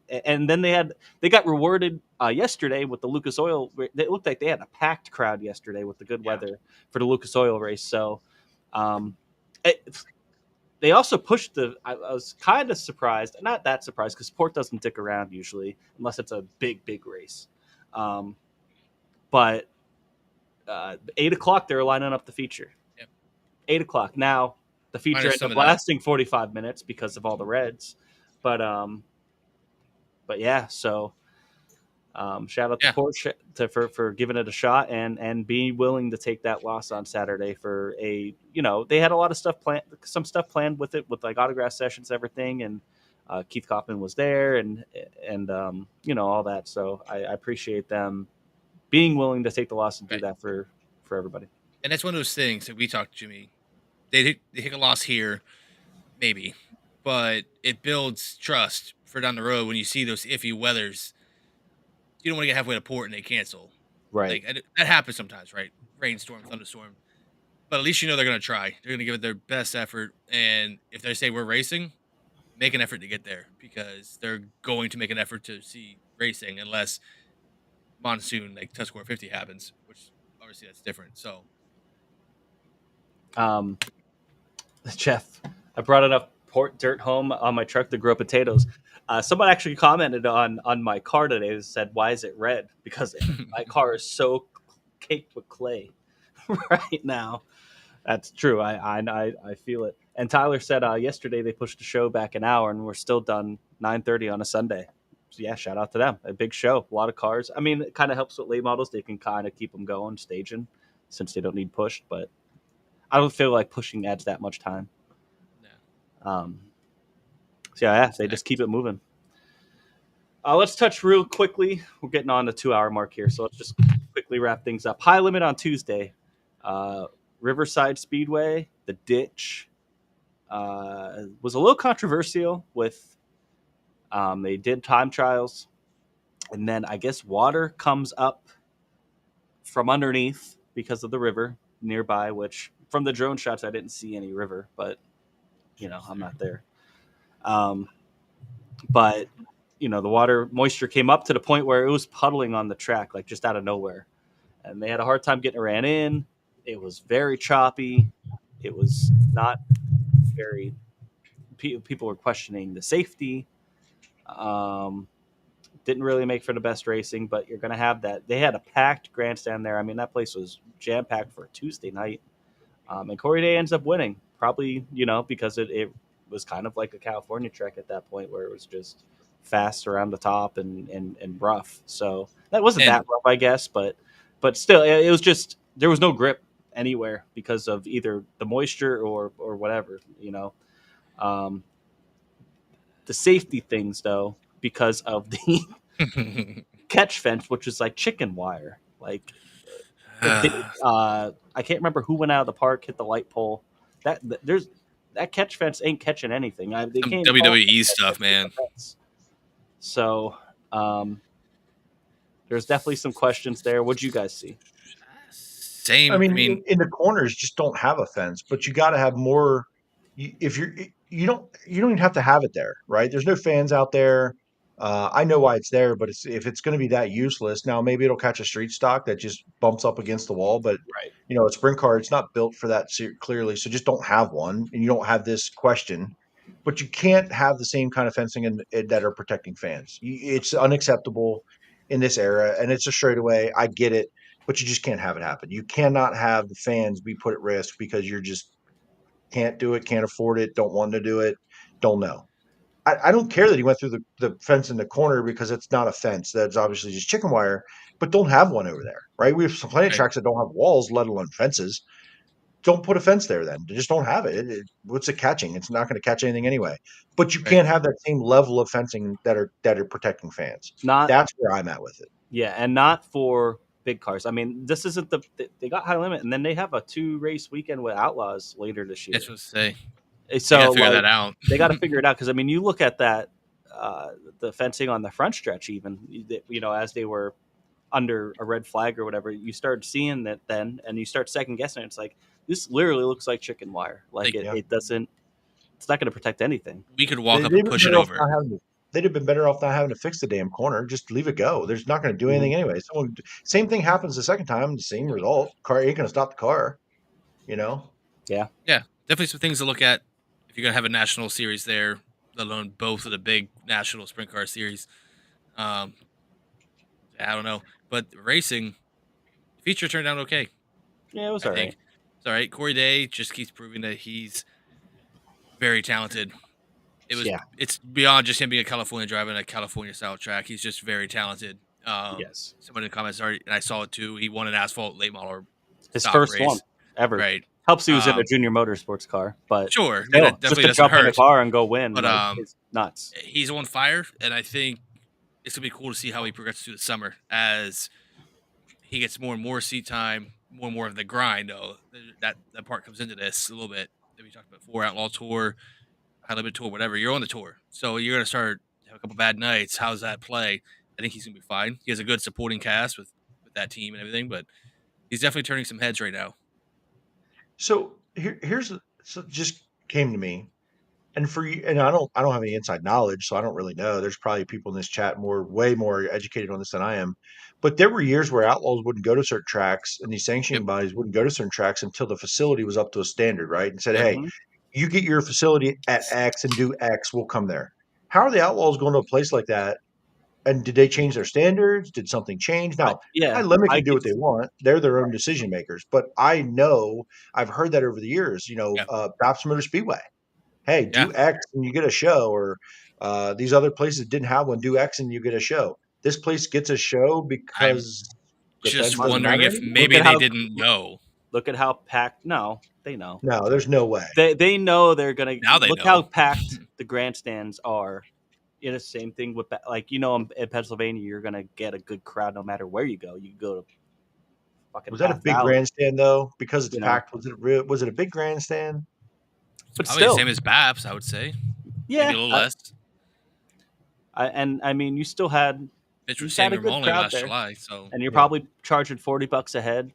And then they got rewarded yesterday with the Lucas Oil. It looked like they had a packed crowd yesterday with the good weather for the Lucas Oil race. So, they also pushed I was kind of surprised, not that surprised, because Port doesn't dick around usually unless it's a big race. But 8:00 they're lining up the feature. Yep. 8:00 now. The feature ended up lasting 45 minutes because of all the reds, but yeah. So shout out to Port for giving it a shot and being willing to take that loss on Saturday for they had a lot of stuff planned, planned with it, with like autograph sessions, everything, and Keith Kaufman was there and all that. So I appreciate them being willing to take the loss and do that for everybody. And that's one of those things that we talked to Jimmy. They take a loss here, maybe, but it builds trust for down the road when you see those iffy weathers. You don't want to get halfway to Port and they cancel. Right. Like, that happens sometimes, right? Rainstorm, thunderstorm. But at least they're going to try. They're going to give it their best effort. And if they say we're racing, make an effort to get there, because they're going to make an effort to see racing unless monsoon, like Tuscarora 50 happens, which obviously that's different. So, Jeff, I brought enough Port dirt home on my truck to grow potatoes. Someone actually commented on my car today and said, "Why is it red?" Because my car is so caked with clay right now. That's true. I feel it. And Tyler said yesterday they pushed the show back an hour, and we're still done 9:30 on a Sunday. So yeah, shout out to them. A big show, a lot of cars. I mean, it kind of helps with late models. They can kind of keep them going, staging, since they don't need pushed. But I don't feel like pushing adds that much time. Yeah. So yeah, they just keep it moving. Let's touch real quickly. We're getting on the 2-hour mark here, so let's just quickly wrap things up. High limit on Tuesday. Riverside Speedway, the ditch, was a little controversial with they did time trials, and then I guess water comes up from underneath because of the river nearby, which from the drone shots I didn't see any river, but I'm not there. But the water moisture came up to the point where it was puddling on the track, like just out of nowhere, and they had a hard time getting it ran in. It was very choppy. It was not very. People were questioning the safety. Didn't really make for the best racing, but you're going to have that. They had a packed grandstand there. I mean, that place was jam packed for a Tuesday night. And Corey Day ends up winning, probably because it was kind of like a California track at that point, where it was just fast around the top and rough. So that wasn't that rough, I guess, but but still, it was just there was no grip anywhere because of either the moisture or whatever. Um, the safety things though, because of the catch fence, which is like chicken wire. Like I can't remember who went out of the park, hit the light pole. There's that catch fence ain't catching anything. They Some can't WWE stuff, man. So there's definitely some questions there. What'd you guys see? Same. I mean, in the corners just don't have a fence, but you got to have more. If you don't even have to have it there, right? There's no fans out there. I know why it's there, but if it's going to be that useless, now maybe it'll catch a street stock that just bumps up against the wall. But Right. a sprint car, it's not built for that clearly. So just don't have one, and you don't have this question. But you can't have the same kind of fencing that are protecting fans. It's unacceptable in this era, and it's a straightaway. I get it, but you just can't have it happen. You cannot have the fans be put at risk because you're just can't do it, can't afford it, don't want to do it, don't know. I don't care that he went through the fence in the corner because it's not a fence. That's obviously just chicken wire, but don't have one over there, right? We have some plenty of Right. tracks that don't have walls, let alone fences. Don't put a fence there then. Just don't have it. What's it catching? It's not going to catch anything anyway. But you can't have that same level of fencing that are protecting fans. That's where I'm at with it. Yeah, and not for big cars. I mean, this isn't they got high limit, and then they have a 2-race weekend with Outlaws later this year. That's what to say. So they gotta figure that out. They got to figure it out because I mean, you look at that the fencing on the front stretch, even as they were under a red flag or whatever, you start seeing that then, and you start second guessing it. It's like this literally looks like chicken wire. Like it doesn't. It's not going to protect anything. We could walk up and push it over. They'd have been better off not having to fix the damn corner. Just leave it go. There's not going to do anything anyway. Same thing happens the second time. The same result. Car ain't going to stop the car. Yeah. Yeah. Definitely some things to look at if you're going to have a national series there, let alone both of the big national sprint car series. I don't know, but racing feature turned out okay. Yeah, it was all right. It's all right. Corey Day just keeps proving that he's very talented. It's beyond just him being a California driver and a California style track. He's just very talented. Yes. Somebody in the comments already, and I saw it too. He won an asphalt late model. His first race. One ever. Right. Helps he was in a junior motorsports car, but sure, still, just to jump in the car and go win. But it's nuts. He's on fire, and I think it's gonna be cool to see how he progresses through the summer as he gets more and more seat time, more and more of the grind. Though that part comes into this a little bit that we talked about before. Outlaw Tour, High Limit Tour, whatever. You're on the tour, so you're gonna start have a couple bad nights. How's that play? I think he's gonna be fine. He has a good supporting cast with that team and everything, but he's definitely turning some heads right now. So here's just came to me, and for you, and I don't have any inside knowledge, so I don't really know. There's probably people in this chat way more educated on this than I am. But there were years where outlaws wouldn't go to certain tracks, and these sanctioning bodies wouldn't go to certain tracks until the facility was up to a standard, right? And said, "Hey, you get your facility at X and do X, we'll come there." How are the outlaws going to a place like that? And did they change their standards? Did something change? Now, High Limit can do what they want. They're their own decision makers. But I know I've heard that over the years. Babs Motor Speedway. Hey, do X and you get a show. Or these other places didn't have one. Do X and you get a show. This place gets a show because I'm just wondering if maybe they didn't know. Look at how packed. No, they know. No, there's no way. They know they're gonna. Now they look know. How packed the grandstands are. The same thing with in Pennsylvania, you're gonna get a good crowd no matter where you go. You can go to fucking. Was that a big grandstand though? Because it's packed. Was it a big grandstand? But probably still, the same as Babs, I would say. Yeah, maybe a little less. I mean, you still had. Mitch was saying we're only last July, so and you're probably charging $40 a head,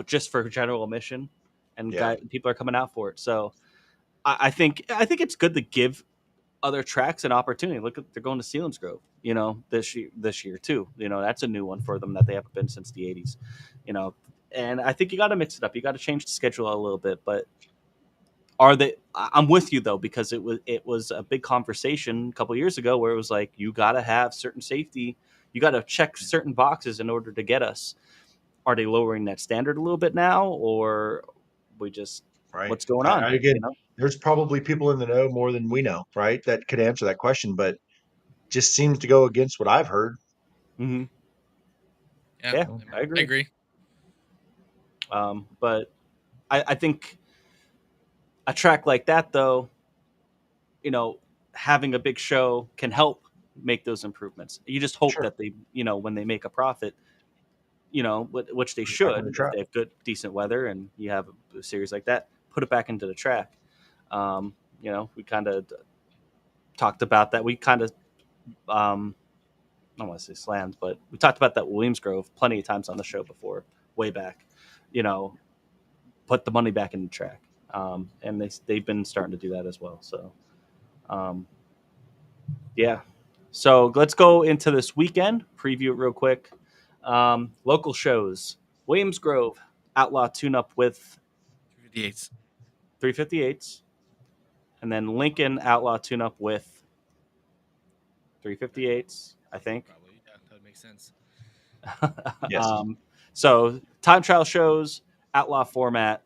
just for general admission, and people are coming out for it. So, I think it's good to give other tracks an opportunity. Look, they're going to Selinsgrove, this year too. That's a new one for them that they haven't been since the 80s. And I think you got to mix it up. You got to change the schedule a little bit. But I'm with you though, because it was a big conversation a couple of years ago where it was like you got to have certain safety. You got to check certain boxes in order to get us. Are they lowering that standard a little bit now, or we just what's going on? Again, there's probably people in the know more than we know, right? That could answer that question, but just seems to go against what I've heard. Mm-hmm. Yeah, I agree. I agree. But I think a track like that, though, having a big show can help make those improvements. You just hope Sure. that they, when they make a profit, which they Put it back on should, the if track. they have good, decent weather and you have a series like that, put it back into the track. We kind of talked about that. We kind of, I don't want to say slammed, but we talked about that with Williams Grove plenty of times on the show before, way back. Put the money back in the track, and they've been starting to do that as well. So, yeah. So let's go into this weekend. Preview it real quick. Local shows: Williams Grove Outlaw tune-up with 358s. 358s, and then Lincoln Outlaw tune-up with 358s. I think. Probably, yeah, that would make sense. Yes. So time trial shows, Outlaw format,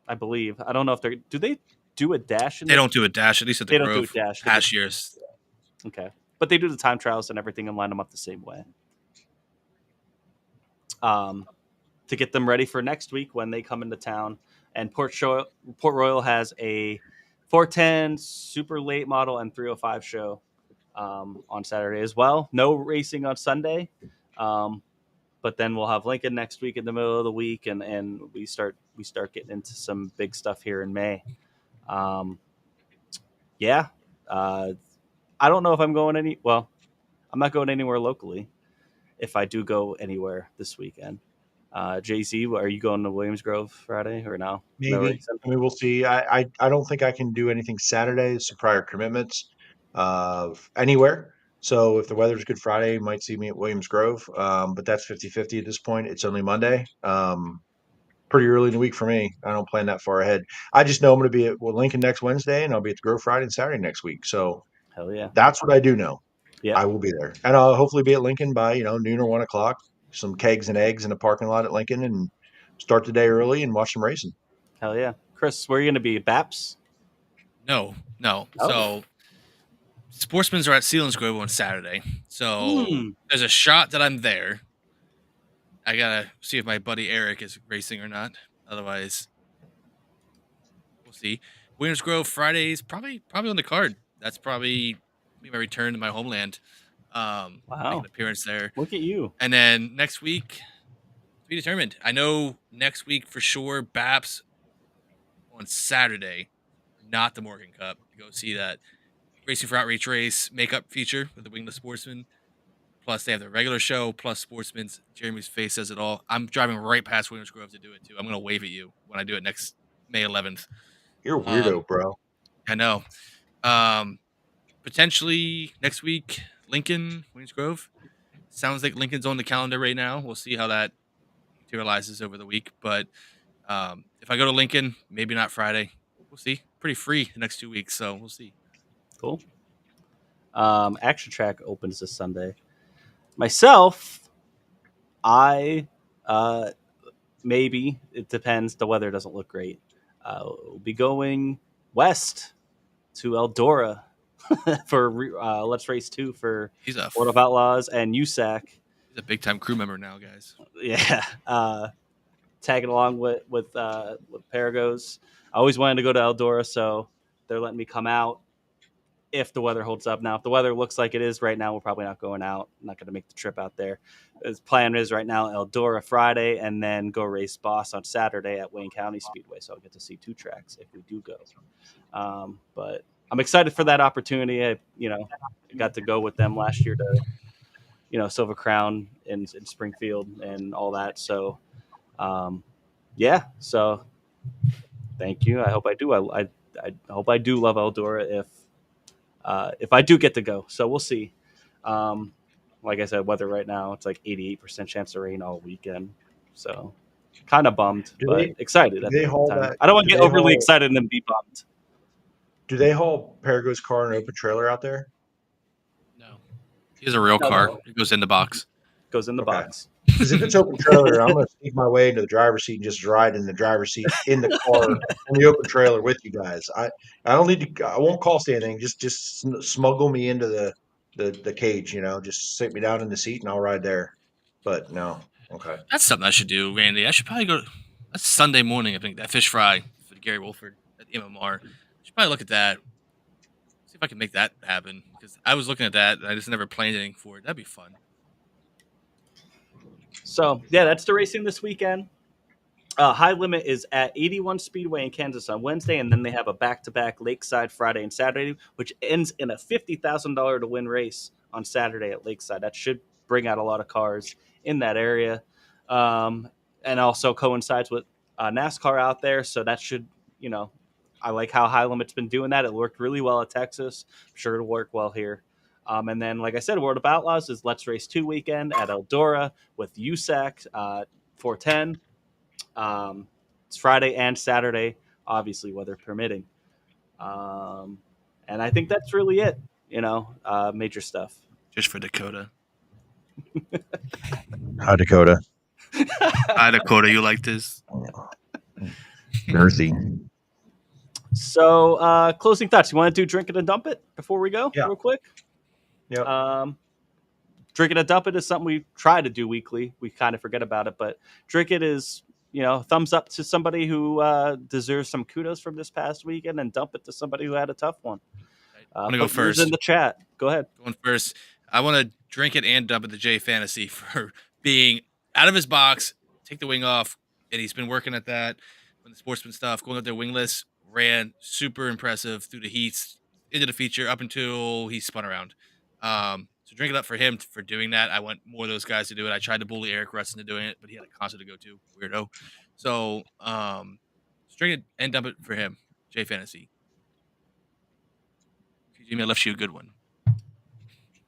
I believe. I don't know if do they do a dash? They don't do a dash, at least at the They don't do a Grove. dash. Past years. Okay, but they do the time trials and everything and line them up the same way. To get them ready for next week when they come into town. And Port Royal has a 410 super late model and 305 show on Saturday as well. No racing on Sunday. But then we'll have Lincoln next week in the middle of the week, and we start getting into some big stuff here in May. Yeah, I don't know if I'm going Well, I'm not going anywhere locally. If I do go anywhere this weekend, Jay-Z, are you going to Williams Grove Friday or no? Maybe. No racing? I mean, we'll see. I don't think I can do anything Saturday. Some prior commitments of anywhere. So if the weather's good Friday, you might see me at Williams Grove. But that's 50-50 at this point. It's only Monday. Pretty early in the week for me. I don't plan that far ahead. I just know I'm going to be at Lincoln next Wednesday, and I'll be at the Grove Friday and Saturday next week. So Hell yeah. that's what I do know. Yeah. I will be there, and I'll hopefully be at Lincoln by noon or 1 o'clock. Some kegs and eggs in the parking lot at Lincoln, and start the day early and watch some racing. Hell yeah. Chris, where are you going to be? BAPS? No. Oh. So Sportsmen's are at Sealands Grove on Saturday. So there's a shot that I'm there. I gotta see if my buddy Eric is racing or not. Otherwise, we'll see. Williams Grove Fridays probably on the card. That's probably my return to my homeland. Make an appearance there. Look at you. And then next week, to be determined. I know next week for sure. BAPS on Saturday, not the Morgan Cup. Go see that Racing for Outreach race makeup feature with the Wingless Sportsman. Plus, they have the regular show, plus Sportsman's. Jeremy's face says it all. I'm driving right past Williams Grove to do it, too. I'm going to wave at you when I do it next May 11th. You're a weirdo, bro. I know. Potentially next week, Lincoln, Williams Grove. Sounds like Lincoln's on the calendar right now. We'll see how that materializes over the week. But if I go to Lincoln, maybe not Friday. We'll see. Pretty free the next 2 weeks, so we'll see. Cool. Action Track opens this Sunday. Myself, I maybe, it depends. The weather doesn't look great. We'll be going west to Eldora for Let's Race 2 for World of Outlaws and USAC. He's a big-time crew member now, guys. Yeah. Tagging along with Paragos. I always wanted to go to Eldora, so they're letting me come out if the weather holds up. Now, if the weather looks like it is right now, we're probably not going out. I'm not going to make the trip out there. The plan is right now Eldora Friday and then go race Boss on Saturday at Wayne County Speedway. So I'll get to see 2 tracks if we do go. But I'm excited for that opportunity. I got to go with them last year to, Silver Crown in Springfield and all that. So, yeah. So thank you. I hope I do. I hope I do love Eldora if I do get to go. So we'll see. Like I said, weather right now, it's like 88% chance of rain all weekend. So kind of bummed, excited. I don't want to get overly excited and then be bummed. Do they haul Parago's car in an open trailer out there? No. He has a real car. No. It goes in the box. Goes in the box. Because if it's open trailer, I'm going to sneak my way into the driver's seat and just ride in the driver's seat in the car in the open trailer with you guys. I don't need to. I won't cost anything. Just smuggle me into the cage. Just sit me down in the seat and I'll ride there. But no, Okay. That's something I should do, Randy. I should probably go. That's Sunday morning, I think. That fish fry for Gary Wolford at the MMR. I should probably look at that. See if I can make that happen. Because I was looking at that and I just never planned anything for it. That'd be fun. So yeah, that's the racing this weekend. High Limit is at 81 Speedway in Kansas on Wednesday, and then they have a back-to-back Lakeside Friday and Saturday, which ends in a $50,000 to win race on Saturday at Lakeside. That should bring out a lot of cars in that area, and also coincides with NASCAR out there. So that should, I like how High Limit's been doing that. It worked really well at Texas. I'm sure it'll work well here. And then, like I said, World of Outlaws is Let's Race 2 weekend at Eldora with USAC 410. It's Friday and Saturday, obviously, weather permitting. And I think that's really it, major stuff. Just for Dakota. Hi, Dakota. Hi, Dakota. You like this? Girthy. So, closing thoughts. You want to do Drink It and Dump It before we go, real quick? Yeah. Drink It and Dump It is something we try to do weekly. We kind of forget about it, but Drink It is, thumbs up to somebody who deserves some kudos from this past weekend, and dump it to somebody who had a tough one. I'm going to go first. In the chat. Go ahead. Going first. I want to drink it and dump it to Jay Fantasy for being out of his box, take the wing off, and he's been working at that when the sportsman stuff, going up there wingless, ran super impressive through the heats, into the feature up until he spun around. So drink it up for him for doing that. I want more of those guys to do it. I tried to bully Eric Russ into doing it, but he had a concert to go to. Weirdo. So just drink it and dump it for him. Jay Fantasy. Jimmy, I left you a good one.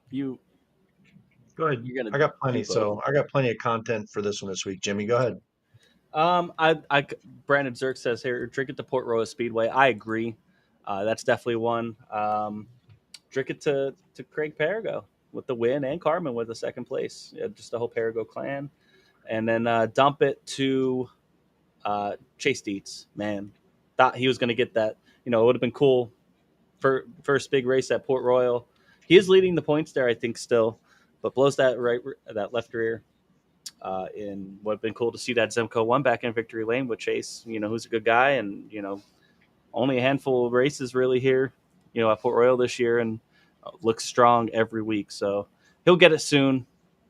You go ahead. I got plenty. So I got plenty of content for this one this week. Jimmy, go ahead. Brandon Zirk says here, drink it to Port Royal Speedway. I agree. That's definitely one. Drink it to Craig Perigo with the win, and Carmen with the second place. Just the whole Perigo clan. And then dump it to Chase Dietz. Man, thought he was going to get that. It would have been cool for first big race at Port Royal. He is leading the points there, I think, still, but blows that left rear. And would have been cool to see that Zemco 1 back in victory lane with Chase, who's a good guy, and only a handful of races really here, at Port Royal this year, and looks strong every week. So he'll get it soon,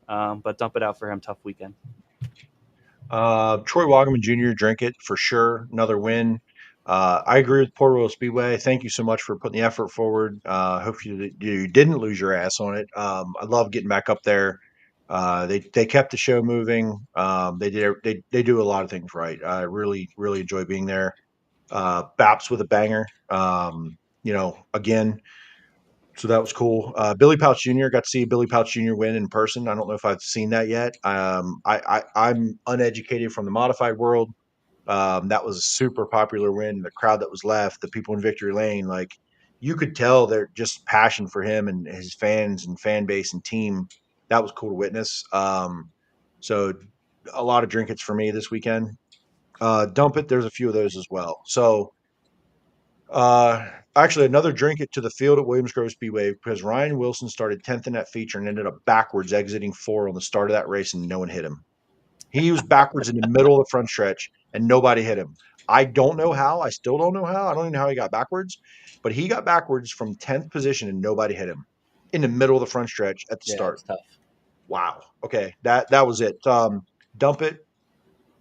but dump it out for him. Tough weekend. Troy Wagaman Jr. drink it for sure. Another win. I agree with Port Royal Speedway. Thank you so much for putting the effort forward. Hope you didn't lose your ass on it. I love getting back up there. They kept the show moving. They do a lot of things right. I really enjoy being there. Baps with a banger. Again. So that was cool. Billy Pouch Jr. got to see Billy Pouch Jr. win in person. I don't know if I've seen that yet. I'm uneducated from the modified world. That was a super popular win. The crowd that was left, the people in victory lane, like you could tell they're just passion for him and his fans and fan base and team. That was cool to witness. So a lot of drink it's for me this weekend. Dump it. There's a few of those as well. So actually another drink it to the field at Williams Grove Speedway because Ryan Wilson started 10th in that feature and ended up backwards exiting 4 on the start of that race, and no one hit him. He was backwards in the middle of the front stretch and nobody hit him. I don't know how. I still don't know how. I don't even know how he got backwards, but he got backwards from 10th position and nobody hit him in the middle of the front stretch at the start. It's tough. Wow. Okay. That was it. Dump it.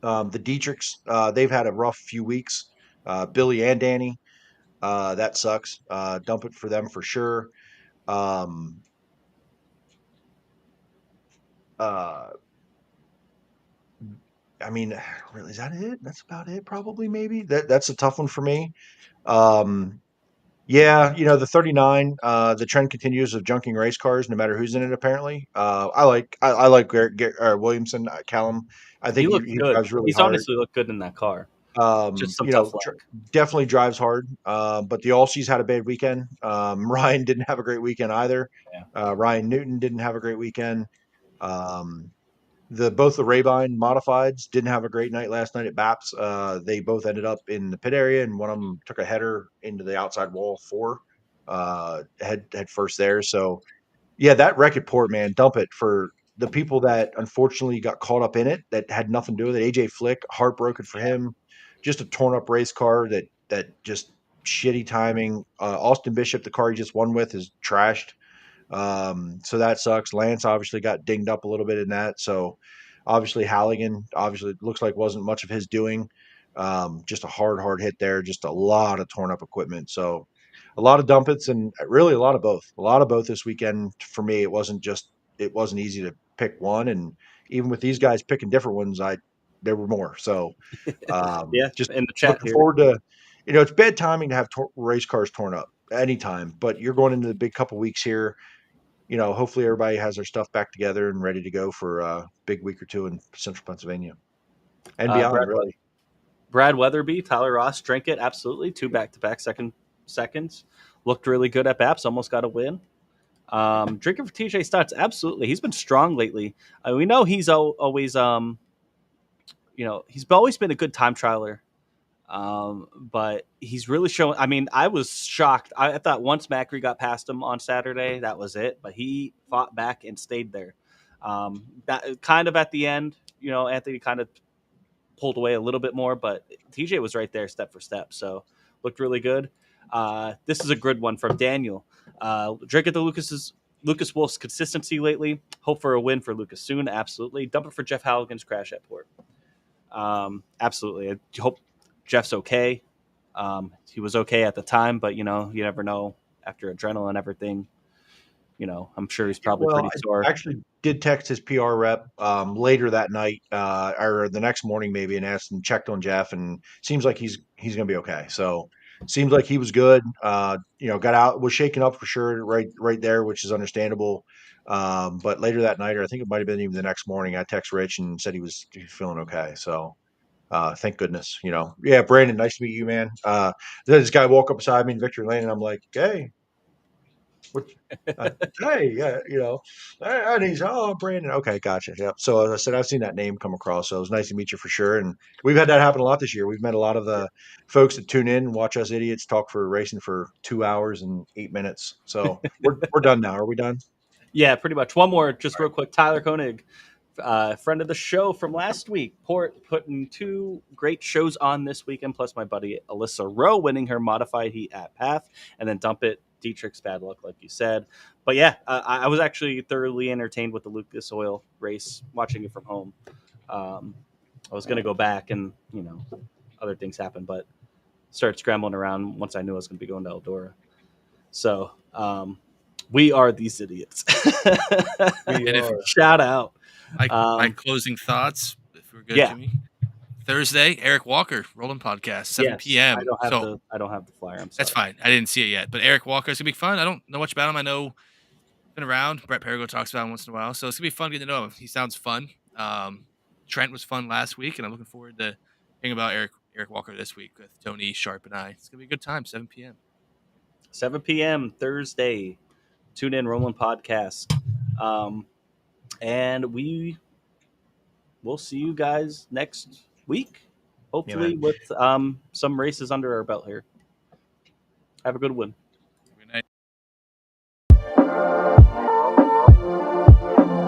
The Dietrichs, they've had a rough few weeks. Billy and Danny. That sucks. Dump it for them for sure. I mean, really, is that it? That's about it, probably, maybe. That's a tough one for me. Yeah, the 39, the trend continues of junking race cars, no matter who's in it, apparently. I like Williamson, Callum. I think he good. drives really He's hard. honestly looked good in that car. Just some tough luck. Definitely drives hard. But the All-Seas had a bad weekend. Ryan didn't have a great weekend either. Yeah. Ryan Newton didn't have a great weekend. Both the Rabine modifieds didn't have a great night last night at Baps. They both ended up in the pit area, and one of them took a header into the outside wall 4, head first there. So, yeah, that wreck at Port, man, dump it for the people that unfortunately got caught up in it that had nothing to do with it. AJ Flick, heartbroken for him. Just a torn up race car that just shitty timing. Austin Bishop, the car he just won with, is trashed. So that sucks. Lance obviously got dinged up a little bit in that. So obviously Halligan, obviously it looks like wasn't much of his doing. Just a hard hit there. Just a lot of torn up equipment. So a lot of dumpets and really a lot of both. A lot of both this weekend for me. It wasn't easy to pick one. And even with these guys picking different ones, there were more. So Yeah, just in the chat looking here. forward to, it's bad timing to have race cars torn up anytime, but you're going into the big couple weeks here. Hopefully everybody has their stuff back together and ready to go for a big week or two in central Pennsylvania and beyond, really. Brad Weatherby, Tyler Ross, drink it. Absolutely. 2 back-to-back seconds. Looked really good at Baps. Almost got a win. Drinking for TJ Stotts. Absolutely. He's been strong lately. We know he's always, he's always been a good time trialer. But he's really showing. I mean, I was shocked. I thought once Macri got past him on Saturday, that was it. But he fought back and stayed there. That kind of at the end, Anthony kind of pulled away a little bit more, but TJ was right there step for step. So looked really good. This is a good one from Daniel. Drink at the Lucas Wolf's consistency lately. Hope for a win for Lucas soon. Absolutely. Dump it for Jeff Halligan's crash at Port. Absolutely. I hope Jeff's okay. He was okay at the time, but you never know after adrenaline and everything. I'm sure he's probably pretty sore. I actually did text his PR rep later that night or the next morning maybe and asked and checked on Jeff, and seems like he's going to be okay. So seems like he was good. Got out, was shaken up for sure right there, which is understandable. But later that night, or I think it might have been even the next morning, I text Rich and said he was feeling okay. So thank goodness. Yeah, Brandon, nice to meet you, man. Then this guy woke up beside me in Victory Lane, and I'm like, hey. Hey, yeah, and he's Brandon. Okay, gotcha. Yep. So as I said, I've seen that name come across. So it was nice to meet you for sure. And we've had that happen a lot this year. We've met a lot of the folks that tune in and watch us idiots talk for racing for 2 hours and 8 minutes. So we're done now. Are we done? Yeah, pretty much. One more, just real quick. Tyler Koenig, friend of the show from last week. Port putting 2 great shows on this weekend, plus my buddy Alyssa Rowe winning her modified heat at Path, and then dump it. Dietrich's bad luck, like you said. But yeah, I was actually thoroughly entertained with the Lucas Oil race, watching it from home. I was going to go back and, other things happened, but started scrambling around once I knew I was going to be going to Eldora. So we are these idiots. Shout out. My closing thoughts, if we're good, Jimmy. Thursday, Eric Walker, Rolling Podcast, 7 p.m. I don't have the flyer. I'm sorry. That's fine. I didn't see it yet. But Eric Walker is going to be fun. I don't know much about him. I know he's been around. Brett Perigo talks about him once in a while. So it's going to be fun getting to know him. He sounds fun. Trent was fun last week, and I'm looking forward to hearing about Eric Walker this week with Tony, Sharp, and I. It's going to be a good time, 7 p.m. 7 p.m. Thursday. Tune in, Rolling Podcast. And we'll see you guys next week, hopefully with some races under our belt here. Have a good one.